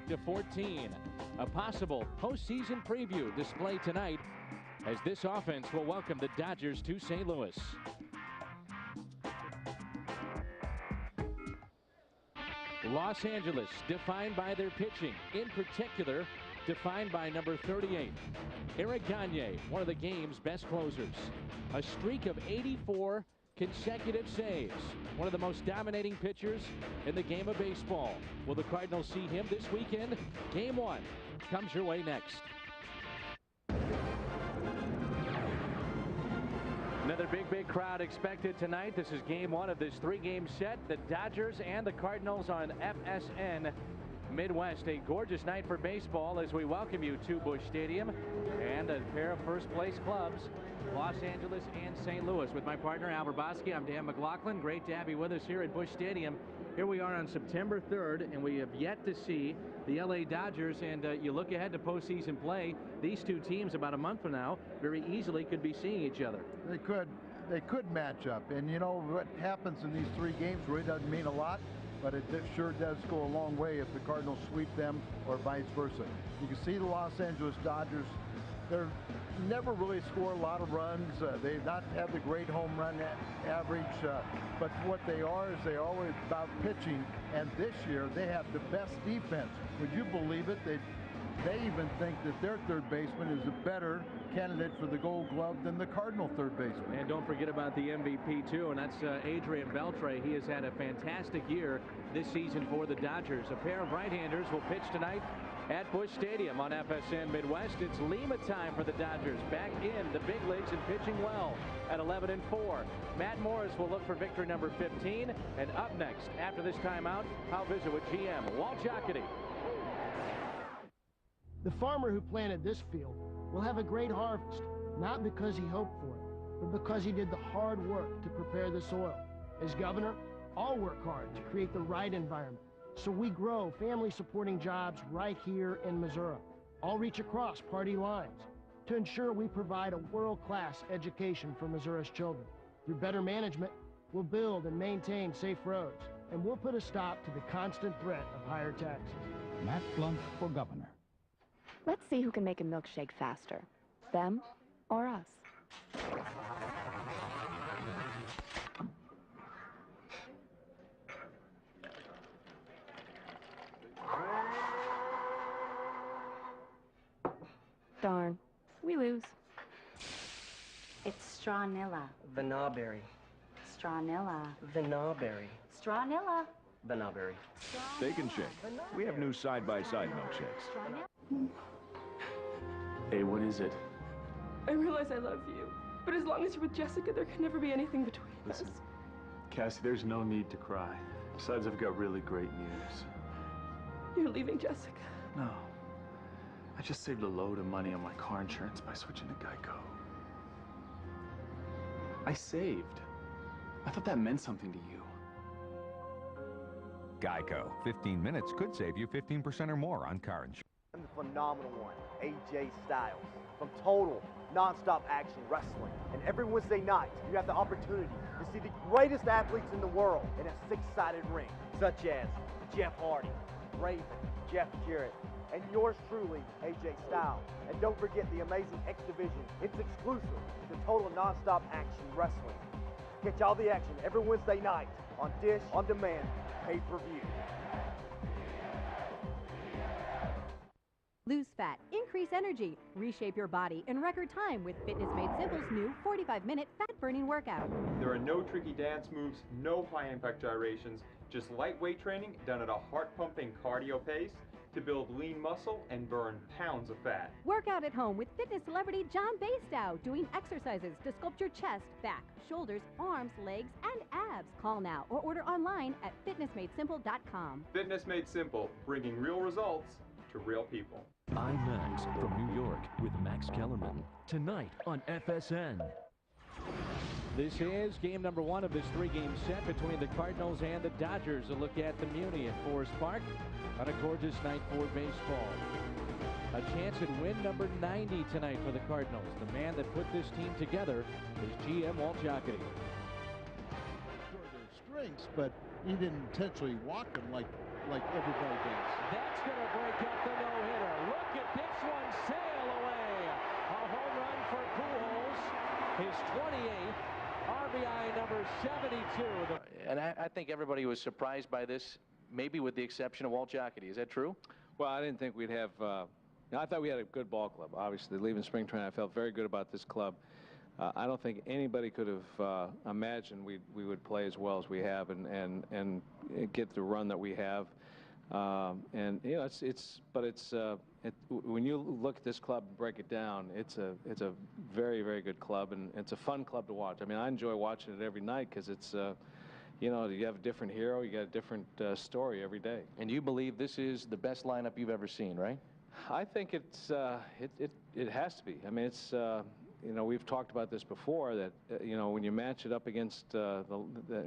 28-14. A possible postseason preview display tonight as this offense will welcome the Dodgers to St. Louis. Los Angeles defined by their pitching, in particular defined by number 38. Eric Gagne, one of the game's best closers. A streak of 84 consecutive saves. One of the most dominating pitchers in the game of baseball. Will the Cardinals see him this weekend? Game 1 comes your way next. Another big crowd expected tonight. This is game 1 of this 3-game set. The Dodgers and the Cardinals on FSN Midwest. A gorgeous night for baseball as we welcome you to Busch Stadium and a pair of first-place clubs, Los Angeles and St. Louis. With my partner, Al Brabowski, I'm Dan McLaughlin. Great to have you with us here at Busch Stadium. Here we are on September 3rd, and we have yet to see the LA Dodgers, and you look ahead to postseason play. These two teams, about a month from now, very easily could be seeing each other. They could match up, and you know what happens in these 3 games really doesn't mean a lot, but it sure does go a long way if the Cardinals sweep them or vice versa. You can see the Los Angeles Dodgers, they're never really score a lot of runs. They've not had the great home run average, but what they are is they're always about pitching, and this year they have the best defense. Would you believe it? They even think that their third baseman is a better candidate for the Gold Glove than the Cardinal third baseman. And don't forget about the MVP too, and that's Adrian Beltre. He has had a fantastic year this season for the Dodgers. A pair of right-handers will pitch tonight at Busch Stadium on FSN Midwest. It's Lima time for the Dodgers, back in the big leagues and pitching well at 11-4. Matt Morris will look for victory number 15, and up next after this timeout, I'll visit with GM Walt Jocketty. The farmer who planted this field will have a great harvest, not because he hoped for it, but because he did the hard work to prepare the soil. As governor, I'll work hard to create the right environment so we grow family-supporting jobs right here in Missouri. I'll reach across party lines to ensure we provide a world-class education for Missouri's children. Through better management, we'll build and maintain safe roads, and we'll put a stop to the constant threat of higher taxes. Matt Blunt for governor. Let's see who can make a milkshake faster, them or us. Darn, we lose. It's Strawnilla. Vanillberry. Strawnilla. Vanillberry. Strawnilla. Vanillberry. Steak and Shake. We have new side-by-side milkshakes. Hey, what is it? I realize I love you, but as long as you're with Jessica, there can never be anything between us. Listen, Cassie, there's no need to cry. Besides, I've got really great news. You're leaving Jessica? No. I just saved a load of money on my car insurance by switching to Geico. I saved. I thought that meant something to you. Geico. 15 minutes could save you 15% or more on car insurance. And the phenomenal one, AJ Styles. From total, non-stop action wrestling. And every Wednesday night, you have the opportunity to see the greatest athletes in the world in a 6-sided ring, such as Jeff Hardy, Raven, Jeff Jarrett, and yours truly, AJ Styles. And don't forget the amazing X Division. It's exclusive to Total Non-Stop Action Wrestling. Catch all the action every Wednesday night on Dish On Demand pay-per-view. Lose fat, increase energy, reshape your body in record time with Fitness Made Simple's new 45-minute fat-burning workout. There are no tricky dance moves, no high-impact gyrations, just lightweight training done at a heart-pumping cardio pace to build lean muscle and burn pounds of fat. Work out at home with fitness celebrity John Bastow doing exercises to sculpt your chest, back, shoulders, arms, legs, and abs. Call now or order online at fitnessmadesimple.com. Fitness Made Simple, bringing real results to real people. I'm Max from New York with Max Kellerman. Tonight on FSN. This is game number 1 of this 3-game set between the Cardinals and the Dodgers. A look at the Muni at Forest Park on a gorgeous night for baseball. A chance at win number 90 tonight for the Cardinals. The man that put this team together is GM Walt Jocketty. Their strengths, but he didn't intentionally walk them like everybody does. That's going to break up the no-hitter. Look at this one sail away. A home run for Pujols. His 28th, RBI number 72. And I think everybody was surprised by this, maybe with the exception of Walt Jocketty. Is that true? Well, I didn't think we'd have... I thought we had a good ball club. Obviously, leaving spring training, I felt very good about this club. I don't think anybody could have imagined we would play as well as we have and get the run that we have. And you know, when you look at this club and break it down, it's a very, very good club, and it's a fun club to watch. I mean, I enjoy watching it every night because it's you know, you have a different hero, you got a different story every day. And you believe this is the best lineup you've ever seen, right? I think it's it has to be. I mean, it's you know, we've talked about this before, that you know, when you match it up against I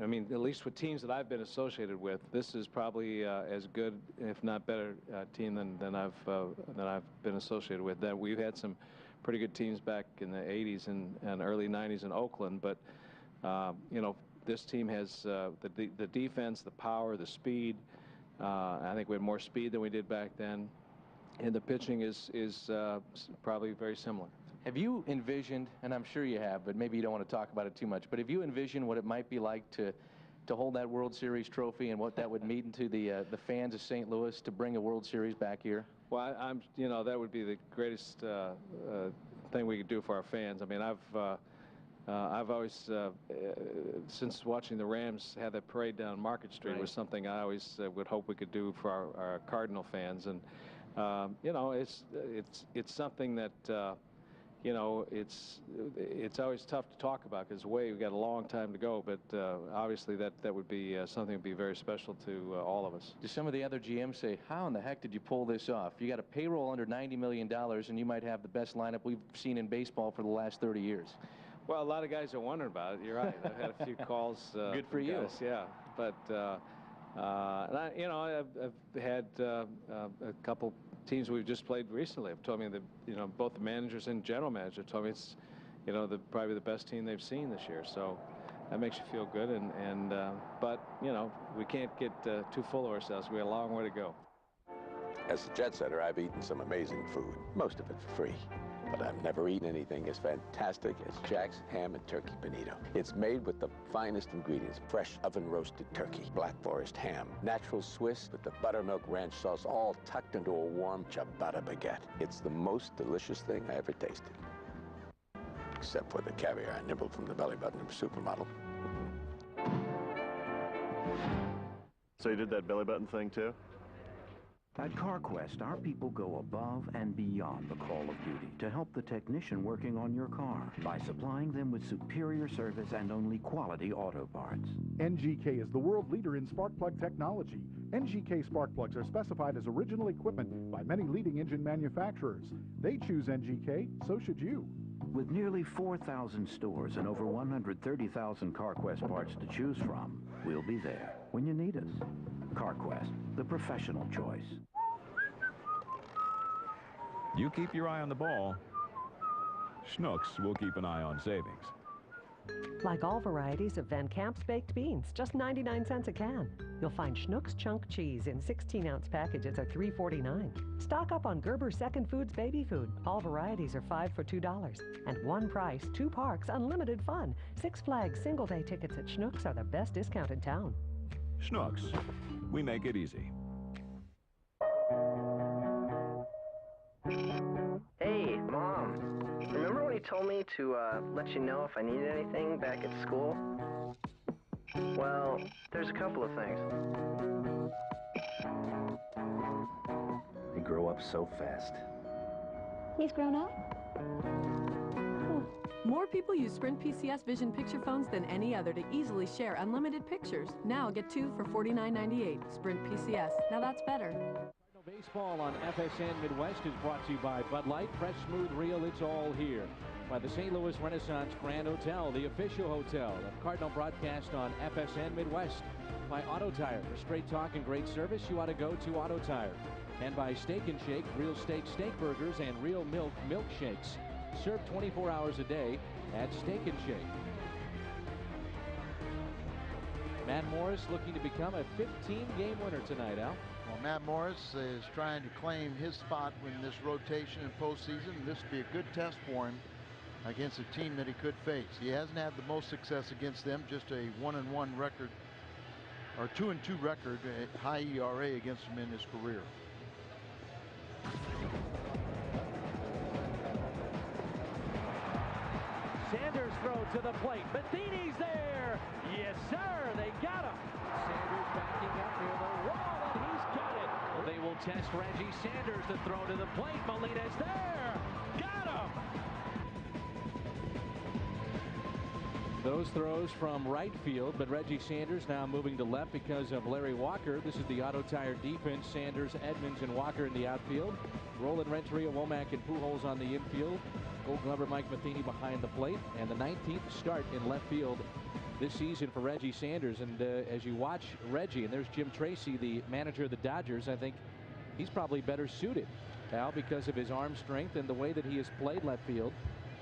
mean, at least with teams that I've been associated with, this is probably as good, if not better, team than I've been associated with. That we've had some pretty good teams back in the 80s and early 90s in Oakland, but you know, this team has the defense, the power, the speed. I think we have more speed than we did back then, and the pitching is probably very similar. Have you envisioned, and I'm sure you have, but maybe you don't want to talk about it too much, but have you envisioned what it might be like to hold that World Series trophy and what that would mean to the fans of St. Louis to bring a World Series back here? Well, you know, that would be the greatest thing we could do for our fans. I mean, I've always, since watching the Rams have that parade down Market Street, right, was something I always would hope we could do for our Cardinal fans. And you know, it's something that you know, it's always tough to talk about because we've got a long time to go, but obviously that would be something that would be very special to all of us. Do some of the other GMs say, how in the heck did you pull this off? You got a payroll under $90 million and you might have the best lineup we've seen in baseball for the last 30 years. Well, a lot of guys are wondering about it. You're right. I've had a few calls. Good for you. Guys, yeah, but and you know, I've had a couple teams we've just played recently have told me that, you know, both the managers and general manager told me it's, you know, probably the best team they've seen this year. So that makes you feel good. And but you know, we can't get too full of ourselves. We have a long way to go. As a jet setter, I've eaten some amazing food, most of it for free. But I've never eaten anything as fantastic as Jack's Ham and Turkey Bonito. It's made with the finest ingredients: fresh oven-roasted turkey, Black Forest ham, natural Swiss with the buttermilk ranch sauce, all tucked into a warm ciabatta baguette. It's the most delicious thing I ever tasted. Except for the caviar I nibbled from the belly button of a supermodel. So you did that belly button thing, too? At CarQuest, our people go above and beyond the call of duty to help the technician working on your car by supplying them with superior service and only quality auto parts. NGK is the world leader in spark plug technology. NGK spark plugs are specified as original equipment by many leading engine manufacturers. They choose NGK, so should you. With nearly 4,000 stores and over 130,000 CarQuest parts to choose from, we'll be there when you need us. CarQuest, the professional choice. You keep your eye on the ball. Schnucks will keep an eye on savings. Like all varieties of Van Camp's baked beans, just 99 cents a can. You'll find Schnucks chunk cheese in 16-ounce packages at $3.49. Stock up on Gerber Second Foods baby food. All varieties are 5 for $2. And one price, 2 parks, unlimited fun. Six Flags single-day tickets at Schnucks are the best discount in town. Schnucks. We make it easy. Hey, Mom. Remember when you told me to let you know if I needed anything back at school? Well, there's a couple of things. They grow up so fast. He's grown up? More people use Sprint PCS Vision picture phones than any other to easily share unlimited pictures. Now get 2 for $49.98. Sprint PCS. Now that's better. Baseball on FSN Midwest is brought to you by Bud Light, fresh, smooth, real, it's all here. By the St. Louis Renaissance Grand Hotel, the official hotel of Cardinal broadcast on FSN Midwest. By Auto Tire, for straight talk and great service, you ought to go to Auto Tire. And by Steak and Shake, real steak burgers and real milk milkshakes. Served 24 hours a day at Steak and Shake. Matt Morris looking to become a 15-game winner tonight, Al. Well, Well, Matt Morris is trying to claim his spot in this rotation in postseason. This would be a good test for him against a team that he could face. He hasn't had the most success against them, just a 1-1 record, or 2-2 record, high ERA against them in his career. Sanders throw to the plate. Matheny's there. Yes, sir. They got him. Sanders backing up near the wall, and he's got it. They will test Reggie Sanders to throw to the plate. Molina's there. Got him. Those throws from right field, but Reggie Sanders now moving to left because of Larry Walker. This is the Auto Tire defense. Sanders, Edmonds, and Walker in the outfield. Roland, Renteria, Womack, and Pujols on the infield. Gold Glover Mike Matheny behind the plate, and the 19th start in left field this season for Reggie Sanders. And as you watch Reggie, and there's Jim Tracy, the manager of the Dodgers, I think he's probably better suited, Al, because of his arm strength and the way that he has played left field.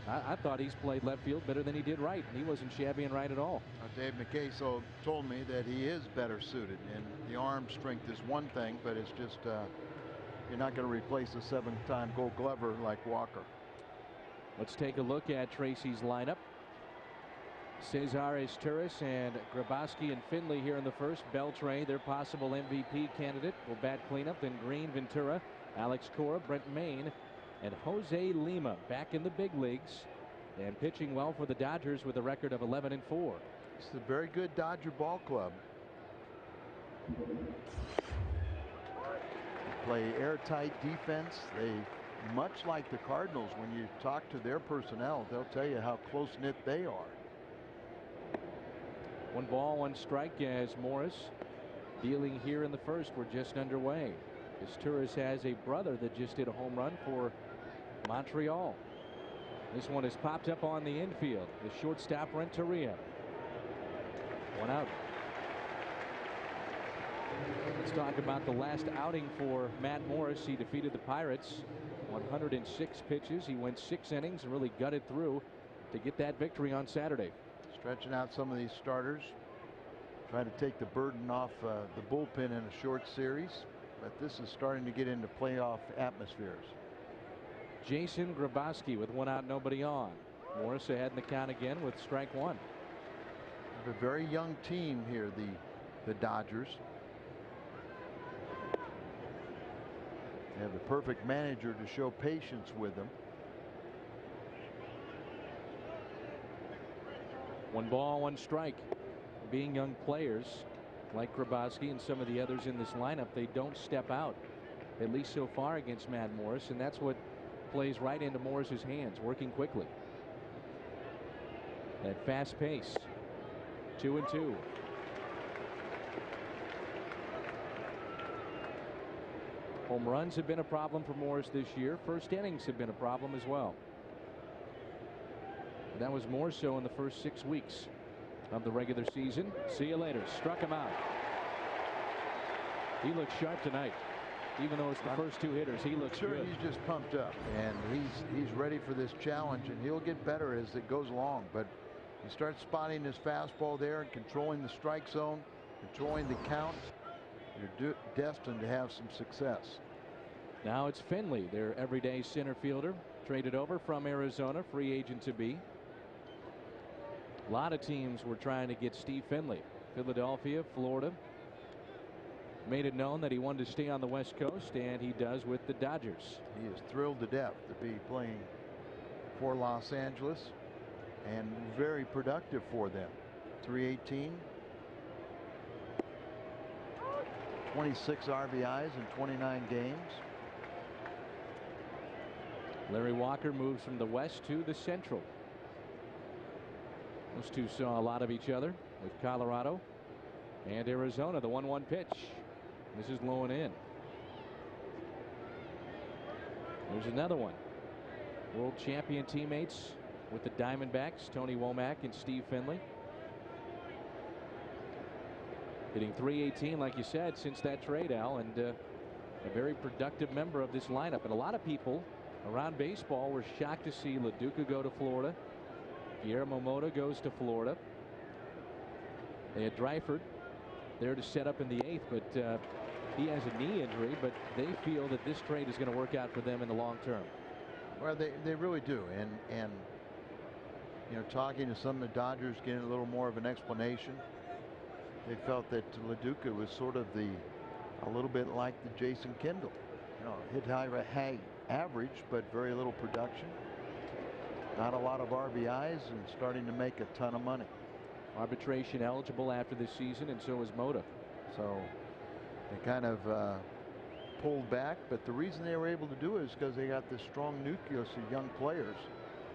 I thought he's played left field better than he did right, and he wasn't shabby and right at all. Dave McKay told me that he is better suited, and the arm strength is one thing, but it's just you're not going to replace a 7-time Gold Glover like Walker. Let's take a look at Tracy's lineup. Cesar Turris and Grabowski and Finley here in the first. Beltre, their possible MVP candidate, will bat cleanup. Then Green, Ventura, Alex Cora, Brent Maine, and Jose Lima back in the big leagues and pitching well for the Dodgers with a record of 11-4. It's a very good Dodger ball club. They play airtight defense. They, much like the Cardinals, when you talk to their personnel, they'll tell you how close-knit they are. 1 ball, 1 strike as Morris dealing here in the first. We're just underway. Turris has a brother that just hit a home run for Montreal. This one has popped up on the infield. The shortstop Renteria. 1 out. Let's talk about the last outing for Matt Morris. He defeated the Pirates 106 pitches. He went 6 innings and really gutted through to get that victory on Saturday. Stretching out some of these starters, trying to take the burden off the bullpen in a short series, but this is starting to get into playoff atmospheres. Jason Grabowski with 1 out, nobody on. Morris ahead in the count again with strike 1. A very young team here, the Dodgers. They have the perfect manager to show patience with them. 1 ball, 1 strike. Being young players like Grabowski and some of the others in this lineup, they don't step out, at least so far against Matt Morris, and that's what plays right into Morris's hands, working quickly. At fast pace. 2-2. Home runs have been a problem for Morris this year. First innings have been a problem as well. And that was more so in the first 6 weeks of the regular season. See you later. Struck him out. He looks sharp tonight. Even though it's the first 2 hitters, he looks sure good. He's just pumped up, and he's ready for this challenge, and he'll get better as it goes along. But you start spotting his fastball there and controlling the strike zone, controlling the count, you're destined to have some success. Now it's Finley, their everyday center fielder, traded over from Arizona, free agent to be. A lot of teams were trying to get Steve Finley. Philadelphia, Florida. Made it known that he wanted to stay on the West Coast, and he does with the Dodgers. He is thrilled to death to be playing for Los Angeles, and very productive for them. 318, 26 RBIs in 29 games. Larry Walker moves from the West to the Central. Those two saw a lot of each other with Colorado and Arizona. The 1-1 pitch. This is low and in. There's another one. World champion teammates with the Diamondbacks, Tony Womack and Steve Finley. Hitting .318, like you said, since that trade, Al, and a very productive member of this lineup. And a lot of people around baseball were shocked to see LaDuca go to Florida. Guillermo Mota goes to Florida. They had Dreifert there to set up in the 8th, but He has a knee injury, but they feel that this trade is going to work out for them in the long term. Well, they really do. And you know, talking to some of the Dodgers, getting a little more of an explanation, they felt that LaDuca was sort of a little bit like the Jason Kendall. You know, hit high average, but very little production. Not a lot of RBIs and starting to make a ton of money. Arbitration eligible after this season, and so is Mota. So they kind of pulled back, but the reason they were able to do it is because they got this strong nucleus of young players.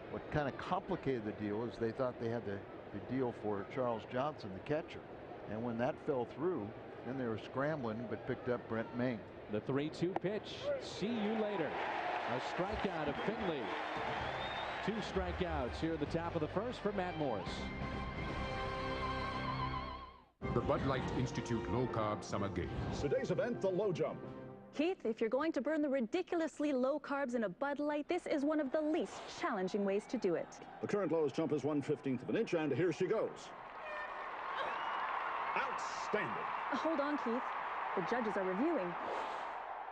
What kind of complicated the deal is they thought they had the deal for Charles Johnson, the catcher. And when that fell through, then they were scrambling, but picked up Brent Maine. The 3-2 pitch. See you later. A strikeout of Finley. 2 strikeouts here at the top of the first for Matt Morris. The Bud Light Institute Low Carb Summer Games. Today's event, the low jump. Keith, if you're going to burn the ridiculously low carbs in a Bud Light, this is one of the least challenging ways to do it. The current lowest jump is 1/15 of an inch, and here she goes. Outstanding. Hold on, Keith. The judges are reviewing.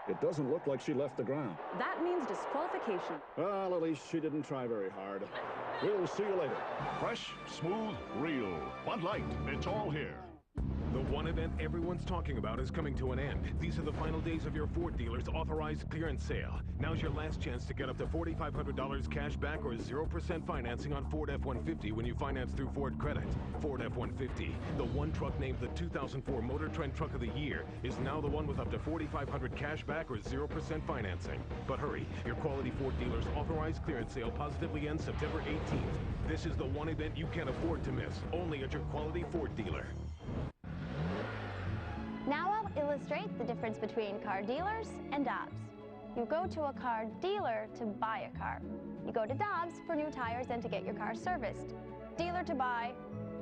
It doesn't look like she left the ground. That means disqualification. Well, at least she didn't try very hard. We'll see you later. Fresh, smooth, real. Bud Light, it's all here. The one event everyone's talking about is coming to an end. These are the final days of your Ford dealer's authorized clearance sale. Now's your last chance to get up to $4,500 cash back or 0% financing on Ford F-150 when you finance through Ford Credit. Ford F-150, the one truck named the 2004 Motor Trend Truck of the Year, is now the one with up to $4,500 cash back or 0% financing. But hurry, your quality Ford dealer's authorized clearance sale positively ends September 18th. This is the one event you can't afford to miss, only at your quality Ford dealer. Now I'll illustrate the difference between car dealers and Dobbs. You go to a car dealer to buy a car. You go to Dobbs for new tires and to get your car serviced. Dealer to buy,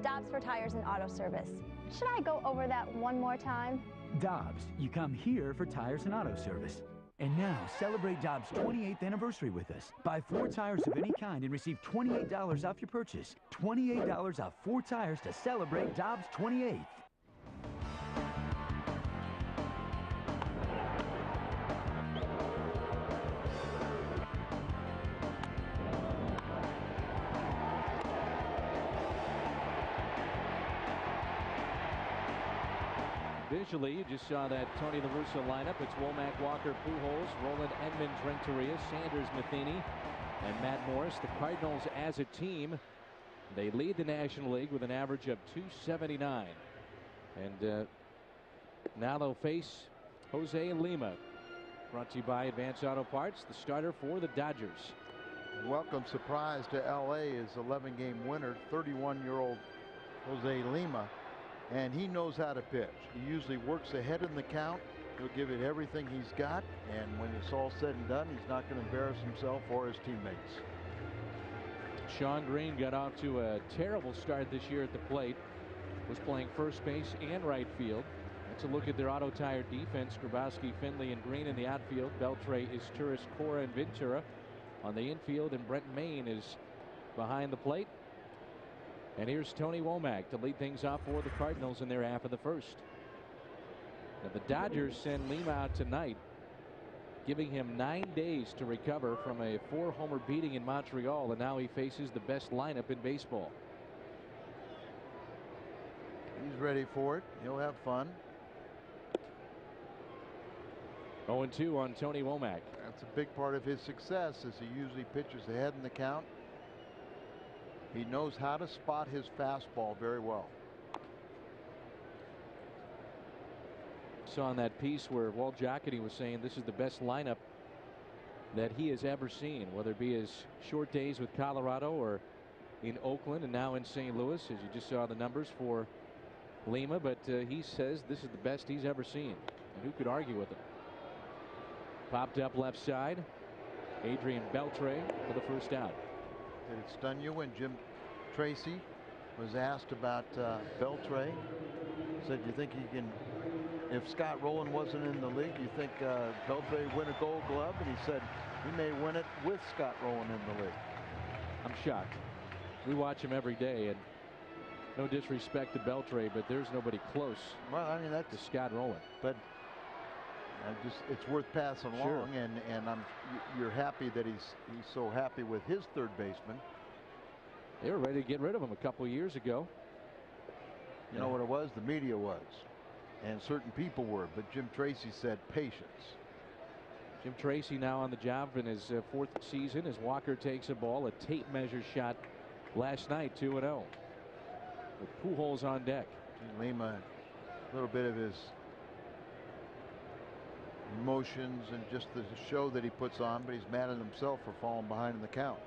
Dobbs for tires and auto service. Should I go over that one more time? Dobbs, you come here for tires and auto service. And now, celebrate Dobbs' 28th anniversary with us. Buy 4 tires of any kind and receive $28 off your purchase. $28 off 4 tires to celebrate Dobbs' 28th. Visually, you just saw that Tony La Russa lineup. It's Womack, Walker, Pujols, Roland, Edmonds, Renteria, Sanders, Matheny, and Matt Morris. The Cardinals as a team, they lead the National League with an average of .279. And now they'll face Jose Lima. Brought to you by Advanced Auto Parts, the starter for the Dodgers. Welcome surprise to LA is 11-game winner, 31-year-old Jose Lima. And he knows how to pitch. He usually works ahead in the count. He'll give it everything he's got. And when it's all said and done, he's not going to embarrass himself or his teammates. Sean Green got off to a terrible start this year at the plate. Was playing first base and right field. That's a look at their auto tire defense. Grabowski, Finley, and Green in the outfield. Beltre, Izturis, Cora, and Ventura on the infield. And Brent Maine is behind the plate. And here's Tony Womack to lead things off for the Cardinals in their half of the first. Now the Dodgers send Lima out tonight, giving him 9 days to recover from a 4-homer beating in Montreal, and now he faces the best lineup in baseball. He's ready for it. He'll have fun. 0-2 on Tony Womack. That's a big part of his success, is he usually pitches ahead in the count. He knows how to spot his fastball very well. Saw in that piece where Walt Jocketty was saying this is the best lineup that he has ever seen, whether it be his short days with Colorado or in Oakland and now in St. Louis, as you just saw the numbers for Lima. But he says this is the best he's ever seen. And who could argue with him? Popped up left side. Adrian Beltre for the first out. Did it stun you when Jim Tracy was asked about Beltre? Said, you think he can, if Scott Rowland wasn't in the league, you think Beltre win a Gold Glove? And he said he may win it with Scott Rowland in the league. I'm shocked. We watch him every day, and no disrespect to Beltre, but there's nobody close. Well, I mean, that's to Scott Rowland. But It's worth passing along, and you're happy that he's so happy with his third baseman. They were ready to get rid of him a couple years ago. You know what it was? The media was, and certain people were, but Jim Tracy said patience. Jim Tracy now on the job in his fourth season as Walker takes a ball, a tape measure shot last night, 2-0. With Pujols on deck. Lima, a little bit of his emotions and just the show that he puts on, but he's mad at himself for falling behind in the count.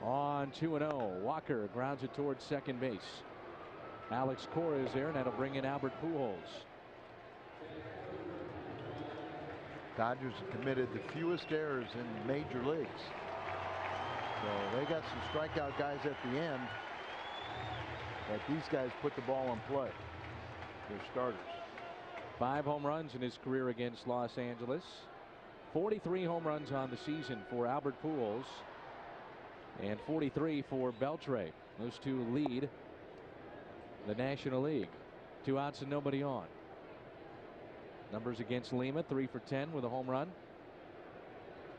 On 2-0, Walker grounds it towards second base. Alex Cora is there, and that'll bring in Albert Pujols. Dodgers committed the fewest errors in major leagues. So they got some strikeout guys at the end, but these guys put the ball in play. They're starters. 5 home runs in his career against Los Angeles. 43 home runs on the season for Albert Pujols. And 43 for Beltre. Those two lead the National League. 2 outs and nobody on. Numbers against Lima, 3 for 10 with a home run.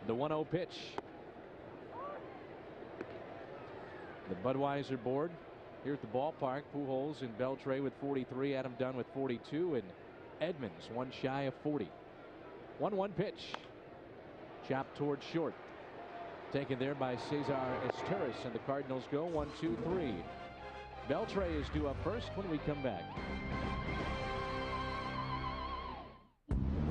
The 1-0 pitch. The Budweiser board here at the ballpark. Pujols and Beltre with 43. Adam Dunn with 42. And Edmonds one shy of 40. 1-1 pitch. Chopped towards short. Taken there by Cesar Esteras, and the Cardinals go 1-2-3. Beltre is due up first when we come back.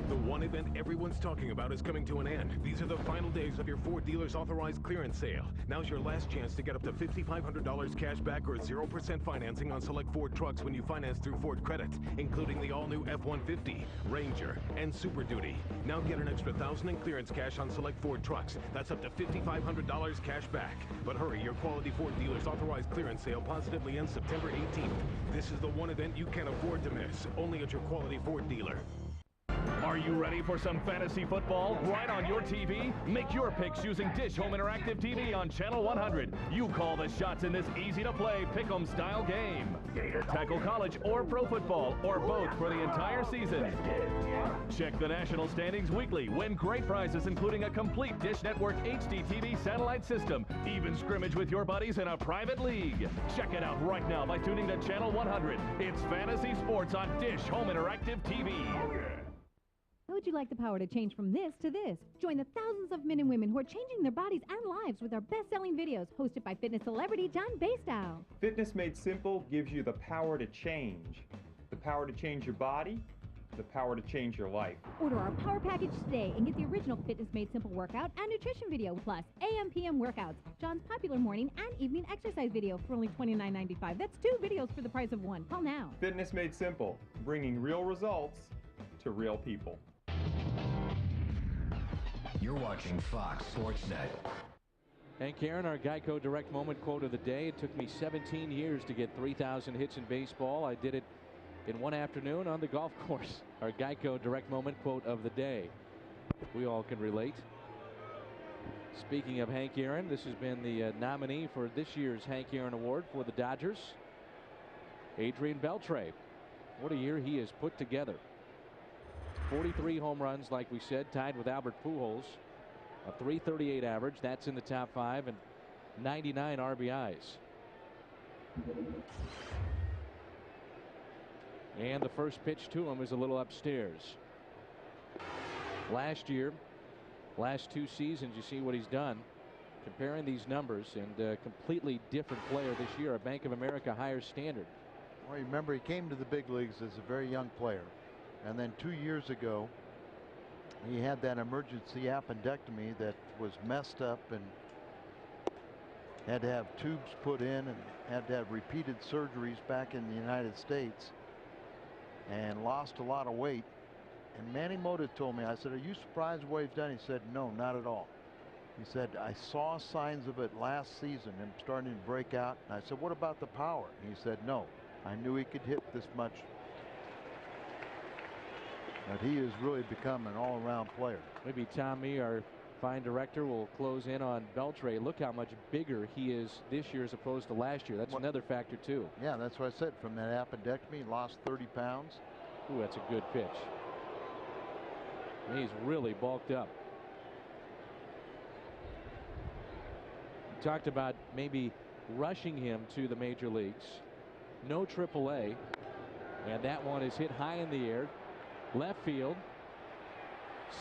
The one event everyone's talking about is coming to an end. These are the final days of your Ford dealer's authorized clearance sale. Now's your last chance to get up to $5,500 cash back or 0% financing on select Ford trucks when you finance through Ford Credit, including the all-new F-150, Ranger, and Super Duty. Now get an extra $1,000 in clearance cash on select Ford trucks. That's up to $5,500 cash back. But hurry, your quality Ford dealer's authorized clearance sale positively ends September 18th. This is the one event you can't afford to miss. Only at your quality Ford dealer. Are you ready for some fantasy football right on your TV? Make your picks using Dish Home Interactive TV on Channel 100. You call the shots in this easy-to-play pick-'em style game. Tackle college or pro football or both for the entire season. Check the national standings weekly. Win great prizes including a complete Dish Network HD TV satellite system. Even scrimmage with your buddies in a private league. Check it out right now by tuning to Channel 100. It's fantasy sports on Dish Home Interactive TV. How would you like the power to change from this to this? Join the thousands of men and women who are changing their bodies and lives with our best-selling videos hosted by fitness celebrity John Bastow. Fitness Made Simple gives you the power to change. The power to change your body, the power to change your life. Order our power package today and get the original Fitness Made Simple workout and nutrition video plus AM/PM workouts, John's popular morning and evening exercise video for only $29.95. That's 2 videos for the price of 1. Call now. Fitness Made Simple, bringing real results to real people. You're watching Fox Sports Net. Hank Aaron, our Geico Direct Moment quote of the day. It took me 17 years to get 3,000 hits in baseball. I did it in one afternoon on the golf course. Our Geico Direct Moment quote of the day. We all can relate. Speaking of Hank Aaron, this has been the nominee for this year's Hank Aaron Award for the Dodgers, Adrian Beltre. What a year he has put together. 43 home runs, like we said, tied with Albert Pujols. A .338 average. That's in the top 5, and 99 RBIs. And the first pitch to him is a little upstairs. Last year, last 2 seasons, you see what he's done. Comparing these numbers, and a completely different player this year. A Bank of America higher standard. Well, remember, he came to the big leagues as a very young player. And then 2 years ago, he had that emergency appendectomy that was messed up and had to have tubes put in and had to have repeated surgeries back in the United States and lost a lot of weight. And Manny Mota told me, I said, are you surprised what he's done? He said, no, not at all. He said, I saw signs of it last season and starting to break out. And I said, what about the power? And he said, no, I knew he could hit this much. But he has really become an all-around player. Maybe Tommy, our fine director, will close in on Beltre. Look how much bigger he is this year as opposed to last year. That's another factor, too. Yeah, that's what I said. From that appendectomy, he lost 30 pounds. Ooh, that's a good pitch. He's really bulked up. Talked about maybe rushing him to the major leagues. No AAA. And that one is hit high in the air. Left field.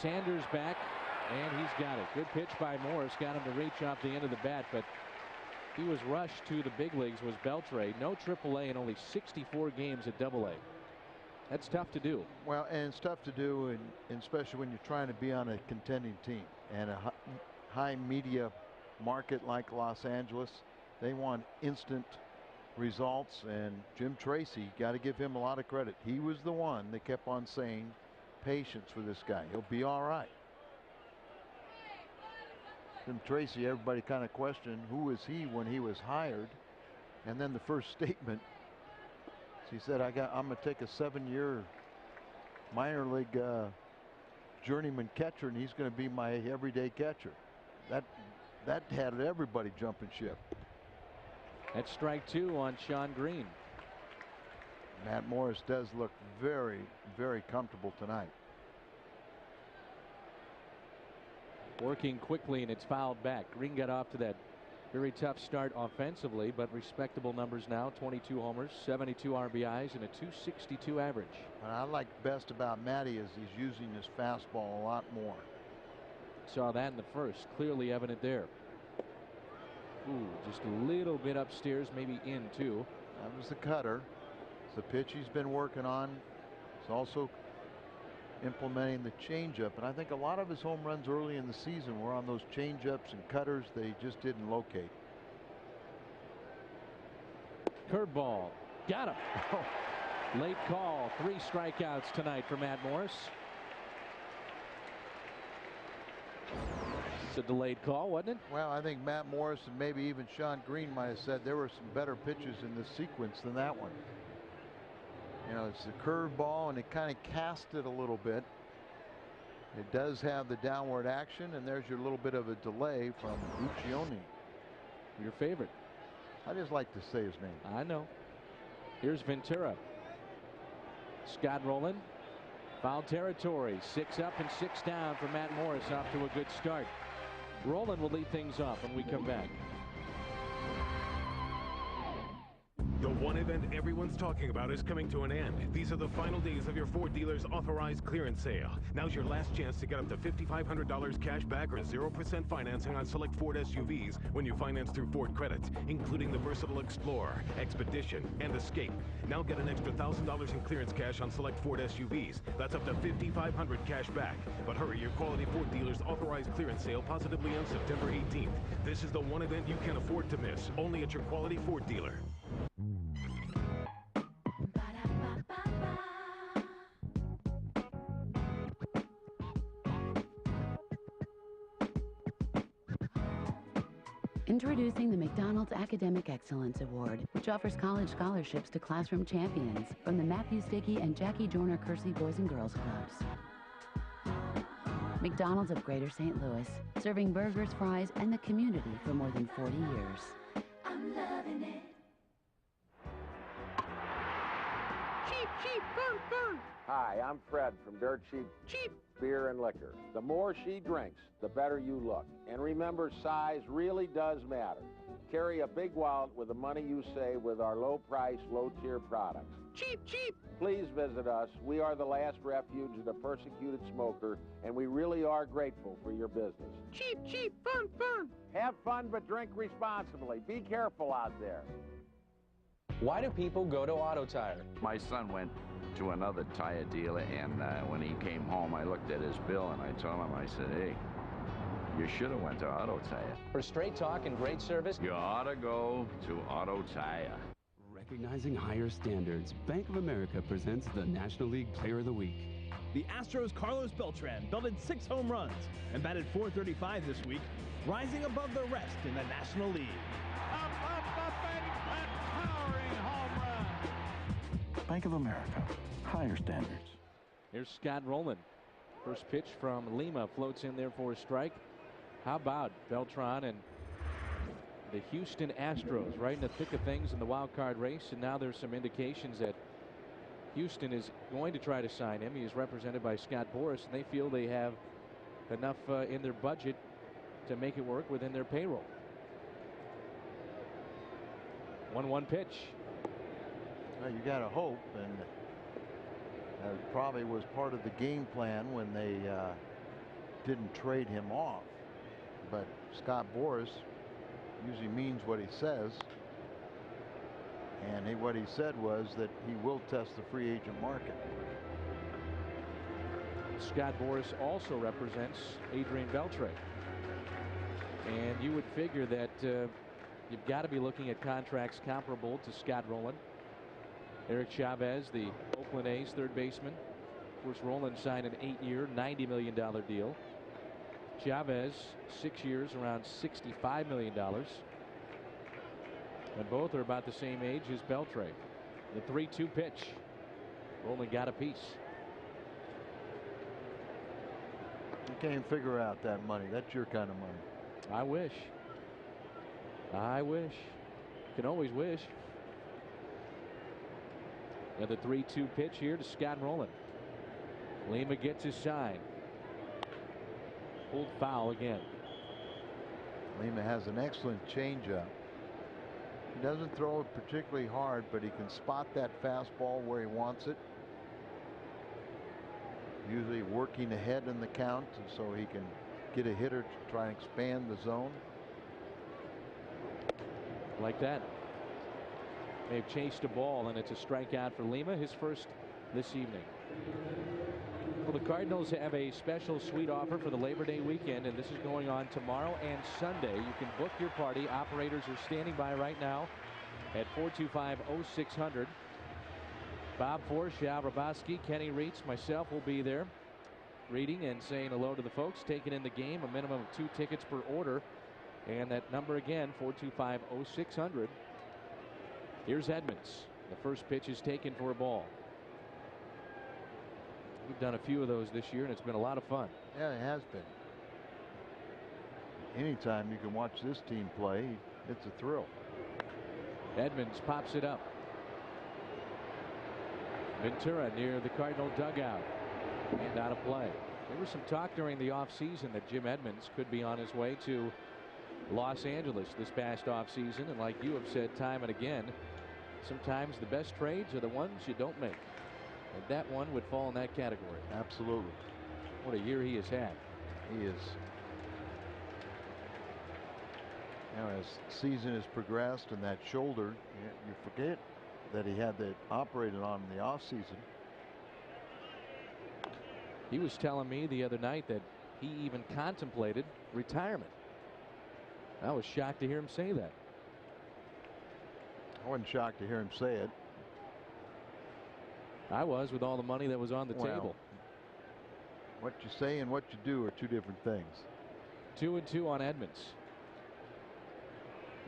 Sanders back. And he's got it. Good pitch by Morris. Got him to reach off the end of the bat. But he was rushed to the big leagues, was Beltre. No AAA and only 64 games at AA. That's tough to do. Well, and it's tough to do, and especially when you're trying to be on a contending team. And a high media market like Los Angeles, they want instant results. And Jim Tracy, got to give him a lot of credit. He was the one that kept on saying, patience for this guy. He'll be all right. Jim Tracy, everybody kind of questioned who was he when he was hired. And then the first statement, he said, I'm going to take a 7-year minor league journeyman catcher, and he's going to be my everyday catcher. That had everybody jumping ship. That's strike 2 on Sean Green. Matt Morris does look very, very comfortable tonight. Working quickly, and it's fouled back. Green got off to that very tough start offensively, but respectable numbers now. 22 homers, 72 RBIs, and a .262 average. What I like best about Matty is he's using his fastball a lot more. Saw that in the first. Clearly evident there. Ooh, just a little bit upstairs, maybe in too. That was the cutter. It's the pitch he's been working on. He's also implementing the changeup, and I think a lot of his home runs early in the season were on those changeups and cutters. They just didn't locate. Curveball, got him. Late call. 3 strikeouts tonight for Matt Morris. It's a delayed call, wasn't it? Well, I think Matt Morris and maybe even Sean Green might have said there were some better pitches in this sequence than that one. You know, it's the curveball, and it kind of cast it a little bit. It does have the downward action, and there's your little bit of a delay from Guccione. Your favorite. I just like to say his name. I know. Here's Ventura. Scott Rowland. Foul territory. 6 up and 6 down for Matt Morris. Off to a good start. Rowland will lead things off when we come back. The one event everyone's talking about is coming to an end. These are the final days of your Ford dealer's authorized clearance sale. Now's your last chance to get up to $5,500 cash back or 0% financing on select Ford SUVs when you finance through Ford Credit, including the versatile Explorer, Expedition, and Escape. Now get an extra $1,000 in clearance cash on select Ford SUVs. That's up to $5,500 cash back. But hurry, your quality Ford dealer's authorized clearance sale positively ends September 18th. This is the one event you can't afford to miss, only at your quality Ford dealer. Introducing the McDonald's Academic Excellence Award, which offers college scholarships to classroom champions from the Matthew Stickey and Jackie Joyner Kersey Boys and Girls Clubs. McDonald's of Greater St. Louis, serving burgers, fries, and the community for more than 40 years. I'm loving it. Cheap, cheap, boom, boom. Hi, I'm Fred from Dirt Cheap Beer and Liquor. The more she drinks, the better you look. And remember, size really does matter. Carry a big wallet with the money you save with our low-price, low-tier products. Cheap, cheap. Please visit us. We are the last refuge of the persecuted smoker, and we really are grateful for your business. Cheap, cheap, fun, fun. Have fun, but drink responsibly. Be careful out there. Why do people go to Auto Tire? My son went to another tire dealer, and when he came home, I looked at his bill, and I told him, I said, hey, you should have went to Auto Tire. For straight talk and great service, you ought to go to Auto Tire. Recognizing higher standards, Bank of America presents the National League Player of the Week. The Astros' Carlos Beltran belted 6 home runs and batted .435 this week, rising above the rest in the National League. Up, and powering home run. Bank of America, higher standards. Here's Scott Rowland. First pitch from Lima floats in there for a strike. How about Beltran and the Houston Astros right in the thick of things in the wild card race, and now there's some indications that Houston is going to try to sign him. He is represented by Scott Boras, and they feel they have enough in their budget to make it work within their payroll. 1-1 pitch. Well, you got to hope, and that probably was part of the game plan when they didn't trade him off. But Scott Boras usually means what he says, and what he said was that he will test the free agent market. Scott Boras also represents Adrian Beltre, and you would figure that you've got to be looking at contracts comparable to Scott Rowland. Eric Chavez, the Oakland A's third baseman. Of course, Rowland signed an 8-year, $90 million deal. Chavez, 6 years, around $65 million. And both are about the same age as Beltre. The 3-2 pitch. Rowland got a piece. You can't figure out that money. That's your kind of money. I wish. I wish. Can always wish. And the 3-2 pitch here to Scott Rowland. Lima gets his sign. Pulled foul again. Lima has an excellent changeup. He doesn't throw it particularly hard, but he can spot that fastball where he wants it. Usually working ahead in the count so he can get a hitter to try and expand the zone. Like that. They've chased a ball, and it's a strikeout for Lima, his first this evening. Well, the Cardinals have a special suite offer for the Labor Day weekend, and this is going on tomorrow and Sunday. You can book your party. Operators are standing by right now at 425-0600. Bob Forsch, Al Raboski, Kenny Reitz, myself will be there reading and saying hello to the folks taking in the game. A minimum of 2 tickets per order. And that number again, 425-0600. Here's Edmonds. The first pitch is taken for a ball. We've done a few of those this year, and it's been a lot of fun. Yeah, it has been. Anytime you can watch this team play, it's a thrill. Edmonds pops it up. Ventura near the Cardinal dugout and out of play. There was some talk during the offseason that Jim Edmonds could be on his way to Los Angeles this past offseason, and like you have said time and again, sometimes the best trades are the ones you don't make, and that one would fall in that category. Absolutely. What a year he has had. He is. Now, as season has progressed and that shoulder, you forget that he had that operated on in the offseason. He was telling me the other night that he even contemplated retirement. I was shocked to hear him say that. I wasn't shocked to hear him say it. I was, with all the money that was on the table. What you say and what you do are two different things. 2-2 on Edmonds.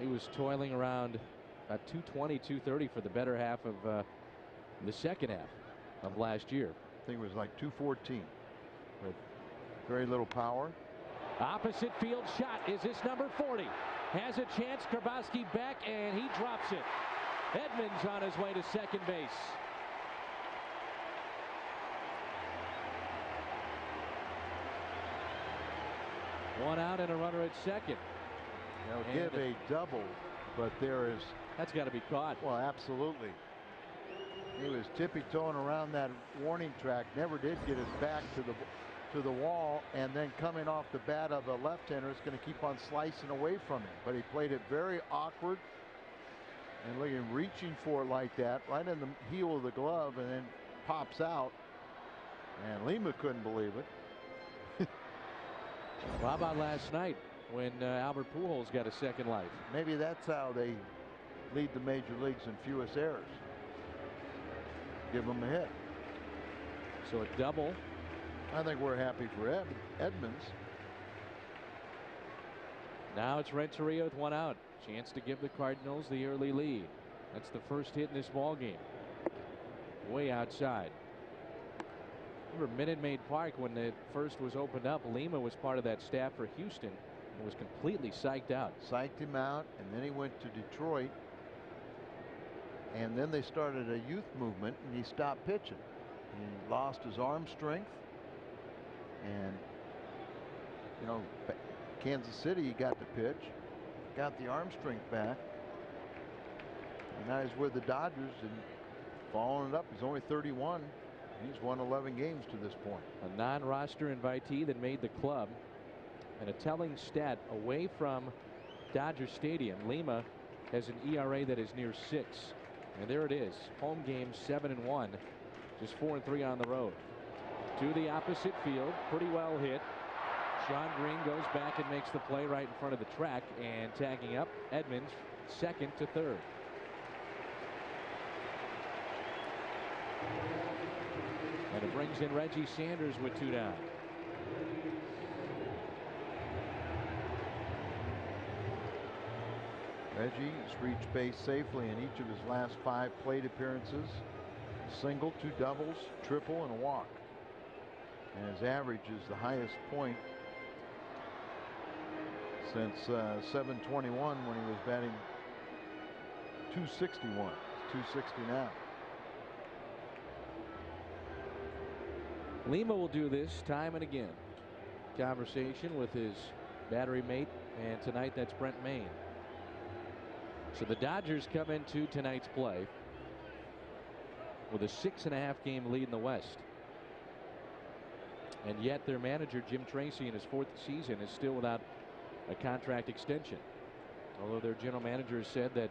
He was toiling around about 220, 230 for the better half of the second half of last year. I think it was like 214 with very little power. Opposite field shot. Is this number 40? Has a chance. Grabowski back, and he drops it. Edmonds on his way to second base. One out and a runner at second. They'll give a double, but there is. That's got to be caught. Well, absolutely. He was tippy-toeing around that warning track. Never did get his back to the wall, and then coming off the bat of the left-hander is going to keep on slicing away from him. But he played it very awkward, and look at him reaching for it like that, right in the heel of the glove, and then pops out. And Lima couldn't believe it. Well, how about last night when Albert Pujols got a second life? Maybe that's how they lead the major leagues in fewest errors. Give them a hit. So a double. I think we're happy for Edmonds. Now it's Renteria with one out. Chance to give the Cardinals the early lead. That's the first hit in this ball game. Way outside. Remember Minute Maid Park, when the first was opened up, Lima was part of that staff for Houston and was completely psyched out. Psyched him out, and then he went to Detroit. and then they started a youth movement, and he stopped pitching. He lost his arm strength, and you know, Kansas City, he got to pitch, got the arm strength back, and now he's with the Dodgers and following it up. He's only 31. He's won 11 games to this point. A non-roster invitee that made the club. And a telling stat, away from Dodger Stadium, Lima has an ERA that is near 6. And there it is. Home game 7-1. Just 4-3 on the road. To the opposite field. Pretty well hit. Sean Green goes back and makes the play right in front of the track. And tagging up, Edmonds, second to third. And it brings in Reggie Sanders with 2 down. Reggie has reached base safely in each of his last 5 plate appearances. A single, 2 doubles, triple, and a walk. And his average is the highest point since 7/21 when he was batting .261. 260 now. Lima will do this time and again. Conversation with his battery mate, and tonight that's Brent Maine. So the Dodgers come into tonight's play with a 6.5 game lead in the West. And yet their manager, Jim Tracy, in his 4th season is still without a contract extension. Although their general manager has said that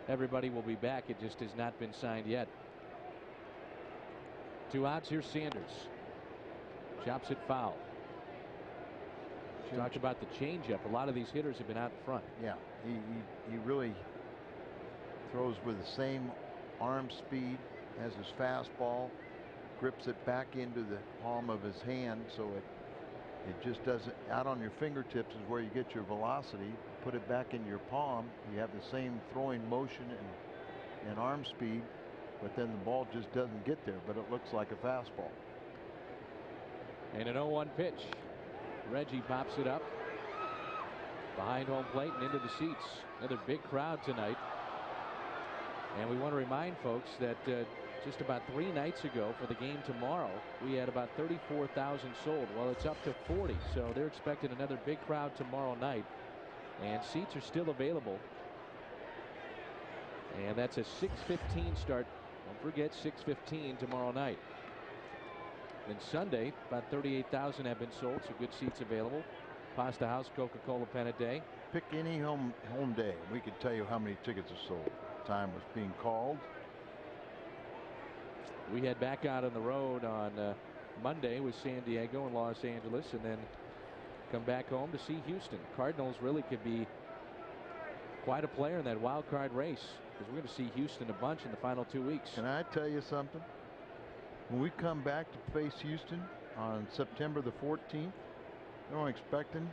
everybody will be back, it just has not been signed yet. 2 outs. Here's Sanders. Chops it foul. Talked about the changeup. A lot of these hitters have been out in front. Yeah, he really throws with the same arm speed as his fastball. Grips it back into the palm of his hand, so it just doesn't. Out on your fingertips is where you get your velocity. Put it back in your palm. You have the same throwing motion and arm speed, but then the ball just doesn't get there. But it looks like a fastball. And an 0-1 pitch. Reggie pops it up behind home plate and into the seats. Another big crowd tonight. And we want to remind folks that just about 3 nights ago for the game tomorrow, we had about 34,000 sold. Well, it's up to 40, so they're expecting another big crowd tomorrow night. And seats are still available. And that's a 6:15 start. Don't forget 6:15 tomorrow night. Then Sunday, about 38,000 have been sold, so good seats available. Pasta House, Coca-Cola Pen a day. Pick any home day. We could tell you how many tickets are sold. Time was being called. We head back out on the road on Monday with San Diego and Los Angeles, and then come back home to see Houston. Cardinals really could be quite a player in that wild card race, because we're going to see Houston a bunch in the final 2 weeks. Can I tell you something? When we come back to face Houston on September the 14th, they're only expecting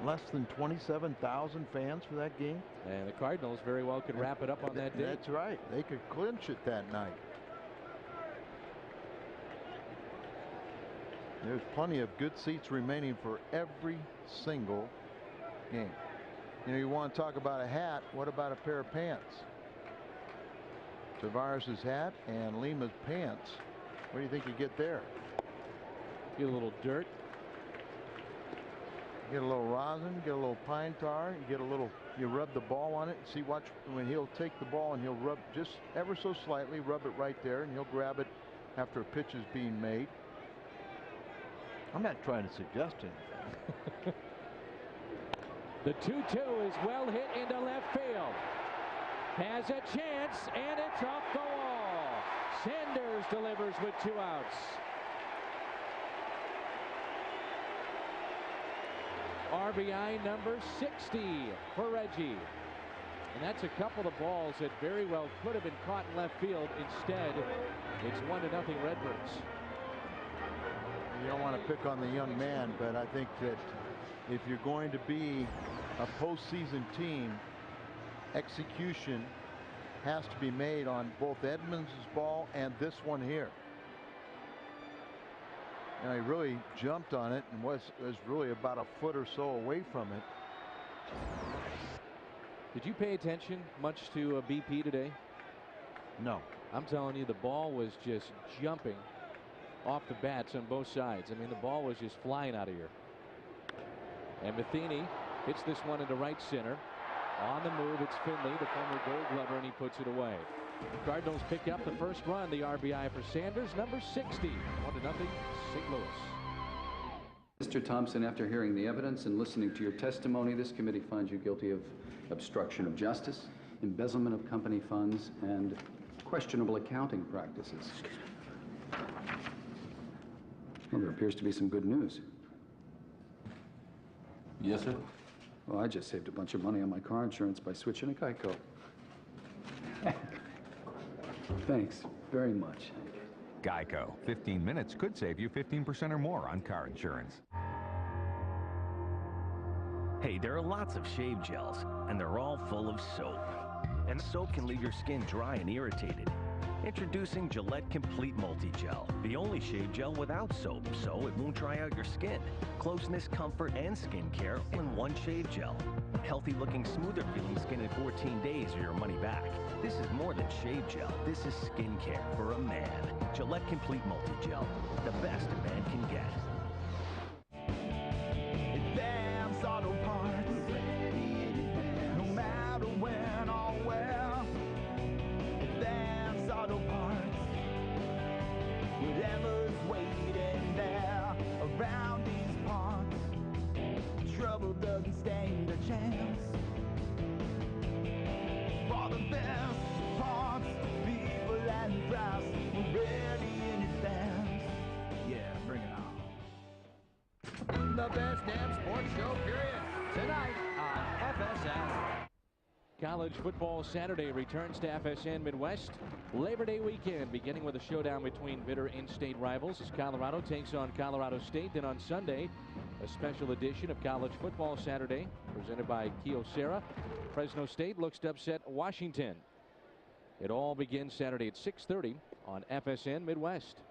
less than 27,000 fans for that game. And the Cardinals very well could wrap it up on that day. That's right. They could clinch it that night. There's plenty of good seats remaining for every single game. You know, you want to talk about a hat. What about a pair of pants? Tavares' hat and Lima's pants. What do you think you get there? Get a little dirt. Get a little rosin, get a little pine tar, you get a little, you rub the ball on it. See, watch when he'll take the ball and he'll rub just ever so slightly, rub it right there, and he'll grab it after a pitch is being made. I'm not trying to suggest anything. The 2-2 is well hit into left field. Has a chance, and it's off the wall. Sanders delivers with 2 outs. RBI number 60 for Reggie. And that's a couple of balls that very well could have been caught in left field. Instead, it's 1-0 Redbirds. You don't want to pick on the young man, but I think that if you're going to be a postseason team, execution has to be made on both Edmonds' ball and this one here. And he really jumped on it and was really about a foot or so away from it. Did you pay attention much to BP today? No. I'm telling you, the ball was just jumping off the bats on both sides. I mean, the ball was just flying out of here. And Matheny hits this one into right center. On the move, it's Finley, the former Gold Glover, and he puts it away. The Cardinals pick up the first run, the RBI for Sanders, number 60. 1-0, St. Louis. Mr. Thompson, after hearing the evidence and listening to your testimony, this committee finds you guilty of obstruction of justice, embezzlement of company funds, and questionable accounting practices. Well, there appears to be some good news. Yes, sir. Well, I just saved a bunch of money on my car insurance by switching to Geico. Thanks very much. Geico. 15 minutes could save you 15% or more on car insurance. Hey, there are lots of shave gels, and they're all full of soap. And soap can leave your skin dry and irritated. Introducing Gillette Complete Multi-Gel, the only shave gel without soap, so it won't dry out your skin. Closeness, comfort, and skin care in one shave gel. Healthy-looking, smoother-feeling skin in 14 days or your money back. This is more than shave gel. This is skin care for a man. Gillette Complete Multi-Gel, the best a man can get. Advance Auto Parts. No matter when or where. Advance Auto Parts. Whatever's waiting there around these parts. Trouble doesn't stand a chance. For the best parts, people and price, we're ready in advance. Yeah, bring it on. The best damn sports show, period, tonight on FSN. College football Saturday returns to FSN Midwest. Labor Day weekend, beginning with a showdown between bitter in-state rivals as Colorado takes on Colorado State. Then on Sunday, a special edition of College Football Saturday presented by Kyocera. Fresno State looks to upset Washington. It all begins Saturday at 6:30 on FSN Midwest.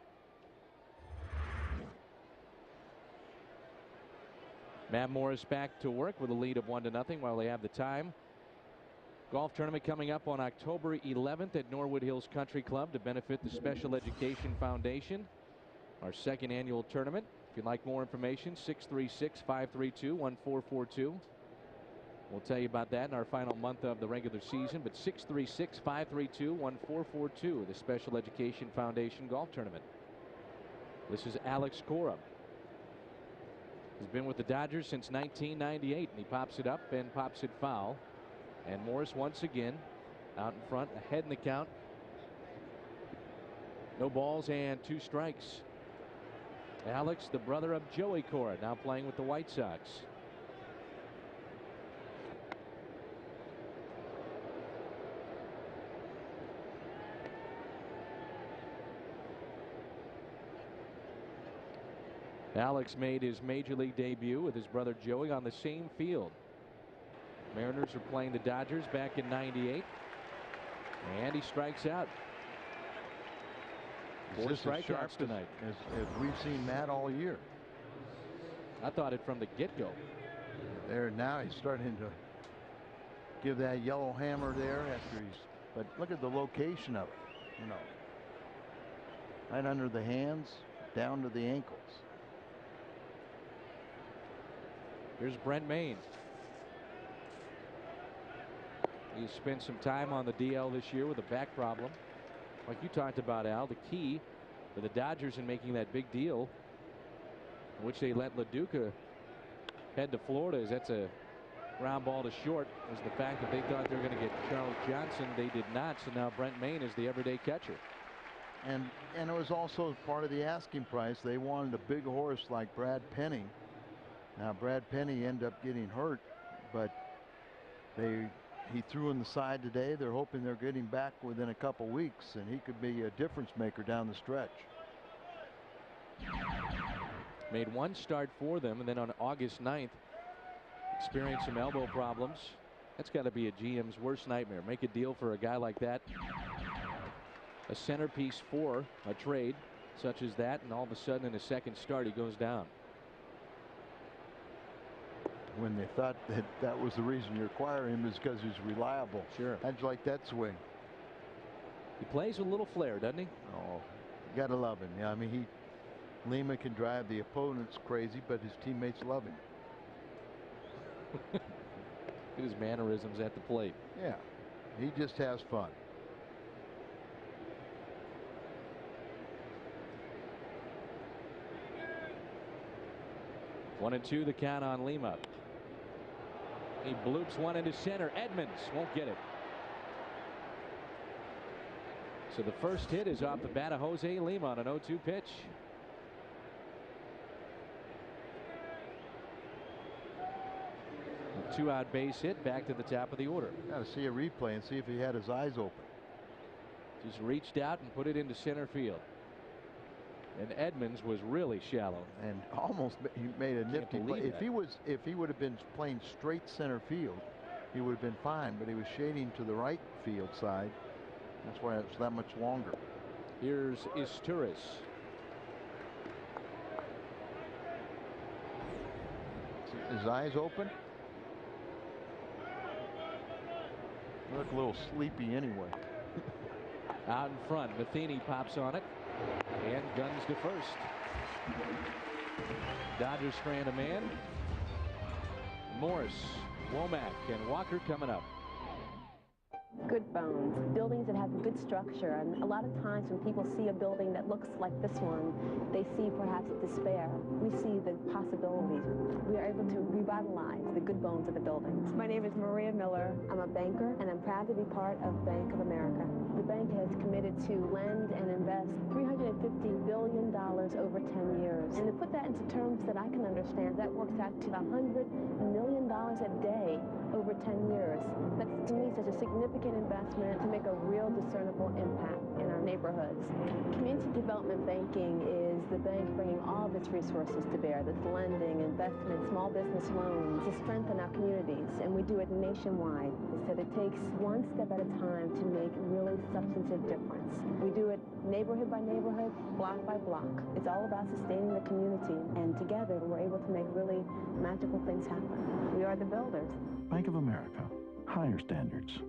Matt Morris back to work with a lead of 1-0 while they have the time. Golf tournament coming up on October 11th at Norwood Hills Country Club to benefit the Special Education Foundation. Our second annual tournament. If you'd like more information, 636-532-1442. We'll tell you about that in our final month of the regular season. But 636-532-1442, the Special Education Foundation Golf Tournament. This is Alex Cora. He's been with the Dodgers since 1998, and he pops it up and pops it foul. And Morris once again out in front, ahead in the count. No balls and 2 strikes. Alex, the brother of Joey Cora, now playing with the White Sox. Alex made his major league debut with his brother Joey on the same field. Mariners were playing the Dodgers back in '98, and he strikes out. 4 strikeouts tonight. As we've seen Matt all year. I thought it from the get-go. There now he's starting to give that yellow hammer there after he's. But look at the location of it. You know, right under the hands, down to the ankles. Here's Brent Maine. He spent some time on the DL this year with a back problem. Like you talked about, Al, the key for the Dodgers in making that big deal, in which they let LaDuca head to Florida, is that's a ground ball to short, was the fact that they thought they were going to get Charles Johnson. They did not, so now Brent Maine is the everyday catcher. And it was also part of the asking price. They wanted a big horse like Brad Penny. Now Brad Penny ended up getting hurt, but he threw in the side today. They're hoping they're getting back within a couple weeks, and he could be a difference maker down the stretch. Made 1 start for them, and then on August 9th experienced some elbow problems. That's got to be a GM's worst nightmare. Make a deal for a guy like that, a centerpiece for a trade such as that, and all of a sudden in his second start he goes down. when they thought that that was the reason you acquire him is because he's reliable. Sure. How'd you like that swing? He plays with a little flair, doesn't he? Oh, you gotta love him. Yeah, I mean, Lima can drive the opponents crazy, but his teammates love him. Look at his mannerisms at the plate. Yeah, he just has fun. One and two, the count on Lima. He bloops one into center. Edmonds won't get it. So the first hit is off the bat of Jose Lima on an 0-2 pitch. A 2-out base hit, back to the top of the order. Got to see a replay and see if he had his eyes open. Just reached out and put it into center field. And Edmonds was really shallow and almost he made a nifty play. If he would have been playing straight center field, he would have been fine, but he was shading to the right field side. That's why it's that much longer. Here's Isturis. His eyes open. Look a little sleepy anyway. Out in front, Matheny pops on it and guns to first. Dodgers strand a man. Morris, Womack, and Walker coming up. Good bones, buildings that have good structure, and a lot of times when people see a building that looks like this one, they see perhaps despair. We see the possibilities. We are able to revitalize the good bones of the buildings. My name is Maria Miller. I'm a banker, and I'm proud to be part of Bank of America. The bank has committed to lend and invest $350 billion over 10 years. And to put that into terms that I can understand, that works out to $100 million a day over 10 years. That's, to me, such a significant investment to make a real discernible impact in our neighborhoods. Community development banking is the bank bringing all of its resources to bear. That's lending, investment, small business loans to strengthen our communities, and we do it nationwide. So it takes one step at a time to make really substantive difference. We do it neighborhood by neighborhood, block by block. It's all about sustaining the community, and together we're able to make really magical things happen. We are the builders. Bank of America. Higher standards.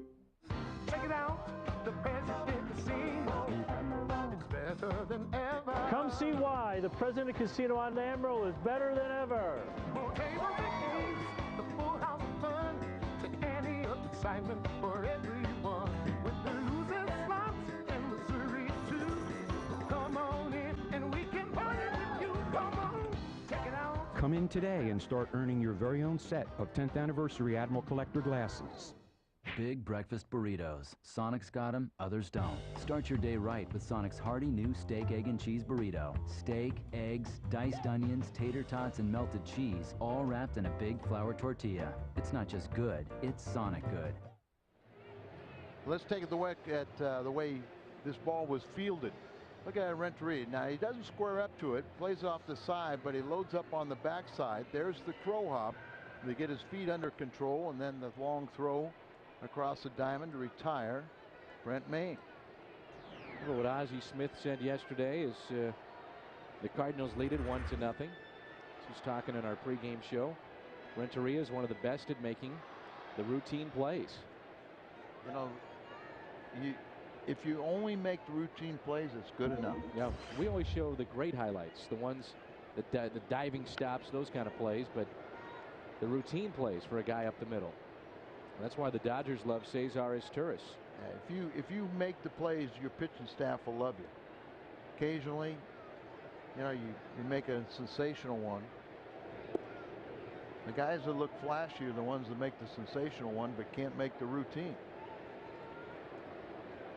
Check it out, the President Casino. It's better than ever. Come see why the President Casino on Emerald is better than ever. More tables and games, the full house of fun, to any of excitement for everyone. With the losing slots and the series too. Come on in and we can party with you. Come on, check it out. Come in today and start earning your very own set of 10th anniversary Admiral Collector glasses. Big breakfast burritos. Sonic's got them, others don't. Start your day right with Sonic's hearty new steak, egg, and cheese burrito. Steak, eggs, diced onions, tater tots, and melted cheese, all wrapped in a big flour tortilla. It's not just good, it's Sonic good. Let's take a look at the way this ball was fielded. Look at Renteria. Now, he doesn't square up to it, plays off the side, but he loads up on the backside. There's the crow hop. They get his feet under control, and then the long throw across the diamond to retire Brent Mayne. Well, what Ozzie Smith said yesterday is the Cardinals lead it 1-0. He's talking in our pregame show. Renteria is one of the best at making the routine plays. You know, if you only make the routine plays, it's good enough. Yeah, we always show the great highlights, the ones that the diving stops, those kind of plays, but the routine plays for a guy up the middle. That's why the Dodgers love Cesar Isturis. If you make the plays, your pitching staff will love you. Occasionally, you know, you make a sensational one. The guys that look flashy are the ones that make the sensational one but can't make the routine.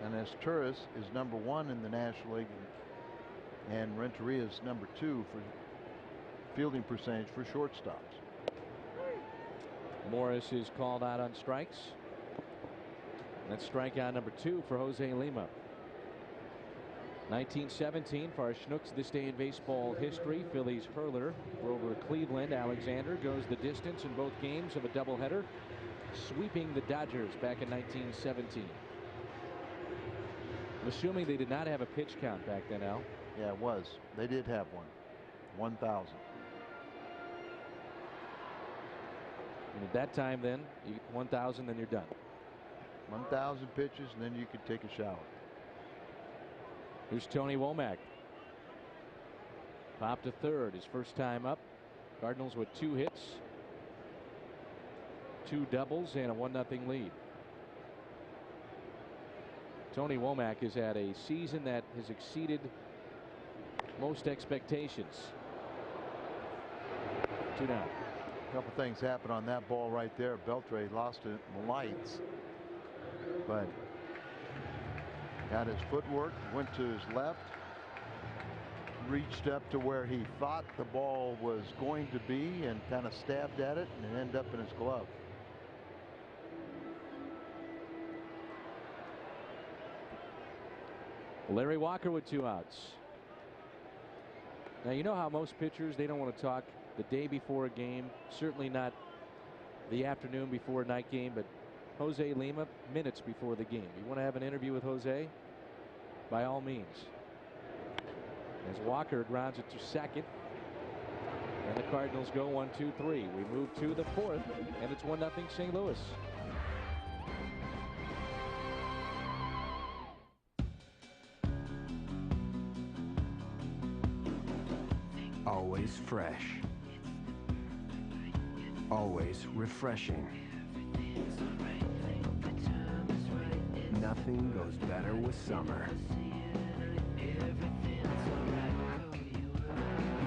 And Isturis is #1 in the National League, and Renteria is #2 for fielding percentage for shortstops. Morris is called out on strikes. That's strikeout #2 for Jose Lima. 1917 for our Schnooks this day in baseball history. Phillies hurler over Cleveland. Alexander goes the distance in both games of a doubleheader, sweeping the Dodgers back in 1917. I'm assuming they did not have a pitch count back then, Al. Yeah, it was. They did have one. 1,000. And at that time, then, you get 1,000, then you're done. 1,000 pitches, and then you could take a shower. Here's Tony Womack. Popped to third, his first time up. Cardinals with 2 hits, 2 doubles, and a 1-0 lead. Tony Womack has had a season that has exceeded most expectations. 2 down. A couple things happened on that ball right there. Beltre lost it in the lights, but got his footwork, went to his left, reached up to where he thought the ball was going to be and kind of stabbed at it, and it ended up in his glove. Larry Walker with 2 outs. Now, you know how most pitchers, they don't want to talk the day before a game, certainly not the afternoon before a night game, but Jose Lima, minutes before the game. You want to have an interview with Jose? By all means. As Walker grounds it to second. And the Cardinals go 1-2-3. We move to the 4th, and it's 1-0 St. Louis. Always fresh. Always refreshing. Nothing goes better with summer.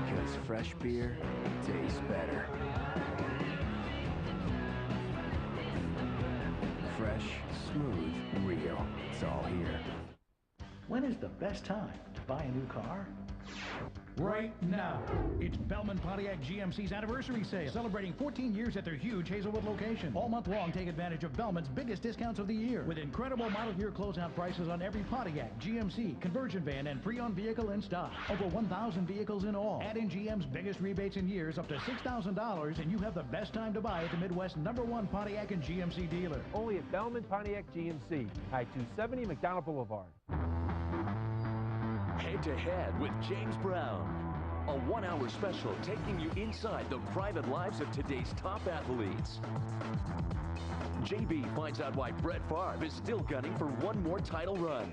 Because fresh beer tastes better. Fresh, smooth, real. It's all here. When is the best time to buy a new car? Right now. It's Bellman Pontiac GMC's anniversary sale, celebrating 14 years at their huge Hazelwood location. All month long, take advantage of Bellman's biggest discounts of the year, with incredible model year closeout prices on every Pontiac, GMC, conversion van, and pre-owned vehicle in stock. Over 1,000 vehicles in all. Add in GM's biggest rebates in years, up to $6,000, and you have the best time to buy at the Midwest's #1 Pontiac and GMC dealer. Only at Bellman Pontiac GMC, I-270 McDonald Boulevard. Head-to-head with James Brown. A 1-hour special taking you inside the private lives of today's top athletes. JB finds out why Brett Favre is still gunning for one more title run.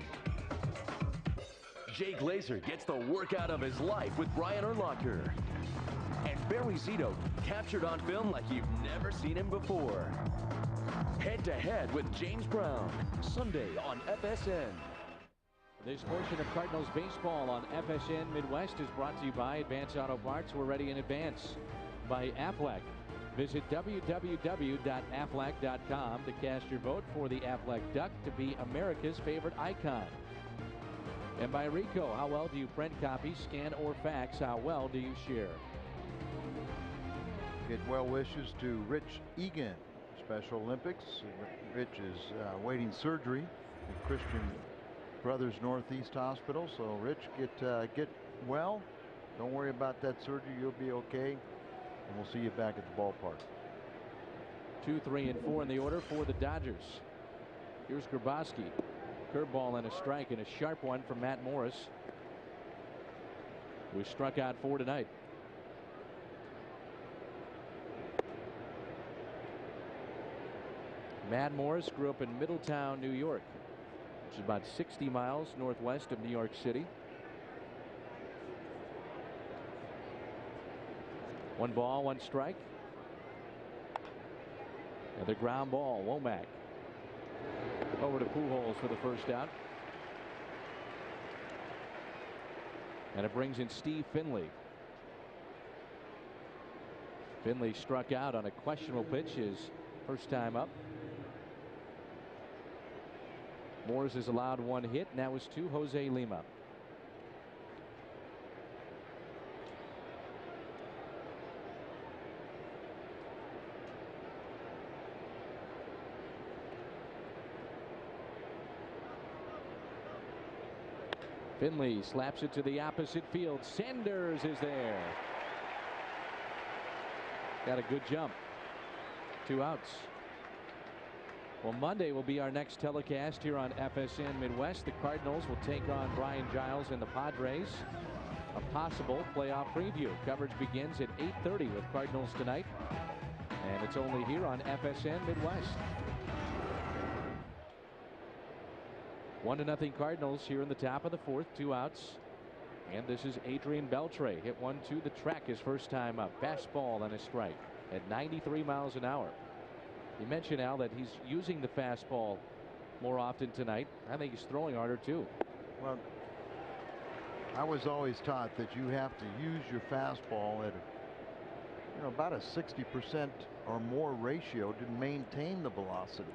Jay Glazer gets the workout of his life with Brian Urlacher. And Barry Zito captured on film like you've never seen him before. Head-to-head with James Brown. Sunday on FSN. This portion of Cardinals baseball on FSN Midwest is brought to you by Advance Auto Parts. We're ready in advance. By Aflac. Visit www.aflac.com to cast your vote for the Aflac Duck to be America's favorite icon. And by Rico. How well do you print copies, scan, or fax? How well do you share? Get well wishes to Rich Egan, Special Olympics. Rich is waiting surgery at Christian Brothers Northeast Hospital. So Rich, get well. Don't worry about that surgery. You'll be okay. And we'll see you back at the ballpark. 2, 3, and 4 in the order for the Dodgers. Here's Grabowski. Curveball and a strike, and a sharp one from Matt Morris, who struck out 4 tonight. Matt Morris grew up in Middletown, New York, which is about 60 miles northwest of New York City. 1 ball, 1 strike. Another ground ball. Womack over to Pujols for the first out. And it brings in Steve Finley. Finley struck out on a questionable pitch his first time up. Morris has allowed 1 hit, and that was to Jose Lima. Finley slaps it to the opposite field. Sanders is there. Got a good jump. 2 outs. Well, Monday will be our next telecast here on FSN Midwest. The Cardinals will take on Brian Giles and the Padres. A possible playoff preview. Coverage begins at 8:30 with Cardinals tonight And it's only here on FSN Midwest. 1-0 Cardinals here in the top of the fourth, 2 outs. And this is Adrian Beltre. Hit one to the track his first time up. Fastball and a strike at 93 miles an hour. You mentioned, Al, that he's using the fastball more often tonight. I think he's throwing harder too. Well, I was always taught that you have to use your fastball at about a 60% or more ratio to maintain the velocity.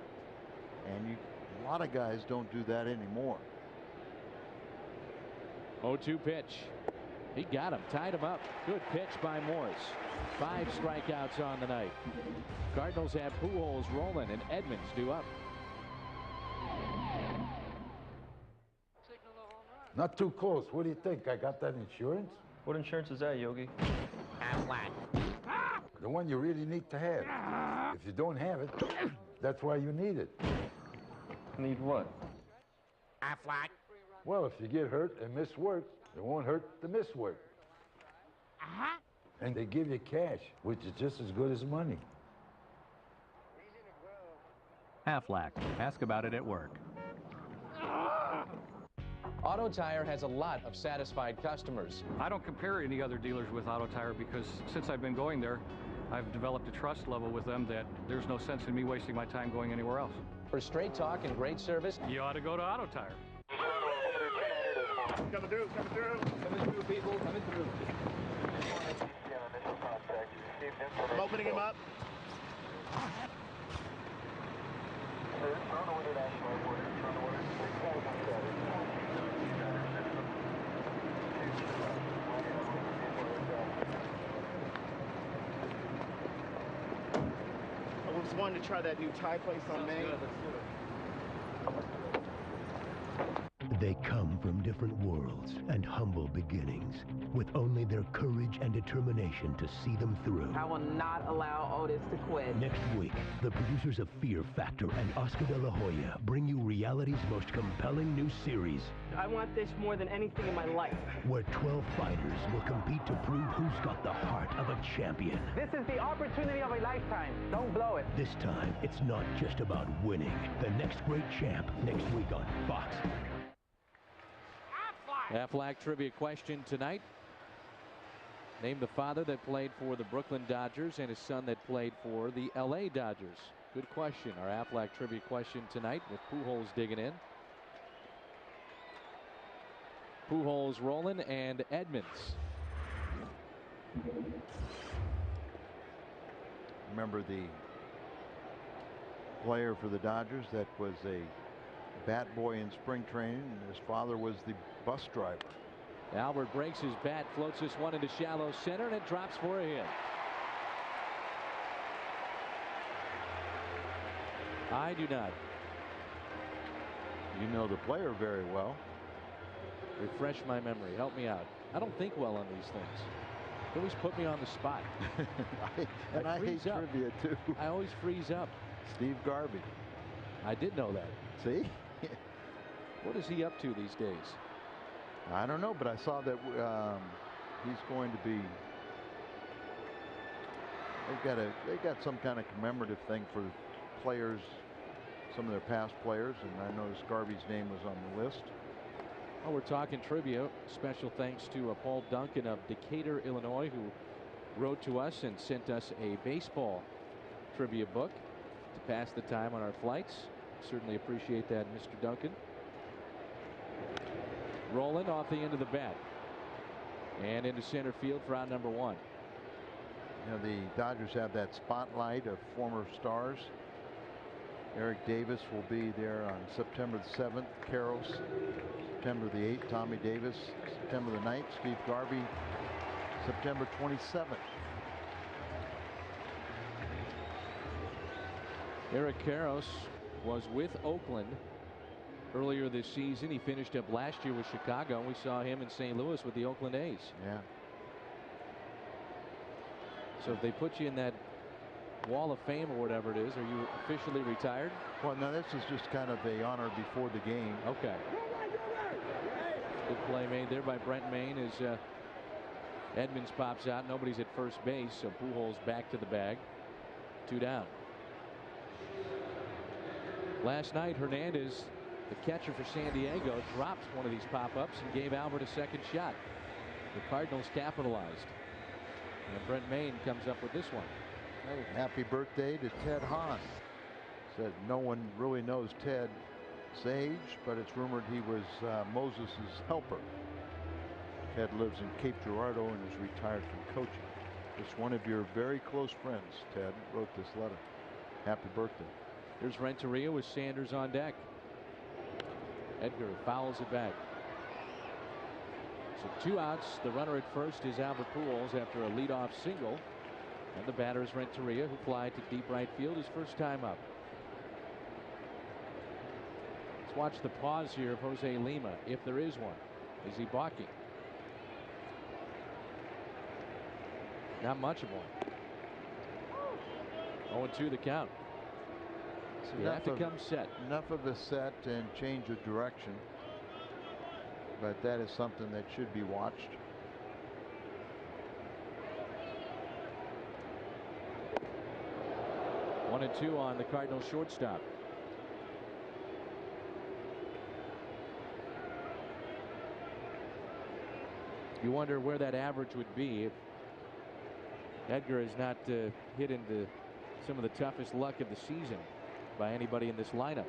And a lot of guys don't do that anymore. 0-2 pitch. He got him, tied him up. Good pitch by Morse. 5 strikeouts on the night. Cardinals have Pujols, Rolling, and Edmonds due up. Not too close. What do you think? I got that insurance? What insurance is that, Yogi? The one you really need to have. If you don't have it, that's why you need it. Need what? Aflac. Well, if you get hurt and miss work, it won't hurt to miss work. And they give you cash, which is just as good as money. Aflac. Ask about it at work. Auto Tire has a lot of satisfied customers. I don't compare any other dealers with Auto Tire because since I've been going there, I've developed a trust level with them that there's no sense in me wasting my time going anywhere else. For straight talk and great service, you ought to go to Auto Tire. Coming through, people, coming through. I'm opening him up. I was wanting to try that new Thai place on Main. They come from different worlds and humble beginnings, with only their courage and determination to see them through. I will not allow Otis to quit. Next week, the producers of Fear Factor and Oscar de la Hoya bring you reality's most compelling new series, I want this more than anything in my life. where 12 fighters will compete to prove who's got the heart of a champion. This is the opportunity of a lifetime. Don't blow it. This time, it's not just about winning. The next great champ, next week on Fox. Aflac trivia question tonight. Name the father that played for the Brooklyn Dodgers and his son that played for the LA Dodgers. Good question. Our Aflac trivia question tonight with Pujols digging in. Pujols, Rolling, and Edmonds. Remember the player for the Dodgers that was a bat boy in spring training, and his father was the bus driver. Albert breaks his bat, floats this one into shallow center, and it drops for a hit. I do not. You know the player very well. Refresh my memory. Help me out. I don't think well on these things. They always put me on the spot. I hate trivia too. I always freeze up. Steve Garvey. I did know that. See? What is he up to these days? I don't know, but I saw that he's going to be. They got some kind of commemorative thing for players, some of their past players, and I noticed Garvey's name was on the list. Oh, we're talking trivia. Special thanks to Paul Duncan of Decatur, Illinois, who wrote to us and sent us a baseball trivia book to pass the time on our flights. Certainly appreciate that, Mr. Duncan. Rolling off the end of the bat and into center field for out number 1. You know, the Dodgers have that spotlight of former stars. Eric Davis will be there on September the 7th. Karros, September the 8th. Tommy Davis, September the 9th. Steve Garvey, September 27th. Eric Karros was with Oakland earlier this season. He finished up last year with Chicago. We saw him in St. Louis with the Oakland A's. Yeah. So if they put you in that Wall of Fame or whatever it is, are you officially retired? Well, no, this is just kind of a honor before the game. Okay. Good play made there by Brent Maine as Edmonds pops out. Nobody's at first base, so Pujols back to the bag. 2 down. Last night, Hernandez, the catcher for San Diego, dropped one of these pop-ups and gave Albert a second shot. The Cardinals capitalized. And Brent Maine comes up with this one. Hey, happy birthday to Ted Hahn. Said no one really knows Ted's age, but it's rumored he was Moses' helper. Ted lives in Cape Girardeau and is retired from coaching. Just one of your very close friends, Ted, wrote this letter. Happy birthday. Here's Renteria with Sanders on deck. Edgar fouls it back. So 2 outs. The runner at first is Albert Pujols after a leadoff single. And the batter is Renteria, who fly to deep right field his first time up. Let's watch the pause here of Jose Lima, if there is one. Is he balking? Not much of one. 0-2 the count. So you have to come set. Enough of a set and change of direction. But that is something that should be watched. One and 2 on the Cardinals shortstop. You wonder where that average would be if Edgar is not hit into some of the toughest luck of the season by anybody in this lineup.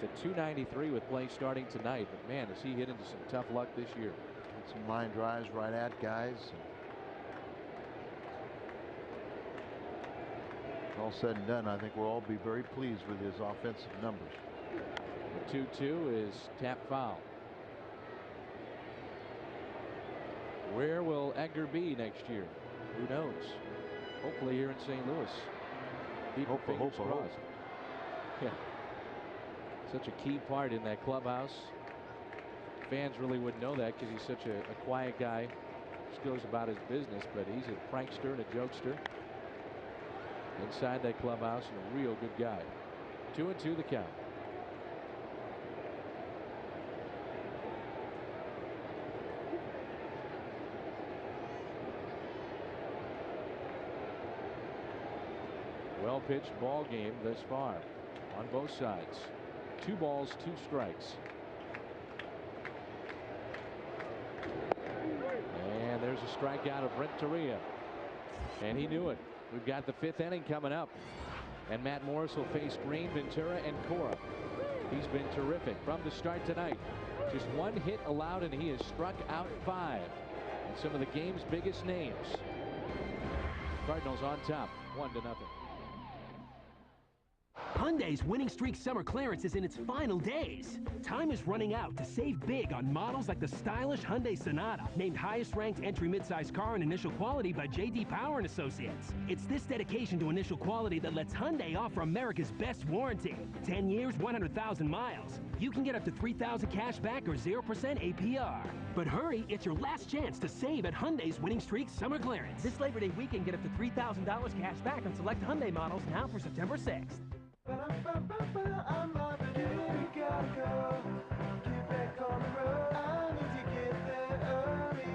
It's a 293 with play starting tonight, but man, has he hit into some tough luck this year. Some line drives right at guys. All said and done, I think we'll all be very pleased with his offensive numbers. The 2-2 is tap foul. Where will Edgar be next year? Who knows? Hopefully here in St. Louis. Keep your fingers crossed. Yeah. Such a key part in that clubhouse. Fans really wouldn't know that because he's such a quiet guy. Just goes about his business, but he's a prankster and a jokester inside that clubhouse and a real good guy. 2-2 the count. Well pitched ball game thus far on both sides. 2 balls, 2 strikes. And there's a strikeout of Renteria. And he knew it. We've got the 5th inning coming up. And Matt Morris will face Green, Ventura, and Cora. He's been terrific from the start tonight. Just 1 hit allowed, and he has struck out 5. And some of the game's biggest names. Cardinals on top, 1-0. Hyundai's winning streak summer clearance is in its final days. Time is running out to save big on models like the stylish Hyundai Sonata, named highest ranked entry midsize car in initial quality by J.D. Power and Associates. It's this dedication to initial quality that lets Hyundai offer America's best warranty. 10 years, 100,000 miles. You can get up to $3,000 cash back or 0% APR. But hurry, it's your last chance to save at Hyundai's winning streak summer clearance. This Labor Day weekend, get up to $3,000 cash back on select Hyundai models now through September 6th. I'm loving it. We gotta go. Get back on the road. I need to get there early.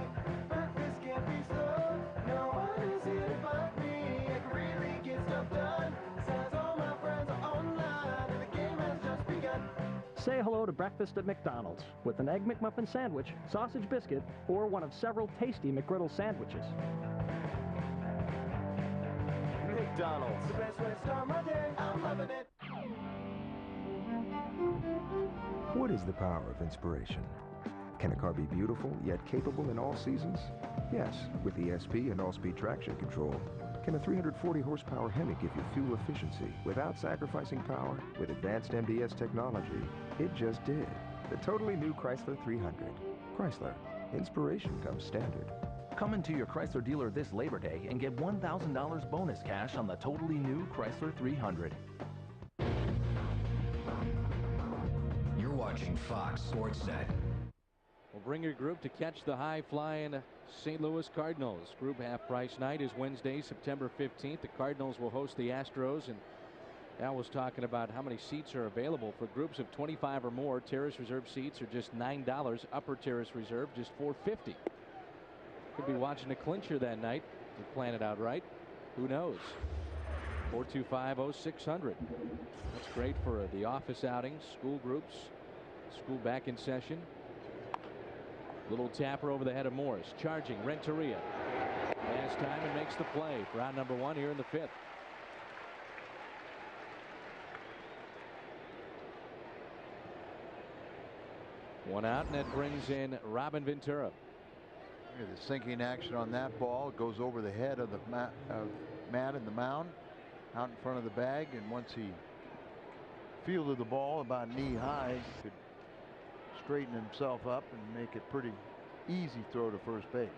Breakfast can't be slow. No one is here to fight me. I can really get stuff done. Besides, all my friends are online, and the game has just begun. Say hello to breakfast at McDonald's with an Egg McMuffin sandwich, sausage biscuit, or one of several tasty McGriddle sandwiches. McDonald's. The best way to start my day. I'm loving it. What is the power of inspiration? Can a car be beautiful yet capable in all seasons? Yes, with the SP and all-speed traction control. Can a 340 horsepower Hemi give you fuel efficiency without sacrificing power? With advanced MDS technology, it just did. The totally new Chrysler 300. Chrysler, inspiration comes standard. Come into your Chrysler dealer this Labor Day and get $1,000 bonus cash on the totally new Chrysler 300. You're watching Fox Sports Net. We'll bring your group to catch the high-flying St. Louis Cardinals. Group half-price night is Wednesday, September 15th. The Cardinals will host the Astros, and Al was talking about how many seats are available. For groups of 25 or more, terrace reserve seats are just $9. Upper terrace reserve just $4.50. Could be watching a clincher that night. You plan it out right. Who knows? 425-0600. That's great for the office outings, school groups, school back in session. Little tapper over the head of Morris. Charging Renteria. Last time and makes the play for out number 1 here in the 5th. One out, and that brings in Robin Ventura. Look at the sinking action on that ball. It goes over the head of the Matt in the mound, out in front of the bag, and once he fielded the ball about knee high, could straighten himself up and make it pretty easy throw to first base.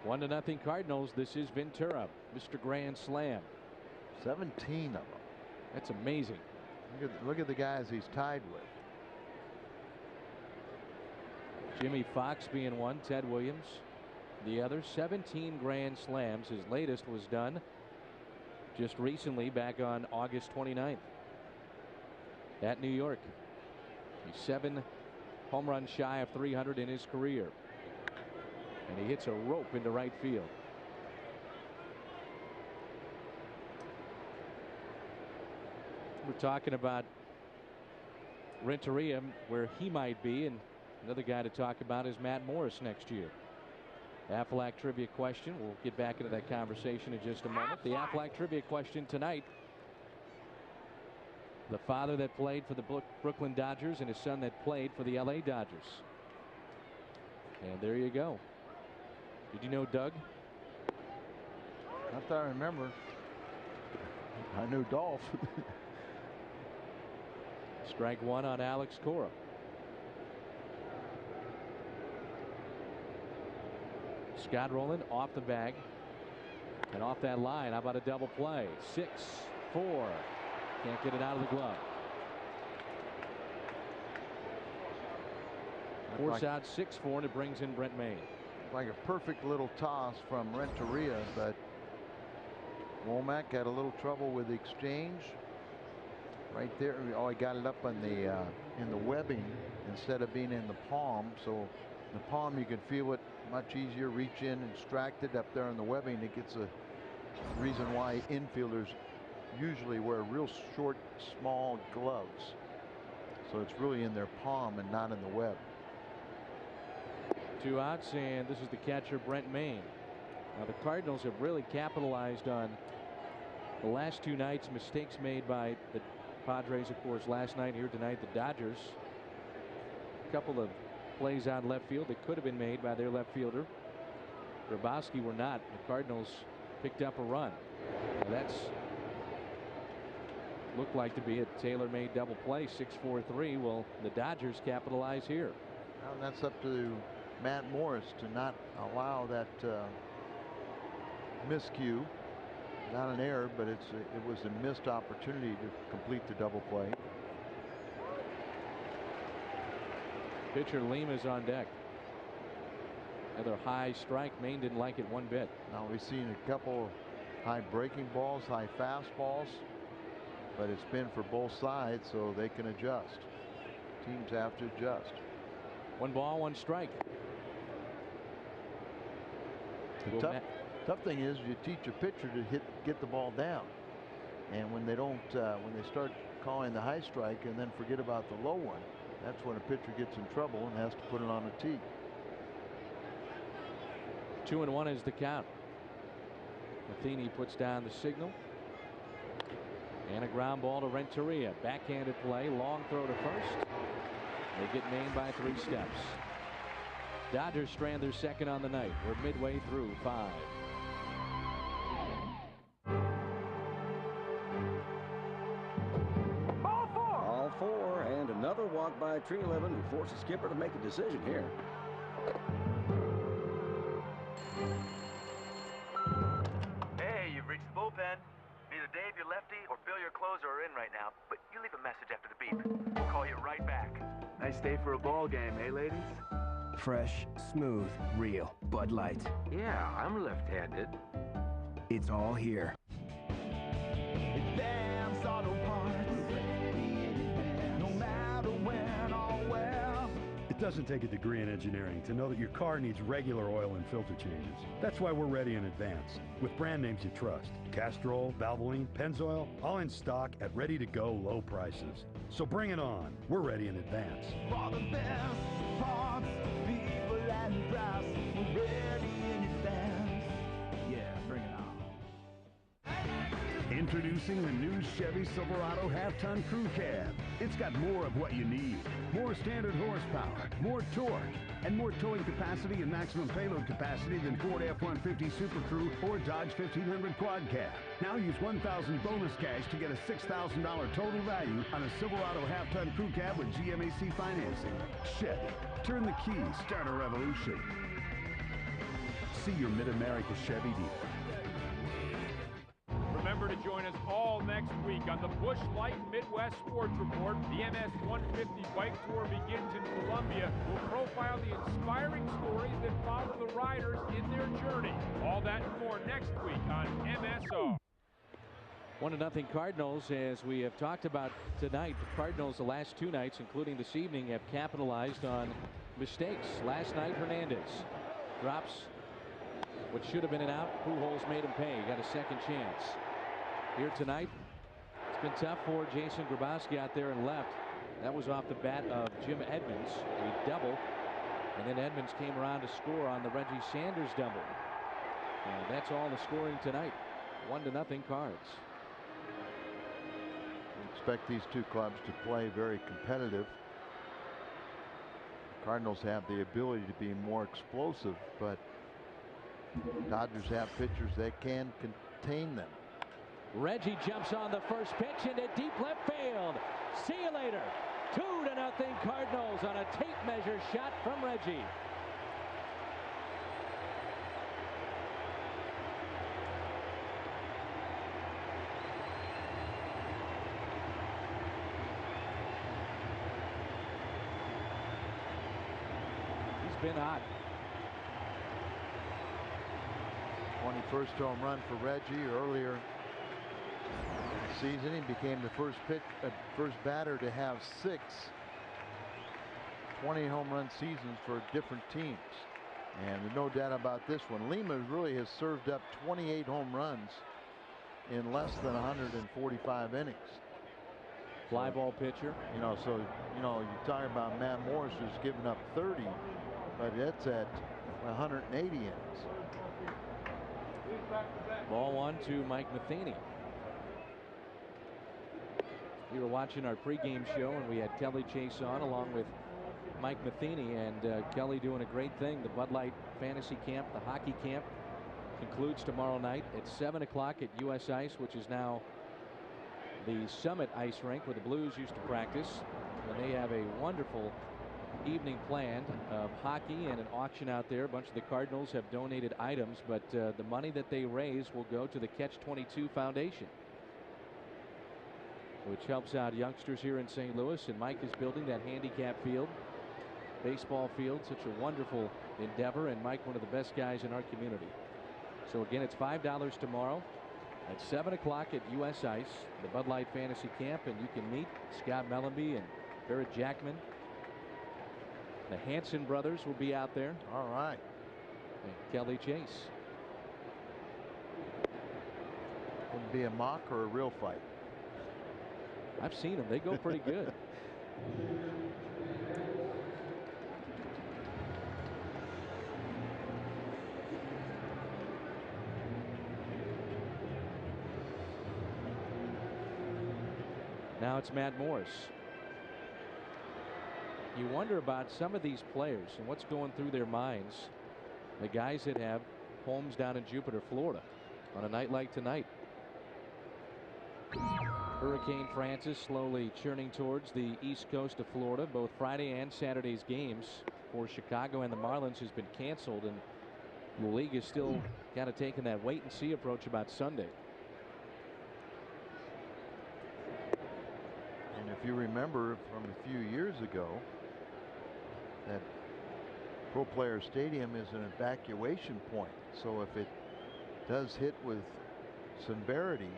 1-0 Cardinals. This is Ventura, Mr. Grand Slam. 17 of them. That's amazing. Look at the guys he's tied with. Jimmy Fox being one, Ted Williams the other. 17 grand slams. His latest was done just recently, back on August 29th at New York. He's 7 home runs shy of 300 in his career, and he hits a rope into right field. We're talking about Renteria, where he might be, and another guy to talk about is Matt Morris next year. Aflac trivia question. We'll get back into that conversation in just a moment. The Aflac trivia question tonight. The father that played for the Brooklyn Dodgers and his son that played for the LA Dodgers. And there you go. Did you know Doug? Not that I remember. I knew Dolph. Strike one on Alex Cora. Scott Rowland off the bag and off that line. How about a double play? 6-4. Can't get it out of the glove. Force out 6-4, and it brings in Brent Mayne. Like a perfect little toss from Renteria, but Womack had a little trouble with the exchange. Right there, oh, he got it up on the in the webbing instead of being in the palm. So the palm, you can feel it much easier. Reach in and extract it. Up there in the webbing, it gets a reason why infielders usually wear real short, small gloves. So it's really in their palm and not in the web. 2 outs, and this is the catcher, Brent Mayne. Now the Cardinals have really capitalized on the last 2 nights, mistakes made by the Padres, of course, last night. Here tonight, the Dodgers. A couple of plays out left field that could have been made by their left fielder. Grabowski were not. The Cardinals picked up a run. Now that's looked like to be a tailor-made double play. 6-4-3. Well, the Dodgers capitalize here. Well, that's up to Matt Morris to not allow that miscue. Not an error, but it was a missed opportunity to complete the double play. Pitcher Lima's on deck. Another high strike. Mayne didn't like it one bit. Now we've seen a couple high breaking balls, high fastballs, but it's been for both sides, so they can adjust. Teams have to adjust. 1 ball, 1 strike. The tough thing is you teach a pitcher to get the ball down, and when they don't, when they start calling the high strike and then forget about the low one, that's when a pitcher gets in trouble and has to put it on a tee. 2-1 is the count. Matheny puts down the signal. And a ground ball to Renteria. Backhanded play. Long throw to first. They get Mayne by 3 steps. Dodgers strand their second on the night. We're midway through 5. All 4, and another walk by Treliving, who forces skipper to make a decision here. Hey, you've reached the bullpen. Neither Dave, your lefty, or Bill, your closer, are in right now, but you leave a message after the beep. We'll call you right back. Nice day for a ball game, eh, ladies? Fresh, smooth, real Bud Light. Yeah, I'm left-handed. It's all here. Advanced Auto Parts. No matter when or where. It doesn't take a degree in engineering to know that your car needs regular oil and filter changes. That's why we're ready in advance, with brand names you trust. Castrol, Valvoline, Pennzoil, all in stock at ready-to-go low prices. So bring it on. We're ready in advance. For the best parts, people and price, we're ready in advance. Yeah, bring it on. Introducing the new Chevy Silverado half-ton crew cab. It's got more of what you need. More standard horsepower, more torque, and more towing capacity and maximum payload capacity than Ford F-150 Super Crew or Dodge 1500 Quad Cab. Now use $1,000 bonus cash to get a $6,000 total value on a Silverado half-ton crew cab with GMAC financing. Chevy. Turn the key. Start a revolution. See your Mid-America Chevy dealer. Remember to join us all next week on the Busch Light Midwest Sports Report. The MS 150 Bike Tour begins in Columbia. We'll profile the inspiring stories that follow the riders in their journey. All that and more next week on MSO. 1-0 Cardinals. As we have talked about tonight, the Cardinals the last two nights, including this evening, have capitalized on mistakes. Last night, Hernandez drops what should have been an out. Pujols made him pay. He got a second chance. Here tonight, it's been tough for Jason Grabowski out there in left. That was off the bat of Jim Edmonds, a double. And then Edmonds came around to score on the Reggie Sanders double. And that's all the scoring tonight. 1-0 Cards. We expect these two clubs to play very competitive. The Cardinals have the ability to be more explosive, but Dodgers have pitchers that can contain them. Reggie jumps on the first pitch into deep left field. See you later. 2-0 Cardinals on a tape measure shot from Reggie. He's been hot. 21st home run for Reggie earlier season. He became the first batter to have 6 20 home run seasons for different teams. And there's no doubt about this one. Lima really has served up 28 home runs in less than 145 innings. Fly ball pitcher. So you talk about Matt Morris who's given up 30, but it's at 180 innings. Ball 1 to Mike Matheny. We were watching our pregame show and we had Kelly Chase on along with Mike Matheny, and Kelly doing a great thing. The Bud Light Fantasy Camp, the hockey camp, concludes tomorrow night at 7 o'clock at US Ice, which is now the Summit Ice Rink where the Blues used to practice. And they have a wonderful evening planned of hockey and an auction out there. A bunch of the Cardinals have donated items, but the money that they raise will go to the Catch-22 Foundation, which helps out youngsters here in St. Louis. And Mike is building that handicap field, baseball field, such a wonderful endeavor. And Mike, one of the best guys in our community. So again, it's $5 tomorrow at 7 o'clock at US Ice, the Bud Light Fantasy Camp, and you can meet Scott Mellenby and Barrett Jackman. The Hanson brothers will be out there. All right. And Kelly Chase. Would be a mock or a real fight? I've seen them. They go pretty good. Now it's Matt Morris. You wonder about some of these players and what's going through their minds. The guys that have homes down in Jupiter, Florida, on a night like tonight. Hurricane Francis slowly churning towards the east coast of Florida. Both Friday and Saturday's games for Chicago and the Marlins has been canceled, and the league is still kind of taking that wait and see approach about Sunday. And if you remember from a few years ago, that Pro Player Stadium is an evacuation point. So if it does hit with severity,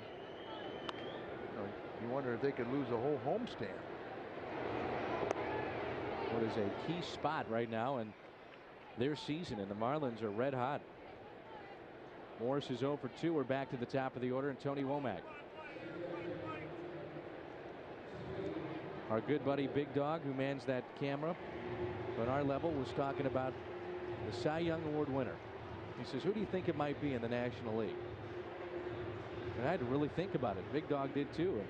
you wonder if they could lose a whole homestand. what is a key spot right now in their season, and the Marlins are red hot. Morris is 0 for 2. We're back to the top of the order, and Tony Womack. Our good buddy Big Dog, who mans that camera on our level, was talking about the Cy Young Award winner. He says, who do you think it might be in the National League? And I had to really think about it. Big Dog did too. And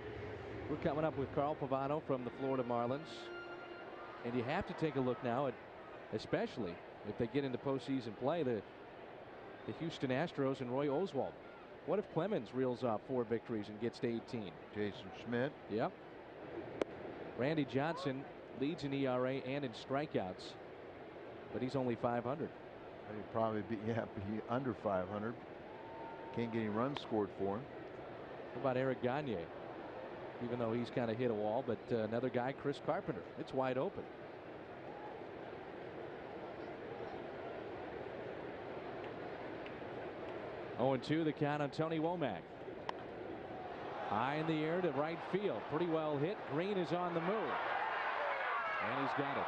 we're coming up with Carl Pavano from the Florida Marlins. And you have to take a look now at, especially if they get into postseason play, the Houston Astros and Roy Oswalt. What if Clemens reels off 4 victories and gets to 18? Jason Schmidt. Yep. Randy Johnson leads in ERA and in strikeouts, but he's only 500. He'd probably be under 500. Can't get any runs scored for him. What about Eric Gagne? Even though he's kind of hit a wall, but another guy, Chris Carpenter. It's wide open. Oh, and 2 the count on Tony Womack. High in the air to right field. Pretty well hit. Green is on the move. And he's got it.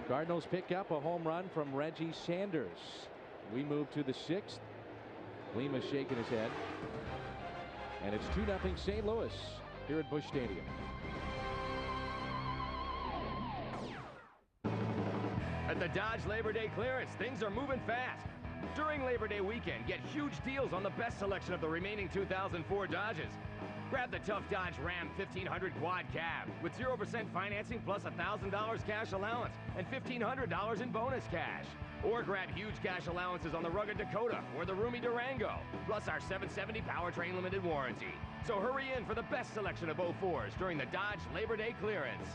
Cardinals pick up a home run from Reggie Sanders. We move to the 6th. Lima's shaking his head. And it's 2-0 St. Louis here at Busch Stadium. At the Dodge Labor Day clearance, things are moving fast. During Labor Day weekend, get huge deals on the best selection of the remaining 2004 Dodges. Grab the tough Dodge Ram 1500 Quad Cab with 0% financing plus $1,000 cash allowance and $1,500 in bonus cash. Or grab huge cash allowances on the rugged Dakota or the roomy Durango, plus our 770 powertrain limited warranty. So hurry in for the best selection of 04s during the Dodge Labor Day clearance.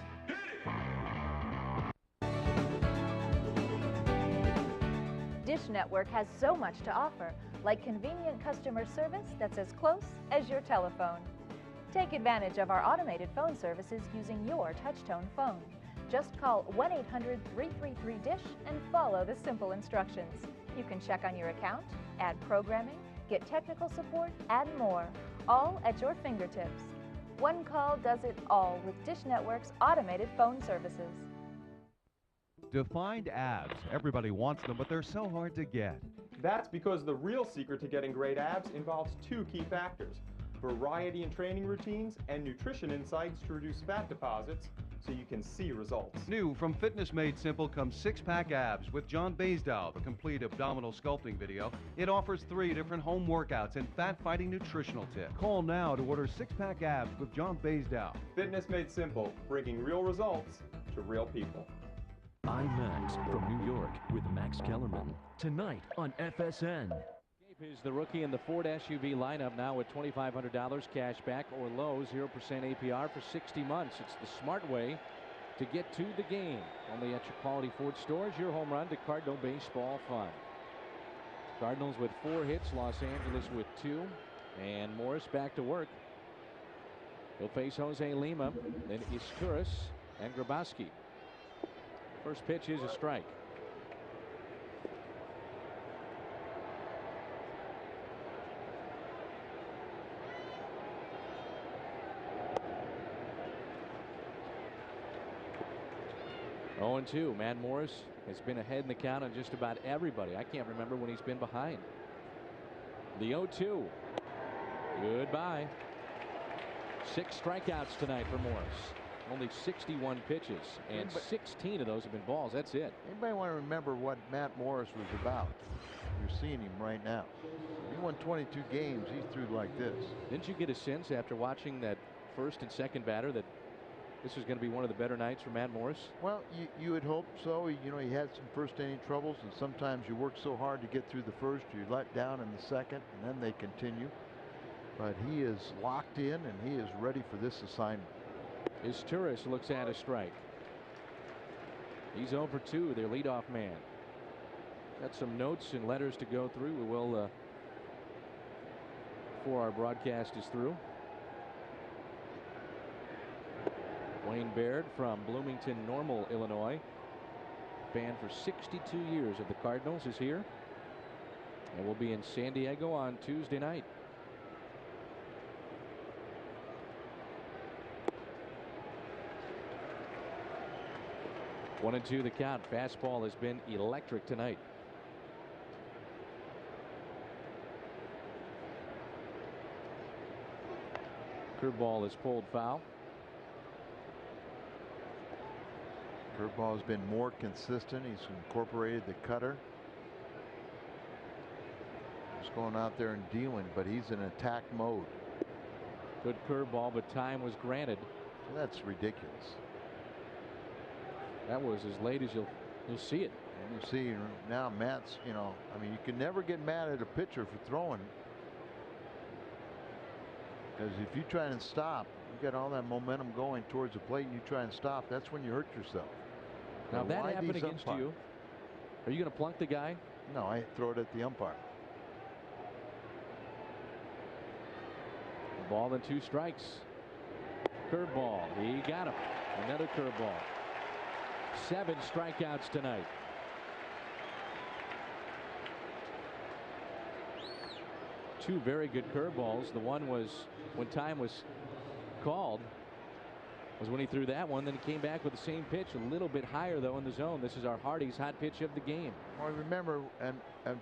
Dish Network has so much to offer, like convenient customer service that's as close as your telephone. Take advantage of our automated phone services using your touch-tone phone. Just call 1-800-333-DISH and follow the simple instructions. You can check on your account, add programming, get technical support, and more, all at your fingertips. One call does it all with Dish Network's automated phone services. Defined abs. Everybody wants them, but they're so hard to get. That's because the real secret to getting great abs involves 2 key factors: variety in training routines and nutrition insights to reduce fat deposits so you can see results. New from Fitness Made Simple comes 6-pack abs with John Baisdow, the complete abdominal sculpting video. It offers 3 different home workouts and fat-fighting nutritional tips. Call now to order 6-pack abs with John Baisdow. Fitness Made Simple, bringing real results to real people. IMAX from New York with Max Kellerman. Tonight on FSN. Is the rookie in the Ford SUV lineup now with $2,500 cash back or low 0% APR for 60 months. It's the smart way to get to the game. Only at your quality Ford stores. Your home run to Cardinal baseball fun. Cardinals with 4 hits. Los Angeles with 2. And Morris back to work. He'll face Jose Lima, then Isturis and Grabowski. First pitch is a strike. Oh, 0-2. Matt Morris has been ahead in the count on just about everybody. I can't remember when he's been behind. The 0-2. Goodbye. 6 strikeouts tonight for Morris. Only 61 pitches, and 16 of those have been balls. That's it. Anybody want to remember what Matt Morris was about? You're seeing him right now. He won 22 games. He threw like this. Didn't you get a sense after watching that first and second batter that this was going to be one of the better nights for Matt Morris? Well, you would hope so. You know, he had some first inning troubles, and sometimes you work so hard to get through the first, you let down in the second, and then they continue. But he is locked in, and he is ready for this assignment. Isturis looks at a strike. He's 0 for 2, their leadoff man. Got some notes and letters to go through. We will before our broadcast is through. Wayne Baird from Bloomington Normal, Illinois. Fan for 62 years of the Cardinals is here. And will be in San Diego on Tuesday night. 1-2 the count. Fastball has been electric tonight. Curveball is pulled foul. Curveball has been more consistent. He's incorporated the cutter. He's going out there and dealing, but he's in attack mode. Good curveball, but time was granted. That's ridiculous. That was as late as you'll see it. And you see now Matt's, I mean, you can never get mad at a pitcher for throwing. Because if you try and stop, you got all that momentum going towards the plate, you try and stop, that's when you hurt yourself. Now, if that happened against you, are you going to plunk the guy? No, I throw it at the umpire. Ball and 2 strikes. Curveball. He got him. Another curveball. 7 strikeouts tonight. Two very good curveballs. The one was when time was called. Was when he threw that one. Then he came back with the same pitch, a little bit higher though in the zone. This is our Hardy's hot pitch of the game. Well, remember, a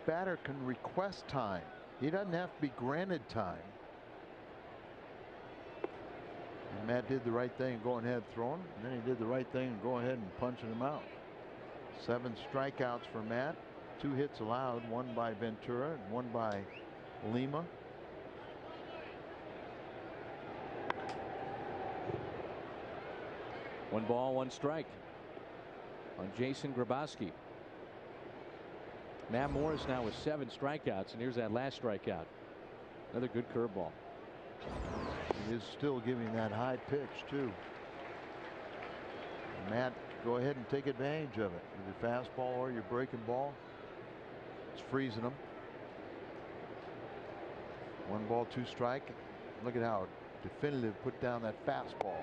batter can request time. He doesn't have to be granted time. And Matt did the right thing going ahead throwing, and then he did the right thing and going ahead and punching him out. 7 strikeouts for Matt. 2 hits allowed, 1 by Ventura and 1 by Lima. One ball, 1 strike on Jason Grabowski. Matt Morris now with 7 strikeouts, and here's that last strikeout. Another good curveball. He is still giving that high pitch too. Matt, go ahead and take advantage of it with your fastball or your breaking ball. It's freezing him. 1 ball, 2 strike. Look at how definitive put down that fastball.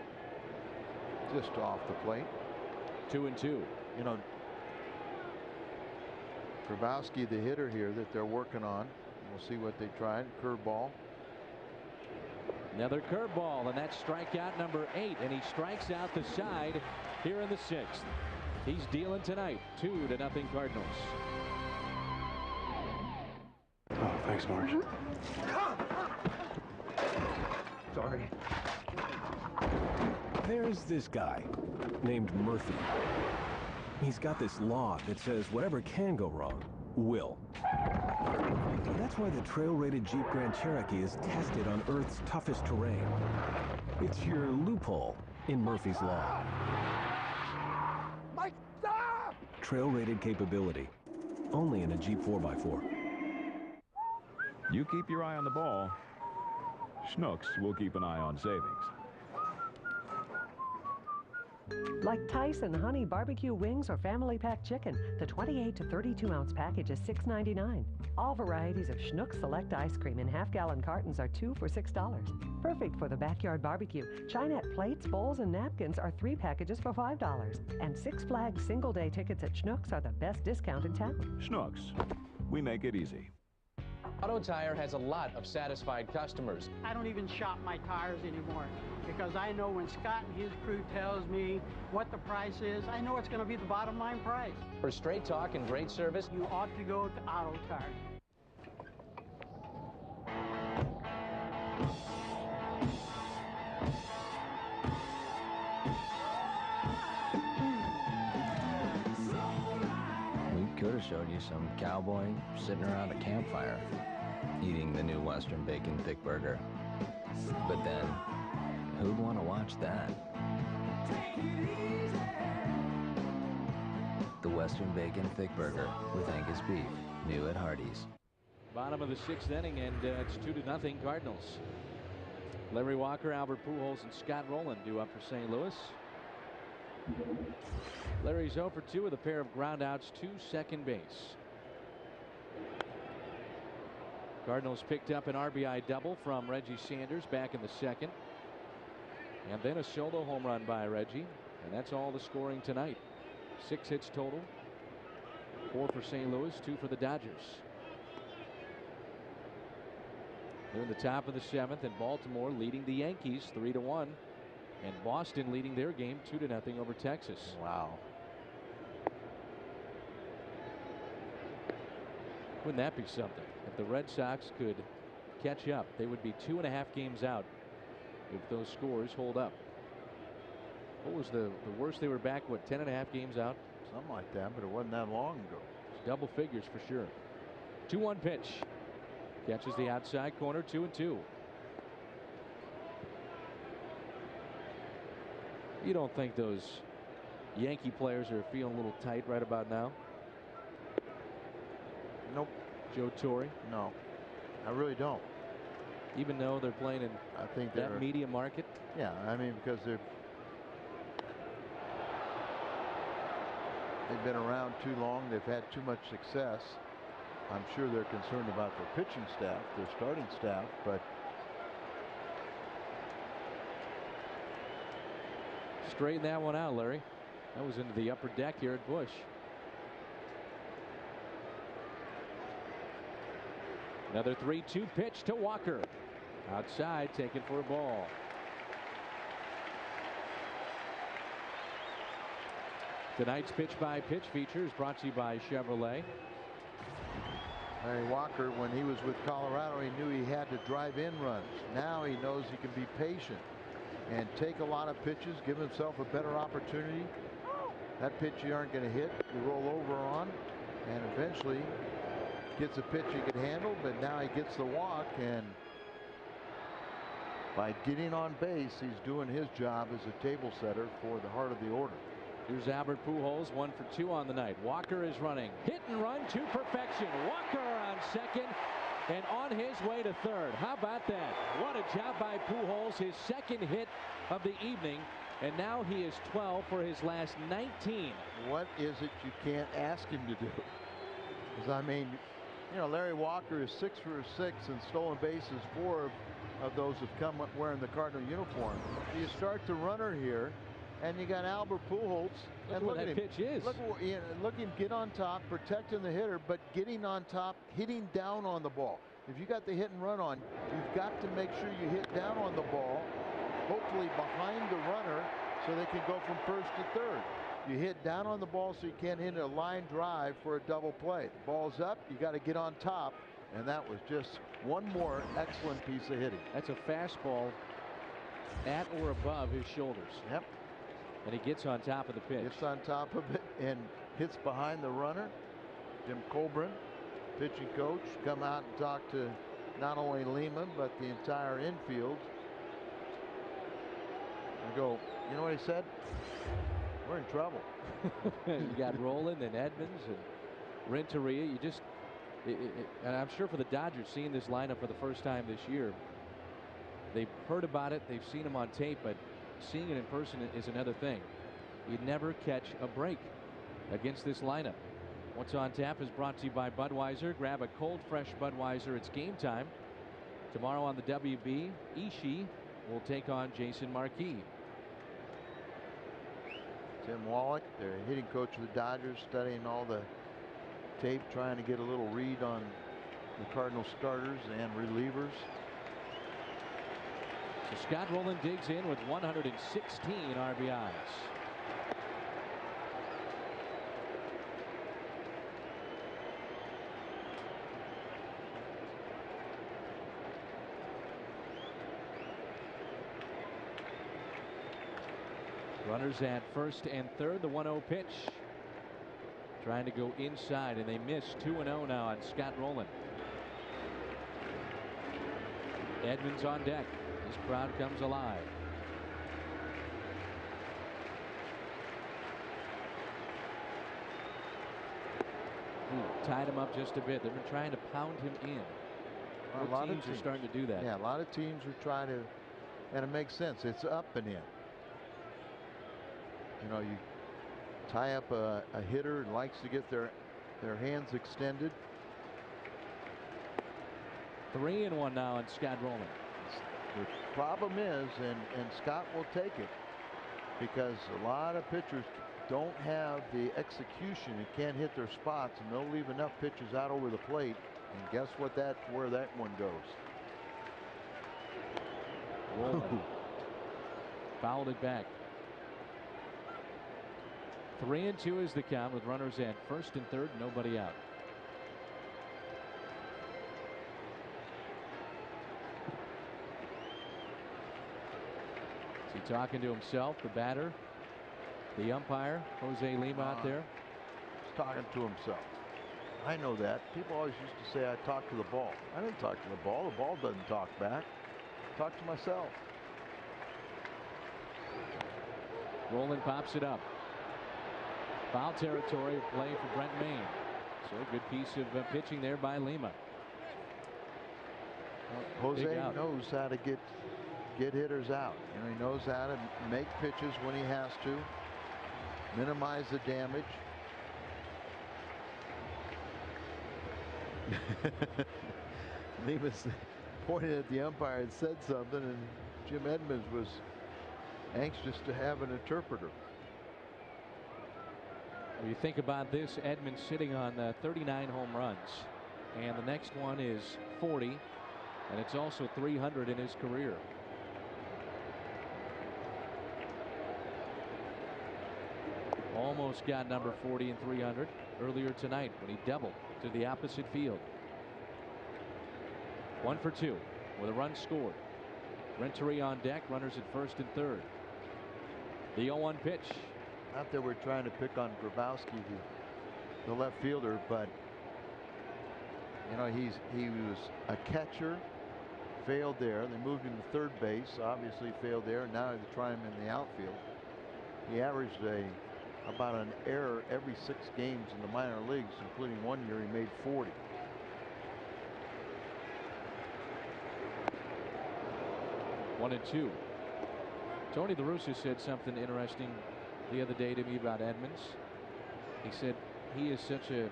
Just off the plate. 2-2. Grabowski, the hitter here that they're working on. We'll see what they tried. Curveball. Another curveball, and that's strikeout number 8, and he strikes out the side here in the 6th. He's dealing tonight. 2-0 Cardinals. Oh, thanks, Marsh. Sorry. There's this guy named Murphy. He's got this law that says whatever can go wrong will. That's why the trail-rated Jeep Grand Cherokee is tested on Earth's toughest terrain. It's your loophole in Murphy's Law. Mike, stop! Trail-rated capability. Only in a Jeep 4x4. You keep your eye on the ball. Schnucks will keep an eye on savings. Like Tyson Honey Barbecue Wings or Family Pack Chicken, the 28 to 32 ounce package is $6.99. All varieties of Schnucks Select ice cream in half-gallon cartons are 2 for $6. Perfect for the backyard barbecue. Chinette plates, bowls, and napkins are 3 packages for $5. And Six Flags single-day tickets at Schnucks are the best discount in town. Schnucks. We make it easy. Auto Tire has a lot of satisfied customers. I don't even shop my tires anymore because I know when Scott and his crew tells me what the price is, I know it's going to be the bottom line price. For straight talk and great service, you ought to go to Auto Tire. We could have showed you some cowboy sitting around a campfire eating the new Western Bacon Thick Burger. But then, who'd want to watch that? The Western Bacon Thick Burger with Angus beef, new at Hardee's. Bottom of the 6th inning, and it's 2-0 Cardinals. Larry Walker, Albert Pujols, and Scott Rowland due up for St. Louis. Larry's 0 for 2 with a pair of groundouts to second base. Cardinals picked up an RBI double from Reggie Sanders back in the 2nd. And then a solo home run by Reggie. And that's all the scoring tonight. 6 hits total. 4 for St. Louis, 2 for the Dodgers. They're in the top of the 7th, and Baltimore leading the Yankees 3-1. And Boston leading their game 2-0 over Texas. Wow. Wouldn't that be something? If the Red Sox could catch up, they would be 2.5 games out if those scores hold up. What was the worst? They were back, what, 10.5 games out? Something like that, but it wasn't that long ago. Double figures for sure. 2-1 pitch. Catches the outside corner, 2-2. You don't think those Yankee players are feeling a little tight right about now? Nope. Joe Torre? No, I really don't. Even though they're playing in that media market? Yeah, I mean, because they've been around too long. They've had too much success. I'm sure they're concerned about their pitching staff, their starting staff, but straighten that one out, Larry. That was into the upper deck here at Busch. Another 3-2 pitch to Walker. Outside, taken for a ball. Tonight's pitch by pitch feature is brought to you by Chevrolet. Larry Walker, when he was with Colorado, he knew he had to drive in runs. Now he knows he can be patient and take a lot of pitches, give himself a better opportunity. That pitch you aren't going to hit, you roll over on, and eventually gets a pitch he could handle, but now he gets the walk, and by getting on base, he's doing his job as a table setter for the heart of the order. Here's Albert Pujols, 1 for 2 on the night. Walker is running. Hit and run to perfection. Walker on second and on his way to third. How about that? What a job by Pujols. His second hit of the evening. And now he is 12 for his last 19. What is it you can't ask him to do? Because, I mean, you know, Larry Walker is 6 for 6 in stolen bases. 4 of those have come up wearing the Cardinal uniform. You start the runner here, and you got Albert Pujols. And look at him. Pitch is. Look him get on top, protecting the hitter, but getting on top, hitting down on the ball. If you got the hit and run on, you've got to make sure you hit down on the ball, hopefully behind the runner, so they can go from first to third. You hit down on the ball so you can't hit a line drive for a double play. The ball's up, you got to get on top, and that was just one more excellent piece of hitting. That's a fastball at or above his shoulders. Yep. And he gets on top of the pitch. Gets on top of it and hits behind the runner. Jim Colburn, pitching coach, come out and talk to not only Lehman but the entire infield. I go, you know what he said? We're in trouble. You got Roland and Edmonds and Renteria. You just, and I'm sure for the Dodgers, seeing this lineup for the first time this year, they've heard about it, they've seen him on tape, but seeing it in person is another thing. You never catch a break against this lineup. What's on tap is brought to you by Budweiser. Grab a cold, fresh Budweiser. It's game time. Tomorrow on the WB, Ishii will take on Jason Marquis. Tim Wallach, the hitting coach of the Dodgers, studying all the tape, trying to get a little read on the Cardinal starters and relievers. So Scott Rowland digs in with 116 RBIs. Runners at first and third. The 1-0 pitch. Trying to go inside, and they miss. 2-0 now on Scott Rowland. Edmonds on deck. This crowd comes alive. Tied him up just a bit. They've been trying to pound him in. A lot of teams are starting to do that. Yeah, a lot of teams are trying to, and it makes sense. It's up and in. You know, you tie up a hitter who likes to get their hands extended. 3-1 now on Scott Rowland. The problem is, and Scott will take it, because a lot of pitchers don't have the execution and can't hit their spots, and they'll leave enough pitches out over the plate, and guess what? That's where that one goes. Rowland fouled it back. 3-2 is the count with runners at first and third, nobody out. He's talking to himself, the batter, the umpire, Jose Lima out there. He's talking to himself. I know that. People always used to say I talk to the ball. I didn't talk to the ball. The ball doesn't talk back. I talk to myself. Roland pops it up. Foul territory play for Brent Maine. So a good piece of pitching there by Lima. Jose knows how to get hitters out. You know, he knows how to make pitches when he has to, minimize the damage. Lima pointed at the umpire and said something, and Jim Edmonds was anxious to have an interpreter. When you think about this, Edmonds sitting on 39 home runs, and the next one is 40, and it's also 300 in his career. Almost got number 40 and 300 earlier tonight when he doubled to the opposite field. 1 for 2 with a run scored. Renteria on deck, runners at first and third. The 0-1 pitch. Not that we're trying to pick on Grabowski, the left fielder, but you know, he was a catcher, failed there. They moved him to third base, obviously failed there. Now they try him in the outfield. He averaged about an error every 6 games in the minor leagues, including one year he made 40. One and two. Tony La Russa said something interesting the other day to me about Edmonds. He said he is such a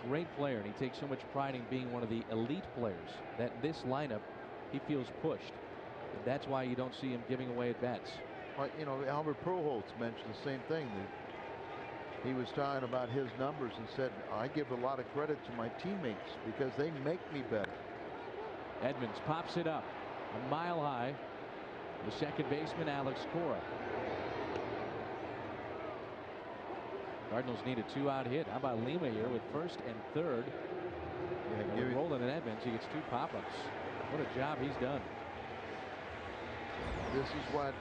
great player, and he takes so much pride in being one of the elite players that this lineup he feels pushed. And that's why you don't see him giving away at bats. Well, you know, Albert Pujols mentioned the same thing. That he was talking about his numbers and said, I give a lot of credit to my teammates because they make me better. Edmonds pops it up a mile high. The second baseman, Alex Cora. Cardinals need a 2-out hit. How about Lima here with first and third? Yeah, with Roland and Edmonds, he gets 2 pop-ups. What a job he's done. This is what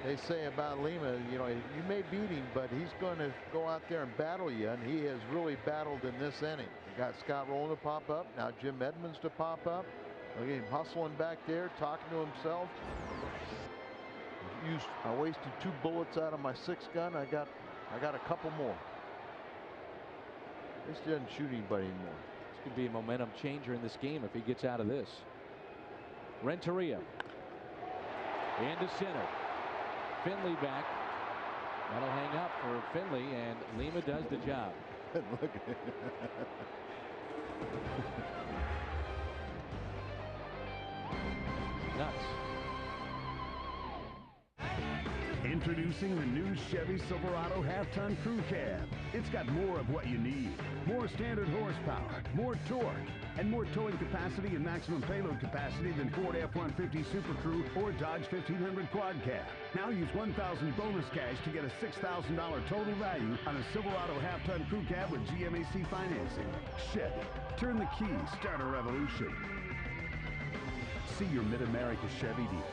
they say about Lima. You know, you may beat him, but he's going to go out there and battle you, and he has really battled in this inning. You got Scott Rolen to pop up, now Jim Edmonds to pop up. Look at him hustling back there, talking to himself. I wasted 2 bullets out of my 6 gun. I got a couple more. This doesn't shoot anybody anymore. This could be a momentum changer in this game if he gets out of this. Renteria into center. Finley back. That'll hang up for Finley, and Lima does the job. Look at it. Nuts. Introducing the new Chevy Silverado half-ton crew cab. It's got more of what you need. More standard horsepower, more torque, and more towing capacity and maximum payload capacity than Ford F-150 Super Crew or Dodge 1500 Quad Cab. Now use $1,000 bonus cash to get a $6,000 total value on a Silverado half-ton crew cab with GMAC financing. Chevy. Turn the key. Start a revolution. See your Mid-America Chevy dealer.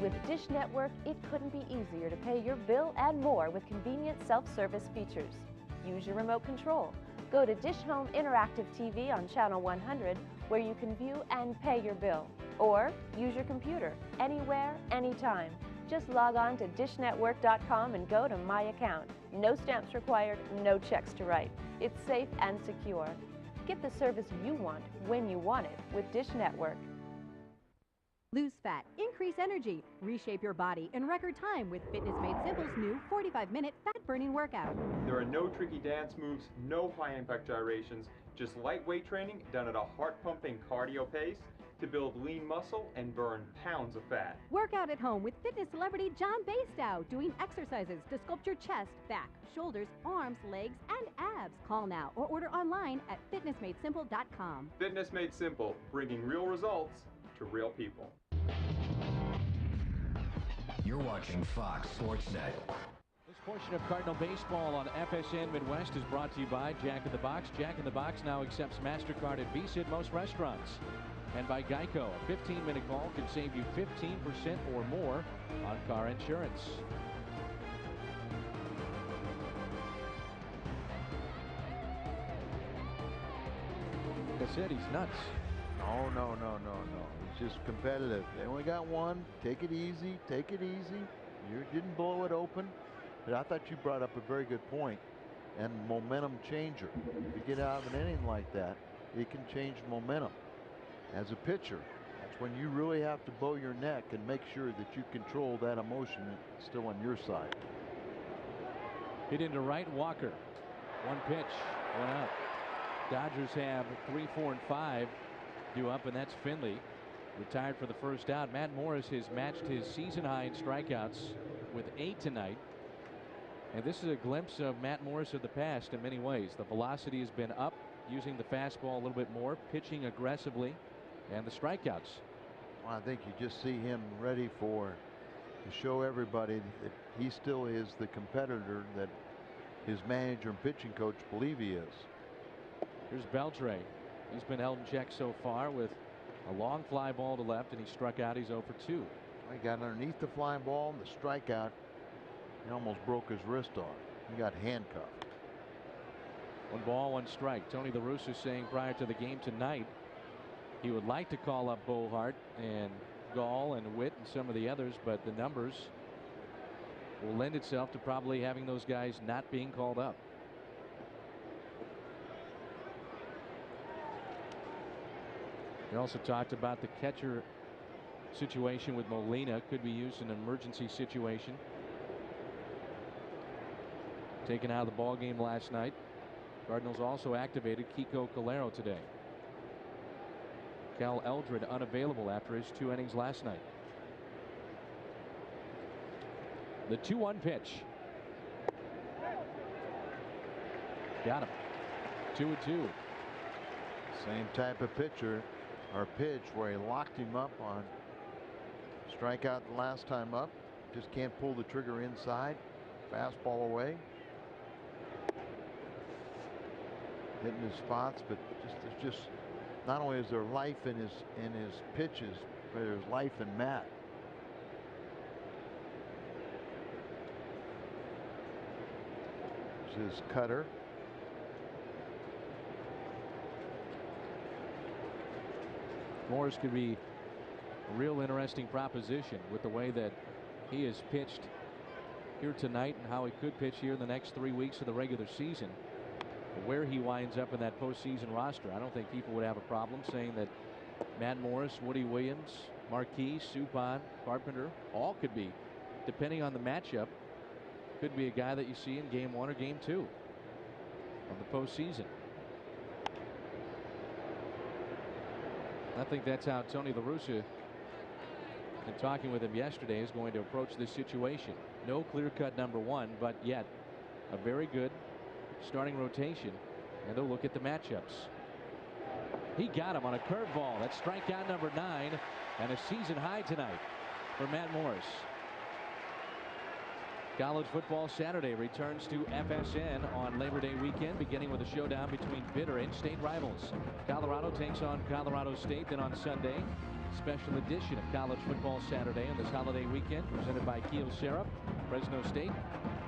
With Dish Network, it couldn't be easier to pay your bill and more with convenient self-service features. Use your remote control. Go to Dish Home Interactive TV on Channel 100, where you can view and pay your bill. Or use your computer, anywhere, anytime. Just log on to dishnetwork.com and go to My Account. No stamps required, no checks to write. It's safe and secure. Get the service you want, when you want it, with Dish Network. Lose fat, increase energy, reshape your body in record time with Fitness Made Simple's new 45-minute fat-burning workout. There are no tricky dance moves, no high-impact gyrations, just lightweight training done at a heart-pumping cardio pace to build lean muscle and burn pounds of fat. Work out at home with fitness celebrity John Bastow doing exercises to sculpt your chest, back, shoulders, arms, legs, and abs. Call now or order online at fitnessmadesimple.com. Fitness Made Simple, bringing real results to real people. You're watching Fox Sports Net. This portion of Cardinal baseball on FSN Midwest is brought to you by Jack in the Box. Jack in the Box now accepts MasterCard at Visa at most restaurants. and by Geico. A 15-minute call can save you 15% or more on car insurance. Like I said, he's nuts. Oh, no. He's just competitive. They only got one. Take it easy. Take it easy. You didn't blow it open. But I thought you brought up a very good point. And momentum changer. If you get out of an inning like that, it can change momentum. As a pitcher, that's when you really have to bow your neck and make sure that you control that emotion that's still on your side. Hit into right, Walker. One pitch, one out. Dodgers have 3, 4, and 5 due up, and that's Finley. Retired for the first out. Matt Morris has matched his season high in strikeouts with 8 tonight. And this is a glimpse of Matt Morris of the past in many ways. The velocity has been up, using the fastball a little bit more, pitching aggressively, and the strikeouts. Well, I think you just see him ready to show everybody that he still is the competitor that his manager and pitching coach believe he is. Here's Beltre. He's been held in check so far with a long fly ball to left, and he struck out. He's 0 for 2. He got underneath the fly ball and the strikeout. He almost broke his wrist off. He got handcuffed. 1 ball, 1 strike. Tony La Russa saying prior to the game tonight he would like to call up Bohart and Gall and Witt and some of the others, but the numbers will lend itself to probably having those guys not being called up. We also talked about the catcher situation with Molina. Could be used in an emergency situation. Taken out of the ball game last night. Cardinals also activated Kiko Calero today. Cal Eldred unavailable after his 2 innings last night. The 2-1 pitch. Got him. 2-2. Same type of pitcher or pitch where he locked him up on strikeout the last time up. Just can't pull the trigger inside. Fastball away. Hitting his spots, but there's just not only is there life in his pitches, but there's life in Matt. It's his cutter. Morris could be a real interesting proposition with the way that he has pitched here tonight and how he could pitch here in the next 3 weeks of the regular season. Where he winds up in that postseason roster, I don't think people would have a problem saying that Matt Morris, Woody Williams, Marquis, Suppan, Carpenter, all could be, depending on the matchup, could be a guy that you see in game 1 or game 2 of the postseason. I think that's how Tony La Russa, in talking with him yesterday, is going to approach this situation. No clear-cut number 1, but yet a very good starting rotation, and they'll look at the matchups. He got him on a curveball. That's strikeout number 9 and a season high tonight for Matt Morris. College football Saturday returns to FSN on Labor Day weekend, beginning with a showdown between bitter in-state rivals. Colorado takes on Colorado State. Then on Sunday, special edition of College Football Saturday on this holiday weekend, presented by Kyocera. Fresno State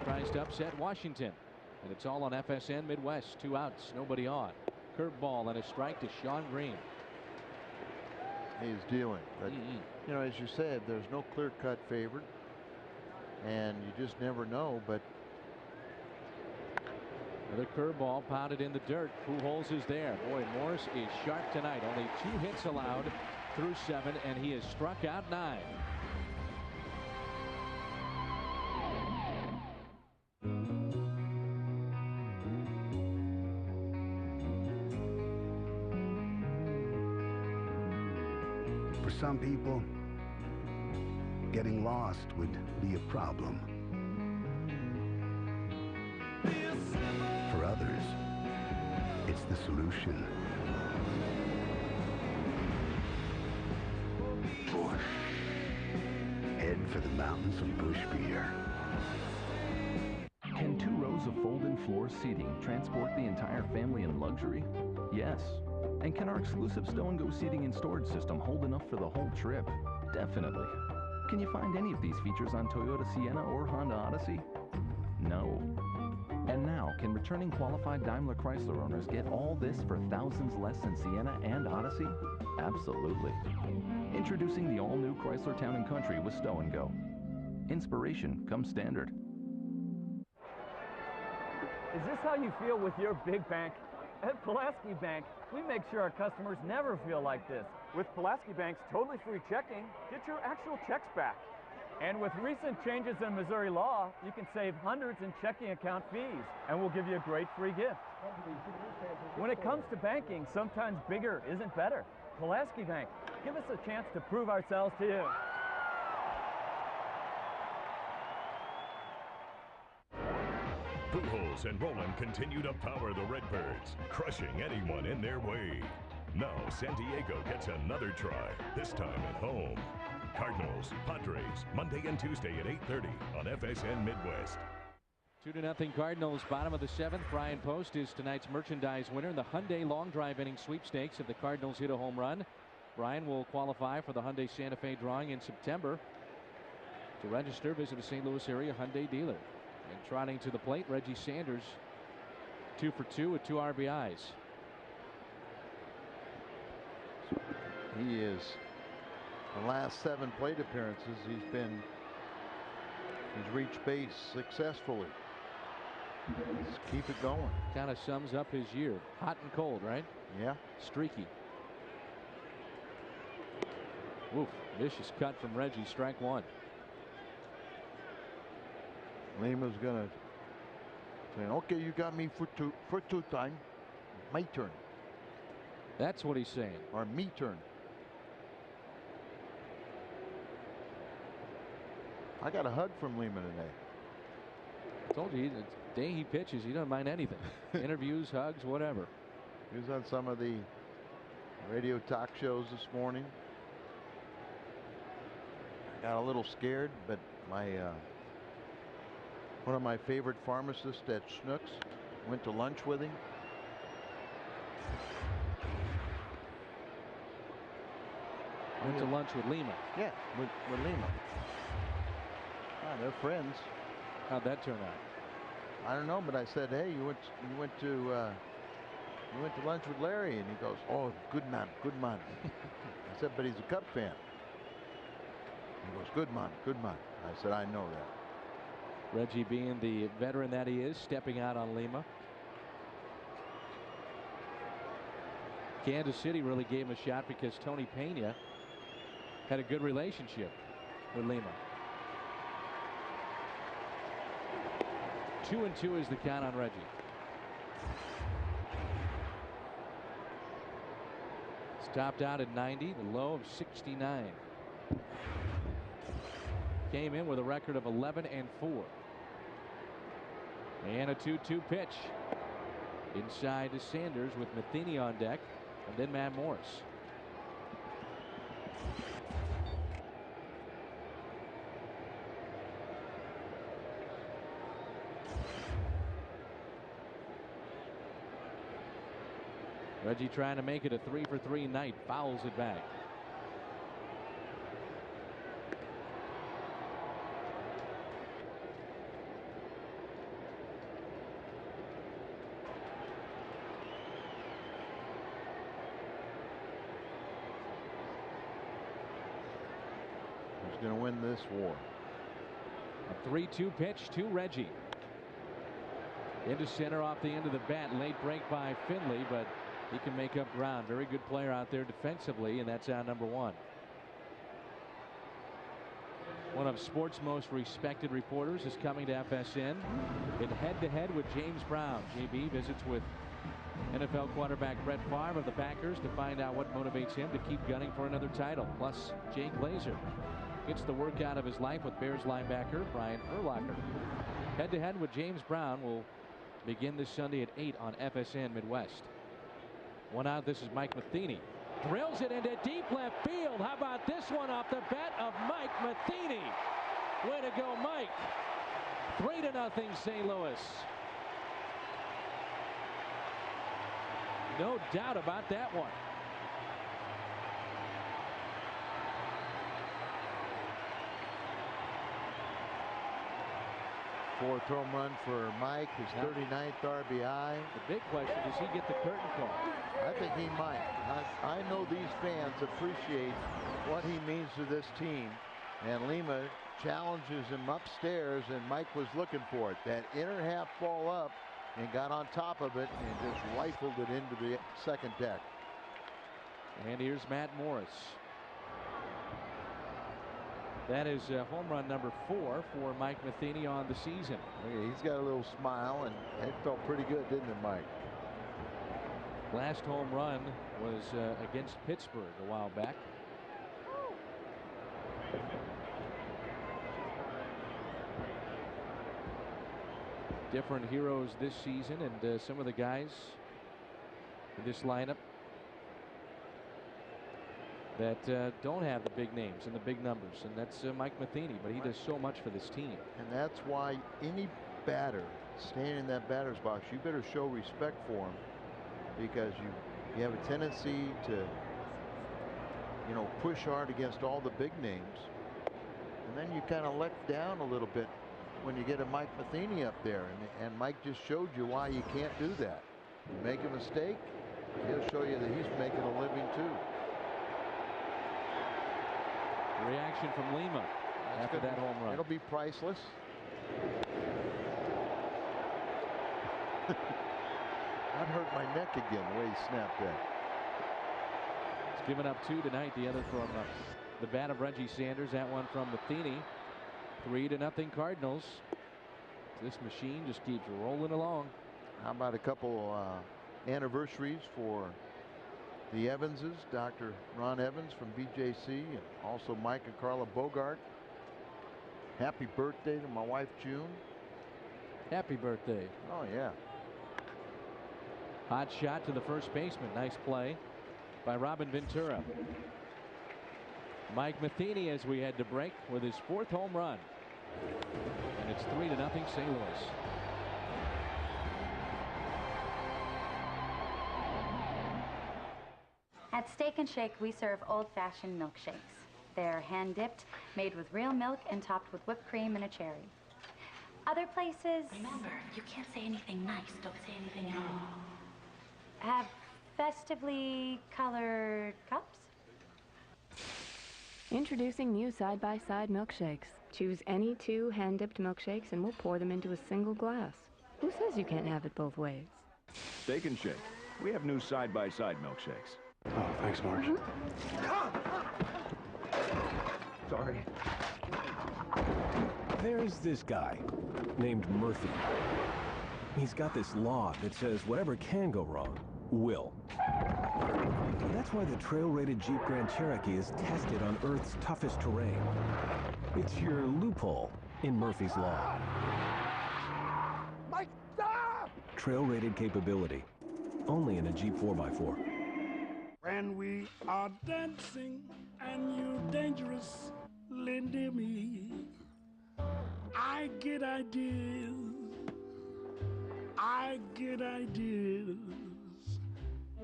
tries to upset Washington. And it's all on FSN Midwest. 2 outs, nobody on. Curveball and a strike to Sean Green. He's dealing. But, you know, as you said, there's no clear-cut favorite. And you just never know. But another curveball pounded in the dirt. Pujols is there. Boy, Morris is sharp tonight. Only 2 hits allowed through 7, and he has struck out 9. For some people, getting lost would be a problem. For others, it's the solution. Busch. Head for the mountains of Busch beer. Can 2 rows of fold-in floor seating transport the entire family in luxury? Yes. And can our exclusive Stow and Go seating and storage system hold enough for the whole trip? Definitely. Can you find any of these features on Toyota Sienna or Honda Odyssey? No. And now, can returning qualified Daimler Chrysler owners get all this for thousands less than Sienna and Odyssey? Absolutely. Introducing the all-new Chrysler Town & Country with Stow & Go. Inspiration comes standard. Is this how you feel with your big bank? At Pulaski Bank, we make sure our customers never feel like this. With Pulaski Bank's totally free checking, get your actual checks back. And with recent changes in Missouri law, you can save hundreds in checking account fees, and we'll give you a great free gift. When it comes to banking, sometimes bigger isn't better. Pulaski Bank, give us a chance to prove ourselves to you. Pujols and Roland continue to power the Redbirds, crushing anyone in their way. Now San Diego gets another try, this time at home. Cardinals, Padres, Monday and Tuesday at 8:30 on FSN Midwest. 2-0 Cardinals, bottom of the 7th. Brian Post is tonight's merchandise winner in the Hyundai long drive inning sweepstakes. If the Cardinals hit a home run, Brian will qualify for the Hyundai Santa Fe drawing in September. To register, visit a St. Louis area Hyundai dealer. And trotting to the plate, Reggie Sanders, 2 for 2 with 2 RBIs. He is, the last 7 plate appearances, he's reached base successfully. Let's keep it going. Kind of sums up his year. Hot and cold, right? Yeah. Streaky. Woof. Vicious cut from Reggie. Strike 1. Lima's gonna say, okay, you got me for two time. My turn. That's what he's saying. Or me turn. I got a hug from Lima today. I told you, the day he pitches, he doesn't mind anything. Interviews, hugs, whatever. He was on some of the radio talk shows this morning. I got a little scared, but my one of my favorite pharmacists at Schnucks went to lunch with him. Went to lunch with Lima. Yeah, with Lima. They're friends. How'd that turn out? I don't know, but I said, hey, you went to lunch with Larry, and he goes, oh, good man, good man. I said, but he's a Cub fan. He goes, good man, good man. I said, I know that. Reggie, being the veteran that he is, stepping out on Lima. Kansas City really gave him a shot because Tony Pena had a good relationship with Lima. 2-2 is the count on Reggie. It's topped out at 90, the low of 69. Came in with a record of 11-4. And a 2-2 pitch. Inside to Sanders with Matheny on deck, and then Matt Morris. Reggie trying to make it a 3-for-3 night, fouls it back. Who's going to win this war? A 3-2 pitch to Reggie. Into center off the end of the bat. Late break by Finley, but he can make up ground. Very good player out there defensively, and that's out number 1. One of sports' most respected reporters is coming to FSN in head-to-head with James Brown. JB visits with NFL quarterback Brett Favre of the Packers to find out what motivates him to keep gunning for another title. Plus, Jay Glazer gets the work out of his life with Bears linebacker Brian Urlacher. Head-to-head with James Brown will begin this Sunday at 8 on FSN Midwest. 1 out. This is Mike Matheny. Drills it into deep left field. How about this one off the bat of Mike Matheny? Way to go, Mike. 3-0 St. Louis. No doubt about that one. Fourth home run for Mike, his 39th RBI. The big question, does he get the curtain call? I think he might. I know these fans appreciate what he means to this team. And Lima challenges him upstairs, and Mike was looking for it. That inner half ball up, and got on top of it and just rifled it into the second deck. And here's Matt Morris. That is home run number 4 for Mike Matheny on the season. He's got a little smile, and it felt pretty good, didn't it, Mike? Last home run was against Pittsburgh a while back. Different heroes this season, and some of the guys in this lineup that don't have the big names and the big numbers, and that's Mike Matheny, but he does so much for this team. And that's why any batter standing in that batter's box, you better show respect for him, because you have a tendency to, you know, push hard against all the big names, and then you kind of let down a little bit when you get a Mike Matheny up there, and Mike just showed you why you can't do that. You make a mistake, he'll show you that he's making a living too. Reaction from Lima after that home run. It'll be priceless. That hurt my neck again, the way he snapped that. He's given up 2 tonight. The other from the bat of Reggie Sanders. That one from Matheny. 3-0 Cardinals. This machine just keeps rolling along. How about a couple anniversaries for the Evanses, Dr. Ron Evans from BJC, and also Mike and Carla Bogart. Happy birthday to my wife June. Happy birthday. Oh yeah. Hot shot to the first baseman. Nice play by Robin Ventura. Mike Matheny, as we head to break, with his 4th home run. And it's 3-0 St. Louis. At Steak and Shake, we serve old-fashioned milkshakes. They're hand-dipped, made with real milk, and topped with whipped cream and a cherry. Other places... Remember, you can't say anything nice. Don't say anything at all. ...have festively colored cups. Introducing new side-by-side milkshakes. Choose any 2 hand-dipped milkshakes and we'll pour them into a single glass. Who says you can't have it both ways? Steak and Shake. We have new side-by-side milkshakes. Oh, thanks, Marge. Sorry. There's this guy named Murphy. He's got this law that says whatever can go wrong will. That's why the trail-rated Jeep Grand Cherokee is tested on Earth's toughest terrain. It's your loophole in Murphy's Law. Mike, stop! Trail-rated capability. Only in a Jeep 4x4. When we are dancing and you're dangerous, near me, I get ideas. I get ideas.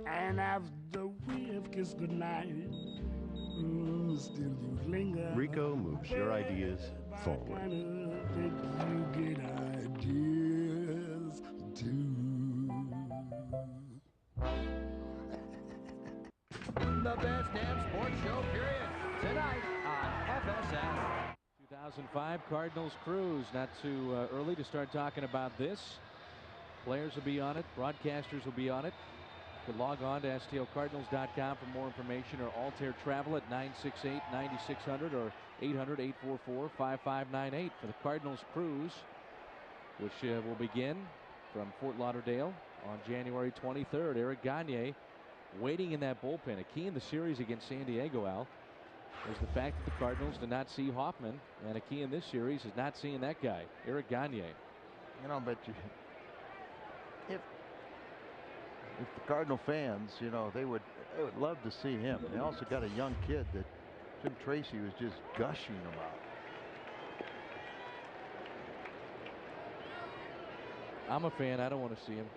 And after we have kissed goodnight, still you linger. Rico moves your ideas forward. You get ideas too. The best damn sports show, period, tonight on FSN. 2005 Cardinals cruise. Not too early to start talking about this. Players will be on it. Broadcasters will be on it. You can log on to stlcardinals.com for more information, or Altair Travel at 968-9600 or 800-844-5598 for the Cardinals cruise, which will begin from Fort Lauderdale on January 23rd. Eric Gagne waiting in that bullpen. A key in the series against San Diego, Al, was the fact that the Cardinals did not see Hoffman, and a key in this series is not seeing that guy, Eric Gagne. You know, but if the Cardinal fans, you know, they would love to see him. They also got a young kid that Jim Tracy was just gushing about. I'm a fan. I don't want to see him.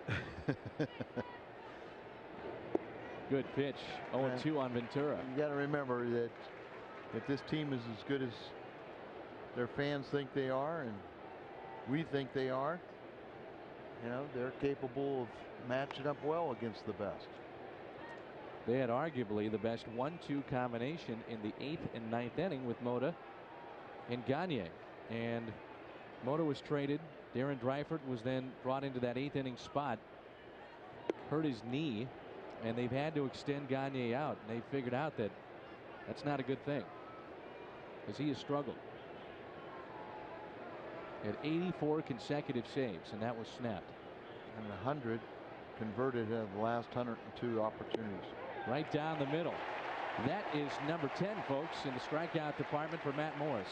Good pitch. 0-2 on Ventura. You got to remember that this team is as good as their fans think they are, and we think they are. You know, they're capable of matching up well against the best. They had arguably the best 1-2 combination in the 8th and 9th inning with Mota and Gagne. And Mota was traded. Darren Dreifert was then brought into that 8th inning spot. Hurt his knee, and they've had to extend Gagne out. And they figured out that that's not a good thing, because he has struggled. Had 84 consecutive saves, and that was snapped. And 100 converted in the last 102 opportunities. Right down the middle. That is number 10, folks, in the strikeout department for Matt Morris.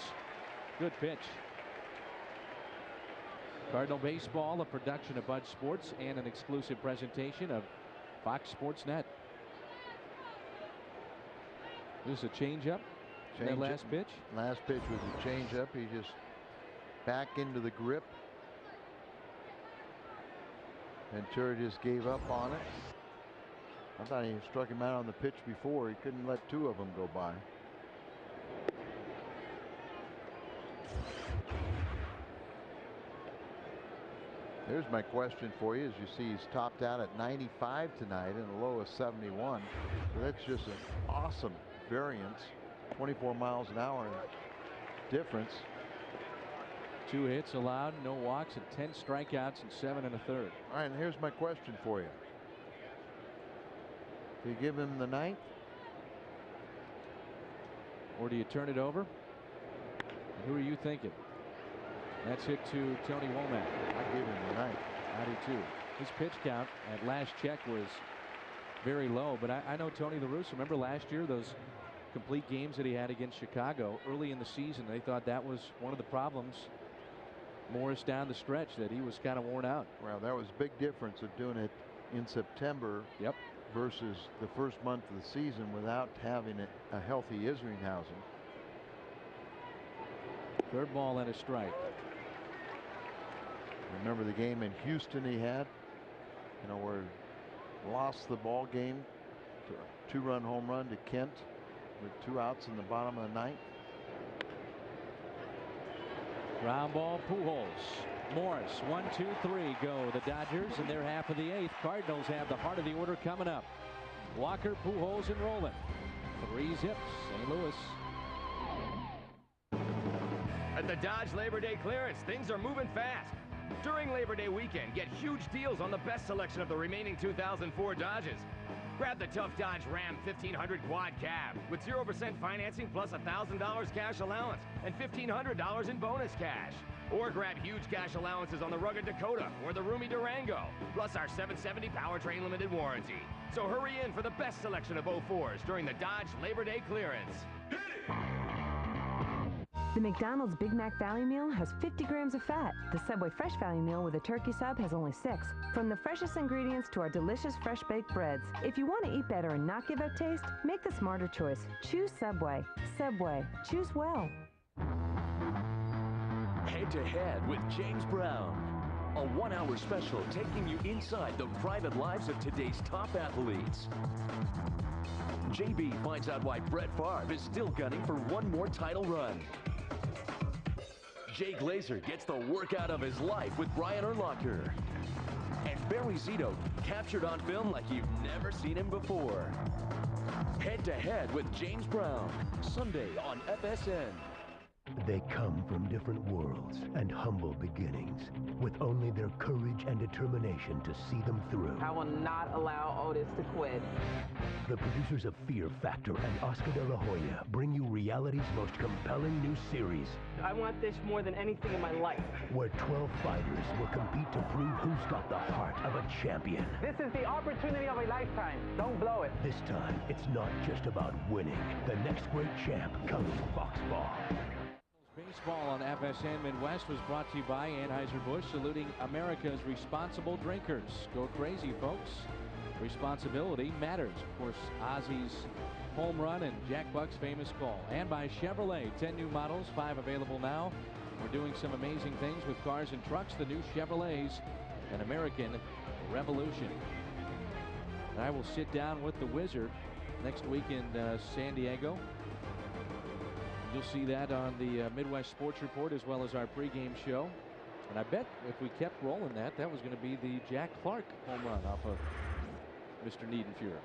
Good pitch. Cardinal Baseball, a production of Bud Sports and an exclusive presentation of Fox Sports Net. This is a changeup. That last pitch? Last pitch was a changeup. He just back into the grip. Ventura just gave up on it. I thought he struck him out on the pitch before. He couldn't let two of them go by. There's my question for you. As you see, he's topped out at 95 tonight and a low of 71. So that's just an awesome variance. 24 miles an hour difference. 2 hits allowed, no walks, and 10 strikeouts and 7 1/3. All right, and here's my question for you. Do you give him the 9th? Or do you turn it over? Who are you thinking? That's hit to Tony Womack. I give him the 9th. I do too. His pitch count at last check was very low, but I know Tony La Russa. Remember last year, those complete games that he had against Chicago early in the season? They thought that was one of the problems. Morris down the stretch, that he was kind of worn out. Well, that was a big difference of doing it in September. Yep. Versus the first month of the season without having a healthy Isringhausen. Third ball and a strike. Remember the game in Houston he had, you know, where he lost the ball game to a 2-run home run to Kent with 2 outs in the bottom of the 9th. Ground ball, Pujols. Morris, 1, 2, 3 go the Dodgers in their half of the 8th. Cardinals have the heart of the order coming up. Walker, Pujols, and Rowland. 3 zips, St. Louis. At the Dodge Labor Day clearance, things are moving fast. During Labor Day weekend, get huge deals on the best selection of the remaining 2004 Dodges. Grab the tough Dodge Ram 1500 Quad Cab with 0% financing plus $1,000 cash allowance and $1,500 in bonus cash. Or grab huge cash allowances on the rugged Dakota or the roomy Durango, plus our 770 powertrain limited warranty. So hurry in for the best selection of 04s during the Dodge Labor Day clearance. The McDonald's Big Mac Value Meal has 50 grams of fat. The Subway Fresh Value Meal with a turkey sub has only 6. From the freshest ingredients to our delicious fresh baked breads. If you want to eat better and not give up taste, make the smarter choice. Choose Subway. Subway. Choose well. Head-to-head with James Brown. A 1-hour special taking you inside the private lives of today's top athletes. JB finds out why Brett Favre is still gunning for one more title run. Jay Glazer gets the workout of his life with Brian Urlacher. And Barry Zito captured on film like you've never seen him before. Head-to-head with James Brown, Sunday on FSN. They come from different worlds and humble beginnings, with only their courage and determination to see them through. I will not allow Otis to quit. The producers of Fear Factor and Oscar de la Hoya bring you reality's most compelling new series. I want this more than anything in my life. Where 12 fighters will compete to prove who's got the heart of a champion. This is the opportunity of a lifetime. Don't blow it. This time, it's not just about winning. The next great champ comes Foxball. Baseball on FSN Midwest was brought to you by Anheuser-Busch, saluting America's responsible drinkers. Go crazy, folks. Responsibility matters. Of course, Ozzy's home run and Jack Buck's famous call. And by Chevrolet, 10 new models, 5 available now. We're doing some amazing things with cars and trucks. The new Chevrolets, an American revolution. And I will sit down with the Wizard next week in San Diego. You'll see that on the Midwest Sports Report as well as our pregame show. And I bet if we kept rolling that was going to be the Jack Clark home run off of Mr. Niedenfuhr.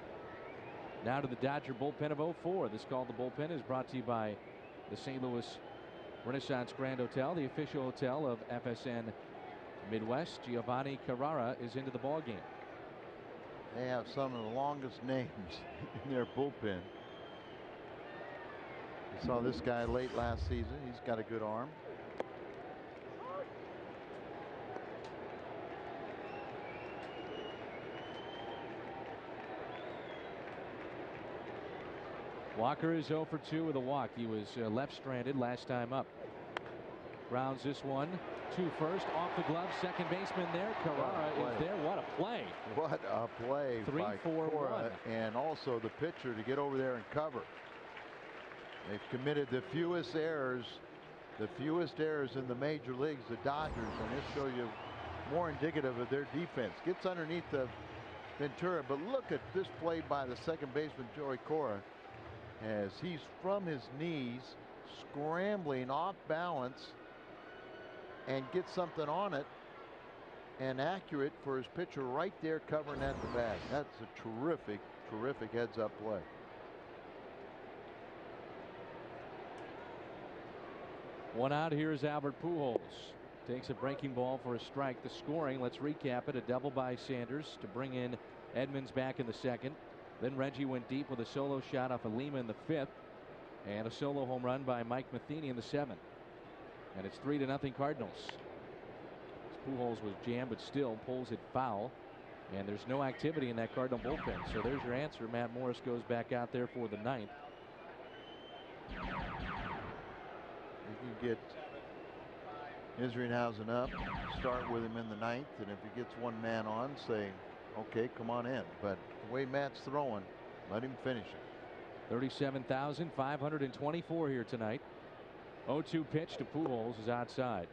Now to the Dodger bullpen of 04. This call the bullpen is brought to you by the St. Louis Renaissance Grand Hotel, the official hotel of FSN Midwest. Giovanni Carrara is into the ball game. They have some of the longest names in their bullpen. We saw this guy late last season. He's got a good arm. Walker is 0 for 2 with a walk. He was left stranded last time up. Grounds this one to first, off the glove, second baseman there. Carrara is there. What a play. What a play. 3-4-1. And also the pitcher to get over there and cover. They've committed the fewest errors in the major leagues, the Dodgers, and this shows you more indicative of their defense. Gets underneath the Ventura, but look at this play by the second baseman, Joey Cora, as he's from his knees, scrambling off balance, and gets something on it, and accurate for his pitcher right there covering at the bag. That's a terrific, terrific heads-up play. One out. Here's Albert Pujols. Takes a breaking ball for a strike. The scoring, let's recap it. A double by Sanders to bring in Edmonds back in the second. Then Reggie went deep with a solo shot off of Lima in the fifth. And a solo home run by Mike Matheny in the seventh. And it's 3-0 Cardinals. Pujols was jammed, but still pulls it foul. And there's no activity in that Cardinal bullpen. So there's your answer. Matt Morris goes back out there for the ninth. You can get Isringhausen up, start with him in the ninth, and if he gets one man on, say, okay, come on in. But the way Matt's throwing, let him finish it. 37,524 here tonight. 0-2 pitch to Pujols is outside.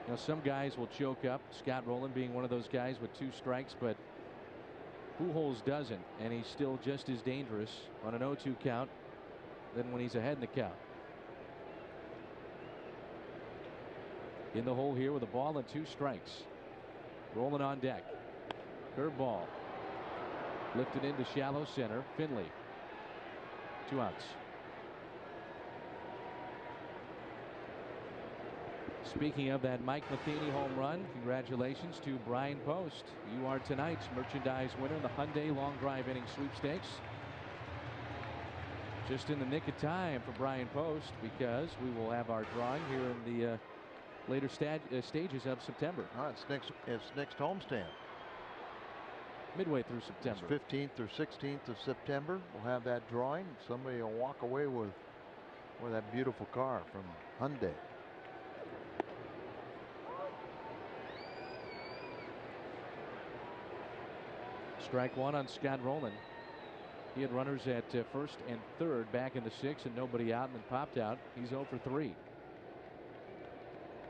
You know, some guys will choke up. Scott Rowland being one of those guys with 2 strikes, but Pujols doesn't, and he's still just as dangerous on an 0-2 count than when he's ahead in the count. In the hole here with a ball and 2 strikes. Rolling on deck. Curveball. Lifted into shallow center. Finley. 2 outs. Speaking of that Mike Matheny home run, congratulations to Brian Post. You are tonight's merchandise winner in the Hyundai Long Drive Inning Sweepstakes. Just in the nick of time for Brian Post, because we will have our drawing here in the later stages of September. It's next homestand. Midway through September. It's 15th or 16th of September. We'll have that drawing. Somebody will walk away with that beautiful car from Hyundai. Strike one on Scott Rowland. He had runners at first and third back in the sixth and nobody out, and then popped out. He's 0 for 3.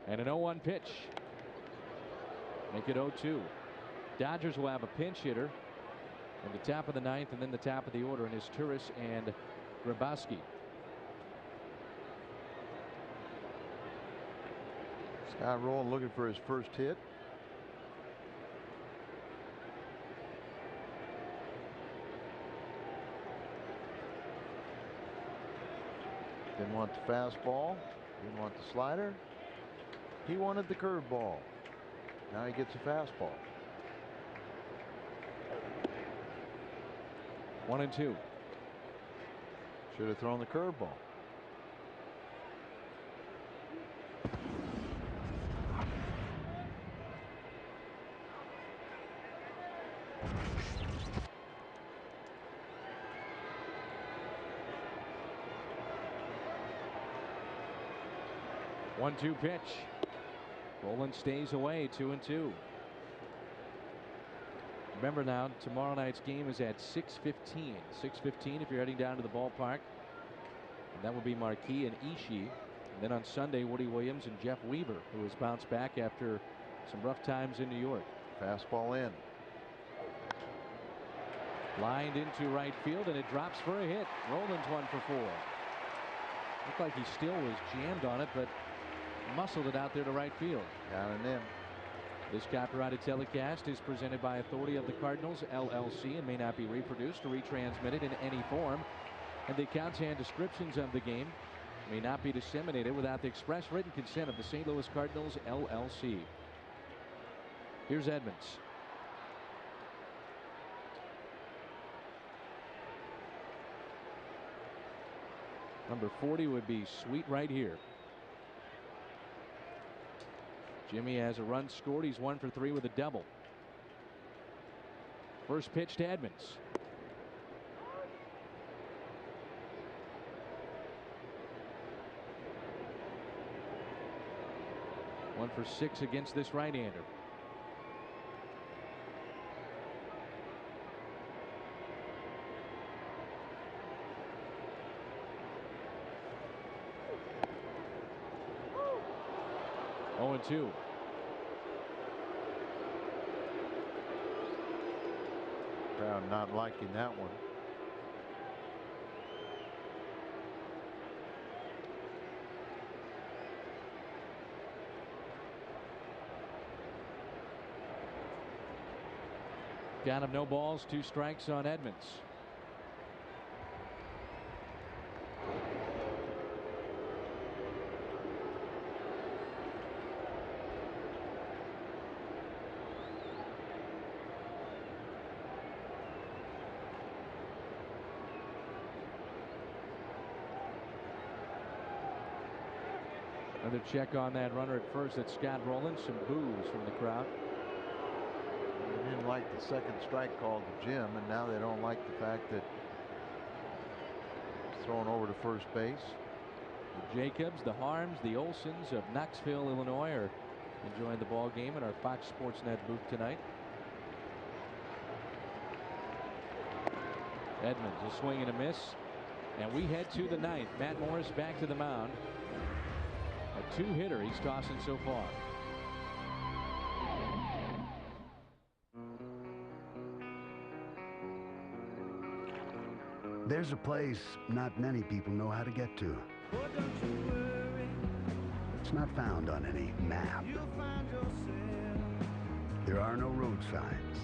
And an 0-1 pitch. Make it 0-2. Dodgers will have a pinch hitter in the top of the ninth and then the top of the order, and is Turris and Grabowski. Scott Rowland looking for his first hit. Didn't want the fastball. Didn't want the slider. He wanted the curveball. Now he gets a fastball. 1-2. Should have thrown the curveball. One-two pitch. Rowland stays away. 2-2. Remember now, tomorrow night's game is at 6:15. 6:15 if you're heading down to the ballpark. And that will be Marquis and Ishii. And then on Sunday, Woody Williams and Jeff Weaver, who has bounced back after some rough times in New York. Fastball in. Lined into right field, and it drops for a hit. Rollins 1 for 4. Looked like he still was jammed on it, but muscled it out there to right field. Down and in. This copyrighted telecast is presented by authority of the Cardinals, LLC, and may not be reproduced or retransmitted in any form. And the accounts and descriptions of the game may not be disseminated without the express written consent of the St. Louis Cardinals, LLC. Here's Edmonds. Number 40 would be sweet right here. Jimmy has a run scored. He's 1 for 3 with a double. First pitch to Edmonds. One for 6 against this right-hander. Oh, and 2. Crowd not liking that one. Count of no balls, 2 strikes on Edmonds. Another check on that runner at first. That's Scott Rollins. Some boos from the crowd. They didn't like the second strike call to Jim, and now they don't like the fact that it's thrown over to first base. The Jacobs, the Harms, the Olsons of Knoxville, Illinois are enjoying the ball game in our Fox Sports Net booth tonight. Edmonds, a swing and a miss. And we head to the 9th. Matt Morris back to the mound. A 2-hitter he's tossing so far. There's a place not many people know how to get to. It's not found on any map. There are no road signs.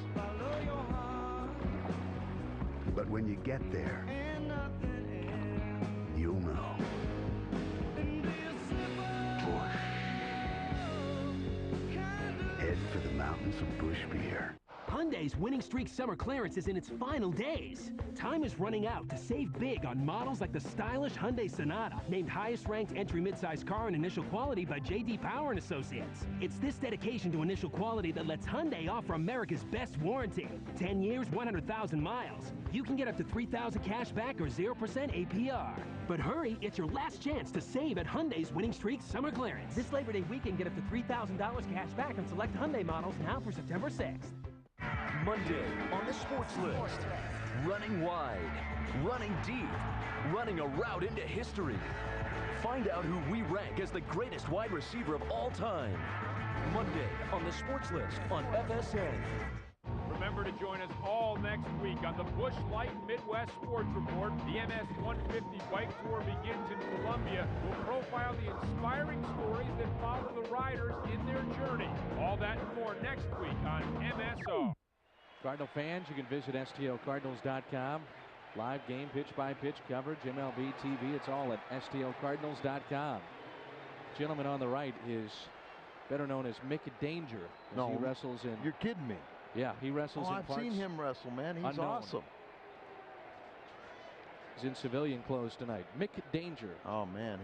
But when you get there, you'll know. Bush. Head for the mountains of Bush beer. Hyundai's winning streak summer clearance is in its final days. Time is running out to save big on models like the stylish Hyundai Sonata, named highest ranked entry midsize car in initial quality by J.D. Power and Associates. It's this dedication to initial quality that lets Hyundai offer America's best warranty. 10 years, 100,000 miles. You can get up to $3,000 cash back or 0% APR. But hurry, it's your last chance to save at Hyundai's winning streak summer clearance. This Labor Day weekend, get up to $3,000 cash back on select Hyundai models now through September 6th. Monday on the Sports List. Running wide, running deep, running a route into history. Find out who we rank as the greatest wide receiver of all time. Monday on the Sports List on FSN. Remember to join us all next week on the Busch Light Midwest Sports Report. The MS 150 Bike Tour begins in Columbia. We'll profile the inspiring stories that follow the riders in their journey. All that and more next week on MSO. Cardinal fans, you can visit STLCardinals.com. Live game pitch-by-pitch coverage, MLB TV. It's all at STLCardinals.com. Gentleman on the right is better known as Mick Danger. No, he wrestles in. You're kidding me. Yeah, he wrestles in I've parts seen him wrestle, man. He's unknown. awesome. He's in civilian clothes tonight. Mick Danger. Oh man,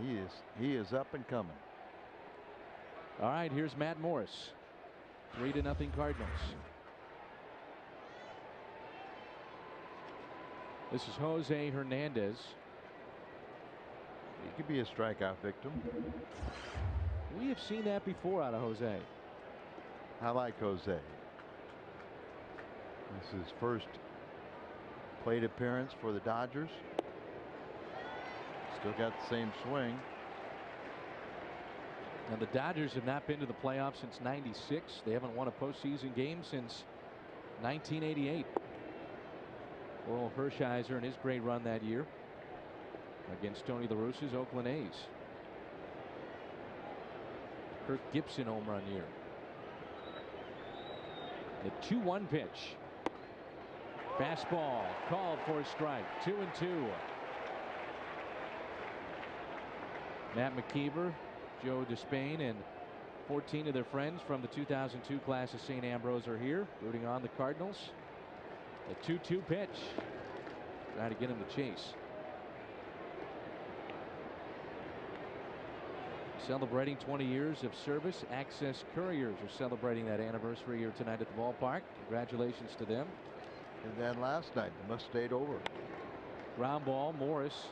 he is up and coming. All right, here's Matt Morris. 3-0 Cardinals. This is Jose Hernandez. He could be a strikeout victim. We have seen that before out of Jose. I like Jose. This is his first plate appearance for the Dodgers. Still got the same swing. Now the Dodgers have not been to the playoffs since '96. They haven't won a postseason game since 1988. Oral Hershiser in his great run that year against Tony La Russa's Oakland A's. Kirk Gibson home run year. The 2-1 pitch. Fastball called for a strike. 2-2. Matt McKeever, Joe Despain, and 14 of their friends from the 2002 class of St. Ambrose are here rooting on the Cardinals. The 2-2 pitch. Trying to get him to chase. Celebrating 20 years of service, Access Couriers are celebrating that anniversary here tonight at the ballpark. Congratulations to them. And then last night, they must have stayed over. Ground ball, Morris.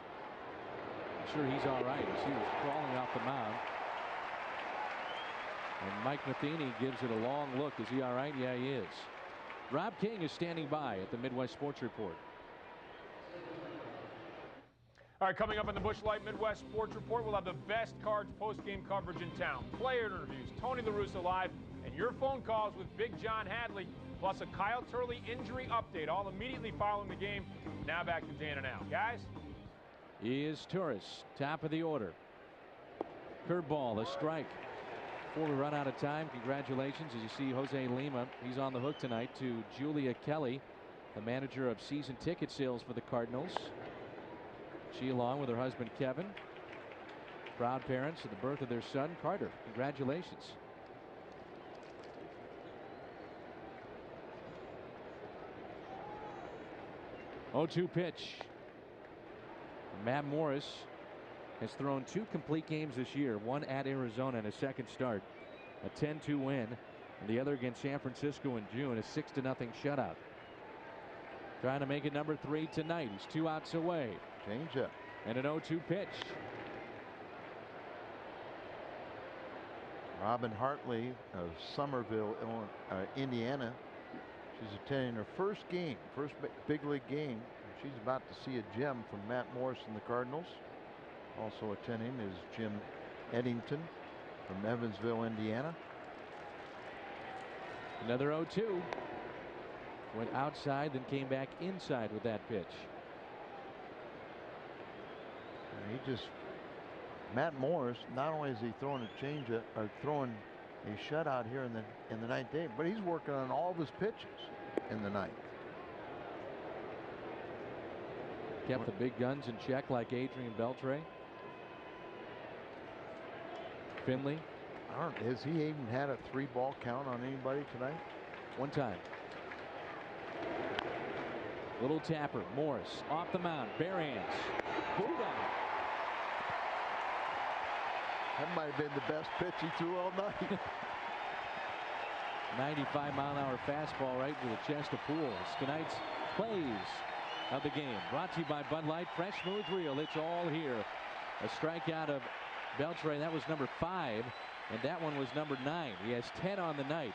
I'm sure he's all right as he was crawling off the mound. And Mike Matheny gives it a long look. Is he all right? Yeah, he is. Rob King is standing by at the Midwest Sports Report. All right, coming up on the Busch Light Midwest Sports Report, we'll have the best Cards post-game coverage in town. Player interviews, Tony La Russa live, and your phone calls with Big John Hadley, plus a Kyle Turley injury update, all immediately following the game. Now back to Dan and Al. Guys? He is Turris, top of the order. Curveball, a strike. Before we run out of time, congratulations as you see Jose Lima. He's on the hook tonight to Julia Kelly, the manager of season ticket sales for the Cardinals. She, along with her husband Kevin, proud parents of the birth of their son Carter. Congratulations. Oh, 2 pitch. Matt Morris has thrown 2 complete games this year, one at Arizona in a second start, a 10-2 win, and the other against San Francisco in June, a 6-0 shutout. Trying to make it number 3 tonight. He's 2 outs away. Change up. And an 0-2 pitch. Robin Hartley of Somerville, Indiana. She's attending her first big league game. She's about to see a gem from Matt Morris and the Cardinals. Also attending is Jim Eddington from Evansville, Indiana. Another 0-2. Went outside, then came back inside with that pitch. And Matt Morris, not only is he throwing a changeup or throwing a shutout here in the ninth inning, but he's working on all of his pitches in the ninth. Kept the big guns in check like Adrian Beltre. Finley. Has he even had a 3-ball count on anybody tonight? One time. Little tapper. Morris off the mound. Bare hands. Buddha. That might have been the best pitch he threw all night. 95-mile-an-hour fastball right to the chest of Poole. Tonight's plays of the game brought to you by Bud Light. Fresh, smooth, real. It's all here. A strikeout of Beltre. That was number 5, and that one was number 9. He has 10 on the night.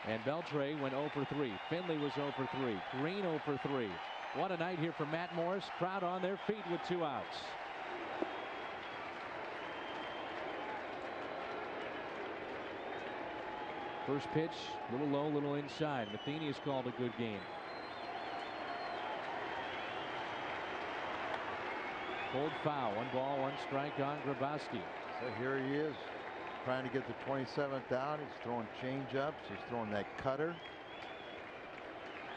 And Beltre went 0 for 3. Finley was 0 for 3. Green 0 for 3. What a night here for Matt Morris. Crowd on their feet with 2 outs. First pitch, little low, little inside. Matheny has called a good game. Pulled foul. 1 ball, 1 strike on Grabowski. So here he is, trying to get the 27th out. He's throwing change-ups. He's throwing that cutter.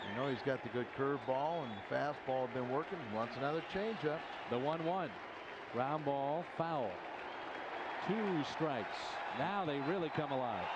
You know he's got the good curveball, and the fastball have been working. He wants another change-up. The 1-1. Ground ball, foul. 2 strikes. Now they really come alive.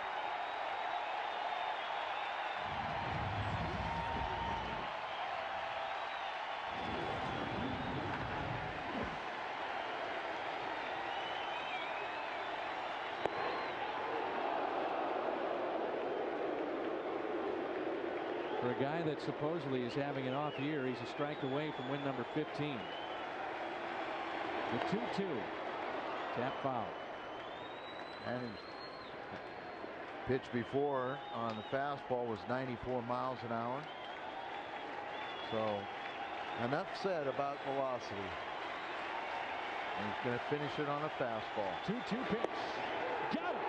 For a guy that supposedly is having an off year, he's a strike away from win number 15. The 2-2. Tap foul. And his pitch before on the fastball was 94 miles an hour. So enough said about velocity. And he's going to finish it on a fastball. 2-2 pitch. Got it.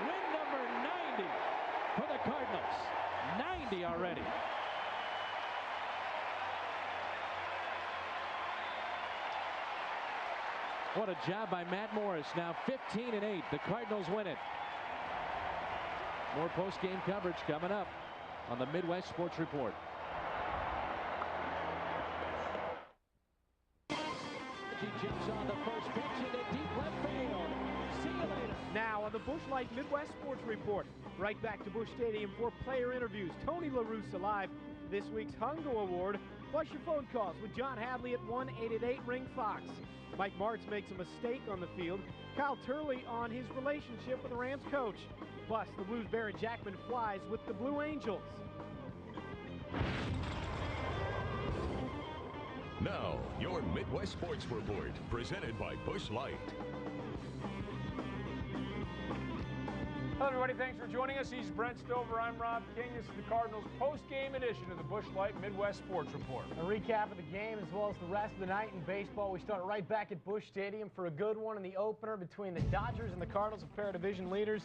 Win number 90 for the Cardinals. 90 already. What a job by Matt Morris. Now 15-8. The Cardinals win it. More post-game coverage coming up on the Midwest Sports Report. He jumps on the first pitch into deep left field. See you later. Now on the Busch Light Midwest Sports Report. Right back to Busch Stadium for player interviews. Tony LaRussa live. This week's Hungo Award. Plus your phone calls with John Hadley at 1-888-RING-FOX. Mike Martz makes a mistake on the field. Kyle Turley on his relationship with the Rams coach. Plus, the Blues' Barrett Jackman flies with the Blue Angels. Now, your Midwest Sports Report, presented by Busch Light. Hello, everybody. Thanks for joining us. He's Brent Stover. I'm Rob King. This is the Cardinals post-game edition of the Busch Light Midwest Sports Report. A recap of the game as well as the rest of the night in baseball. We start right back at Busch Stadium for a good one in the opener between the Dodgers and the Cardinals, a pair of division leaders.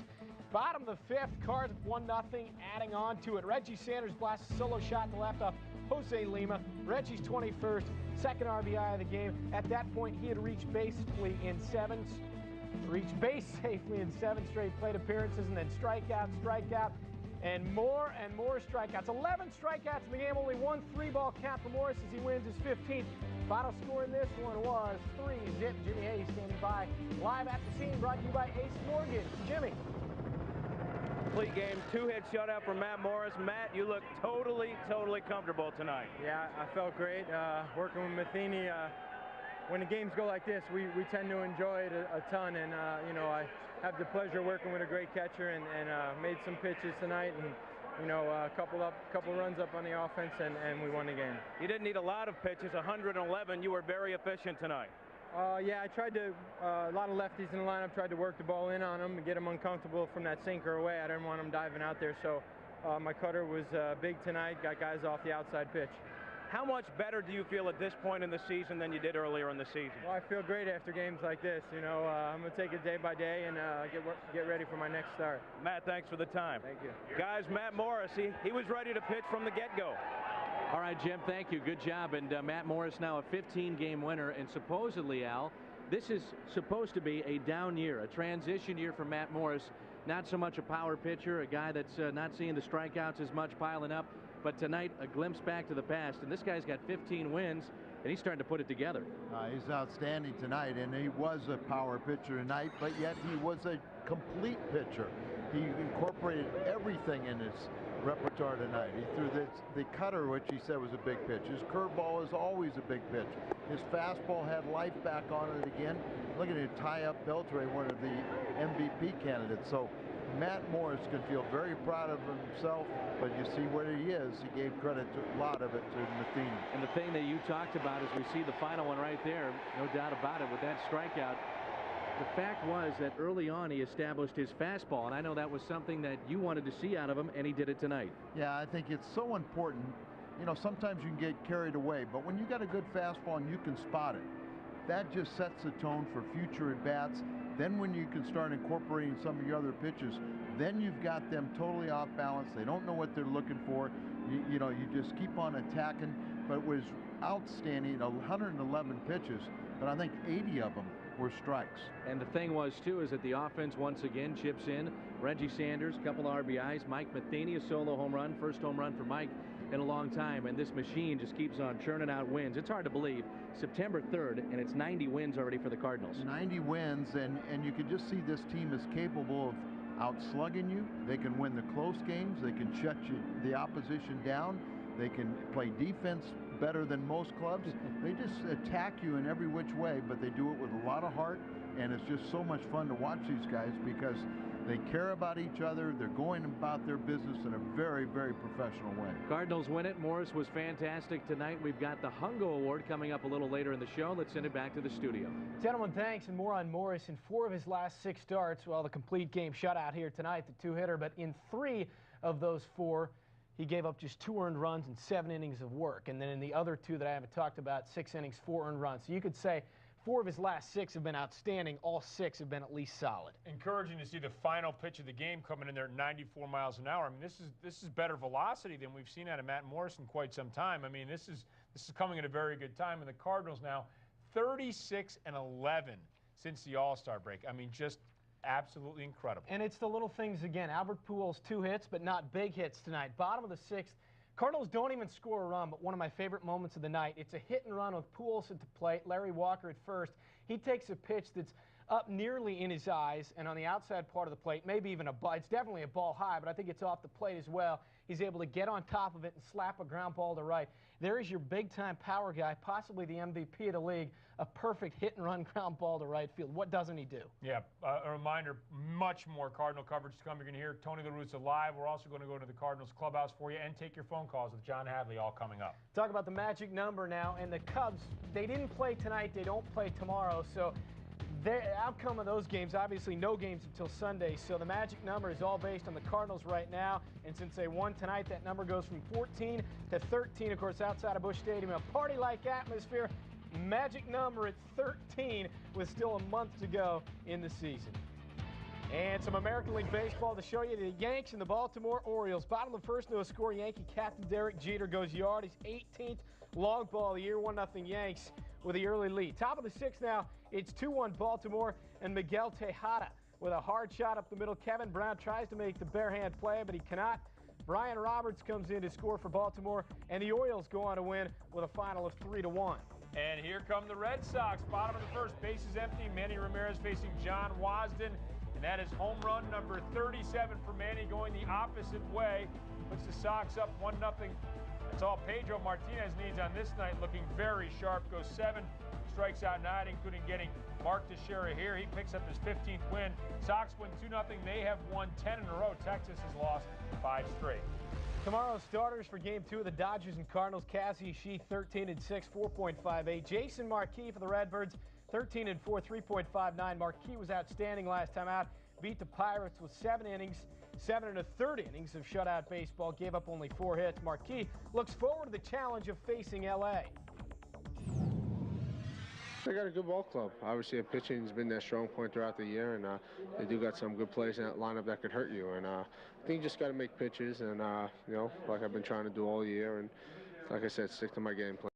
Bottom of the fifth, Cards 1-0, adding on to it. Reggie Sanders blasts a solo shot to left off Jose Lima. Reggie's 21st, second RBI of the game. At that point, he had reached base safely in seven straight plate appearances, and then strikeout, and more strikeouts. 11 strikeouts in the game, only one 3-ball count for Morris as he wins his 15th. Final score in this one was 3-zip. Jimmy Hayes standing by live at the scene, brought to you by Ace Morgan. Jimmy. Complete game, 2-hit shutout for Matt Morris. Matt, you look totally comfortable tonight. Yeah, I felt great working with Matheny. When the games go like this, we tend to enjoy it a ton, and you know, I have the pleasure of working with a great catcher, and made some pitches tonight, and you know, a couple runs up on the offense, and we won the game. You didn't need a lot of pitches, 111. You were very efficient tonight. Yeah, I tried to, a lot of lefties in the lineup, tried to work the ball in on them and get them uncomfortable from that sinker away. I didn't want them diving out there, so my cutter was big tonight, got guys off the outside pitch. How much better do you feel at this point in the season than you did earlier in the season? Well, I feel great after games like this. You know, I'm going to take it day by day and get ready for my next start. Matt, thanks for the time. Thank you. Guys, Matt Morris, he was ready to pitch from the get-go. All right, Jim, thank you. Good job. And Matt Morris now a 15-game winner. And supposedly, Al, this is supposed to be a down year, a transition year for Matt Morris. Not so much a power pitcher, a guy that's not seeing the strikeouts as much piling up. But tonight, a glimpse back to the past. And this guy's got 15 wins, and he's starting to put it together. He's outstanding tonight, and he was a power pitcher tonight, but yet he was a complete pitcher. He incorporated everything in his repertoire tonight. He threw the cutter, which he said was a big pitch. His curveball is always a big pitch. His fastball had life back on it again. Look at him tie up Beltre, one of the MVP candidates. So Matt Morris can feel very proud of himself, but you see where he is. He gave credit to a lot of it to Matheny. And the thing that you talked about is we see the final one right there, no doubt about it, with that strikeout. The fact was that early on he established his fastball, and I know that was something that you wanted to see out of him, and he did it tonight. Yeah, I think it's so important. You know, sometimes you can get carried away, but when you got a good fastball and you can spot it, that just sets the tone for future at-bats. Then when you can start incorporating some of your other pitches, then you've got them totally off balance. They don't know what they're looking for. You know, you just keep on attacking. But it was outstanding, 111 pitches, but I think 80 of them were strikes. And the thing was, too, is that the offense once again chips in. Reggie Sanders, couple RBIs. Mike Matheny, a solo home run. First home run for Mike in a long time. And this machine just keeps on churning out wins. It's hard to believe. September 3rd, and it's 90 wins already for the Cardinals. 90 wins, and you can just see this team is capable of outslugging you. They can win the close games. They can shut the opposition down. They can play defense better than most clubs. They just attack you in every which way, but they do it with a lot of heart, and it's just so much fun to watch these guys because they care about each other. They're going about their business in a very, very professional way. Cardinals win it. Morris was fantastic tonight. We've got the Hungo Award coming up a little later in the show. Let's send it back to the studio. Gentlemen, thanks, and more on Morris. In 4 of his last 6 starts, well, the complete game shutout here tonight, the 2-hitter, but in 3 of those 4, he gave up just 2 earned runs and 7 innings of work. And then in the other 2 that I haven't talked about, 6 innings, 4 earned runs. So you could say 4 of his last 6 have been outstanding. All 6 have been at least solid. Encouraging to see the final pitch of the game coming in there at 94 miles an hour. I mean, this is better velocity than we've seen out of Matt Morris in quite some time. I mean, this is coming at a very good time. And the Cardinals now 36-11 since the All-Star break. I mean, just absolutely incredible. And it's the little things again. Albert Pujols 2 hits, but not big hits tonight. Bottom of the 6th. Cardinals don't even score a run, but one of my favorite moments of the night. It's a hit and run with Pujols at the plate, Larry Walker at first. He takes a pitch that's up nearly in his eyes and on the outside part of the plate, maybe even a ball. It's definitely a ball high, but I think it's off the plate as well. He's able to get on top of it and slap a ground ball to right. There is your big-time power guy, possibly the MVP of the league, a perfect hit-and-run ground ball to right field. What doesn't he do? Yeah, a reminder, much more Cardinal coverage to come. You're going to hear Tony La Russa live. We're also going to go to the Cardinals clubhouse for you and take your phone calls with John Hadley, all coming up. Talk about the magic number now, and the Cubs, they didn't play tonight. They don't play tomorrow, so the outcome of those games, obviously no games until Sunday, so the magic number is all based on the Cardinals right now, and since they won tonight, that number goes from 14 to 13, of course, outside of Busch Stadium. A party-like atmosphere, magic number at 13 with still a month to go in the season. And some American League Baseball to show you. The Yanks and the Baltimore Orioles. Bottom of the first, no score. Yankee captain Derek Jeter goes yard. His 18th long ball of the year, 1-0 Yanks with the early lead. Top of the 6th now, it's 2-1 Baltimore, and Miguel Tejada with a hard shot up the middle. Kevin Brown tries to make the bare hand play, but he cannot. Brian Roberts comes in to score for Baltimore, and the Orioles go on to win with a final of 3-1. And here come the Red Sox. Bottom of the first, bases empty. Manny Ramirez facing John Wasden. And that is home run number 37 for Manny, going the opposite way. Puts the Sox up 1-0. That's all Pedro Martinez needs on this night. Looking very sharp. Goes 7 strikes out 9, including getting Mark Teixeira here. He picks up his 15th win. Sox win 2-0. They have won 10 in a row. Texas has lost 5 straight. Tomorrow's starters for Game 2 of the Dodgers and Cardinals. Cassie Sheath, 13-6, 4.58. Jason Marquis for the Redbirds, 13-4, 3.59. Marquis was outstanding last time out. Beat the Pirates with 7 innings, 7 1/3 innings of shutout baseball. Gave up only 4 hits. Marquis looks forward to the challenge of facing L.A. They got a good ball club. Obviously, pitching has been their strong point throughout the year, and they do got some good players in that lineup that could hurt you. And I think you just got to make pitches, and you know, like I've been trying to do all year, and like I said, stick to my game plan.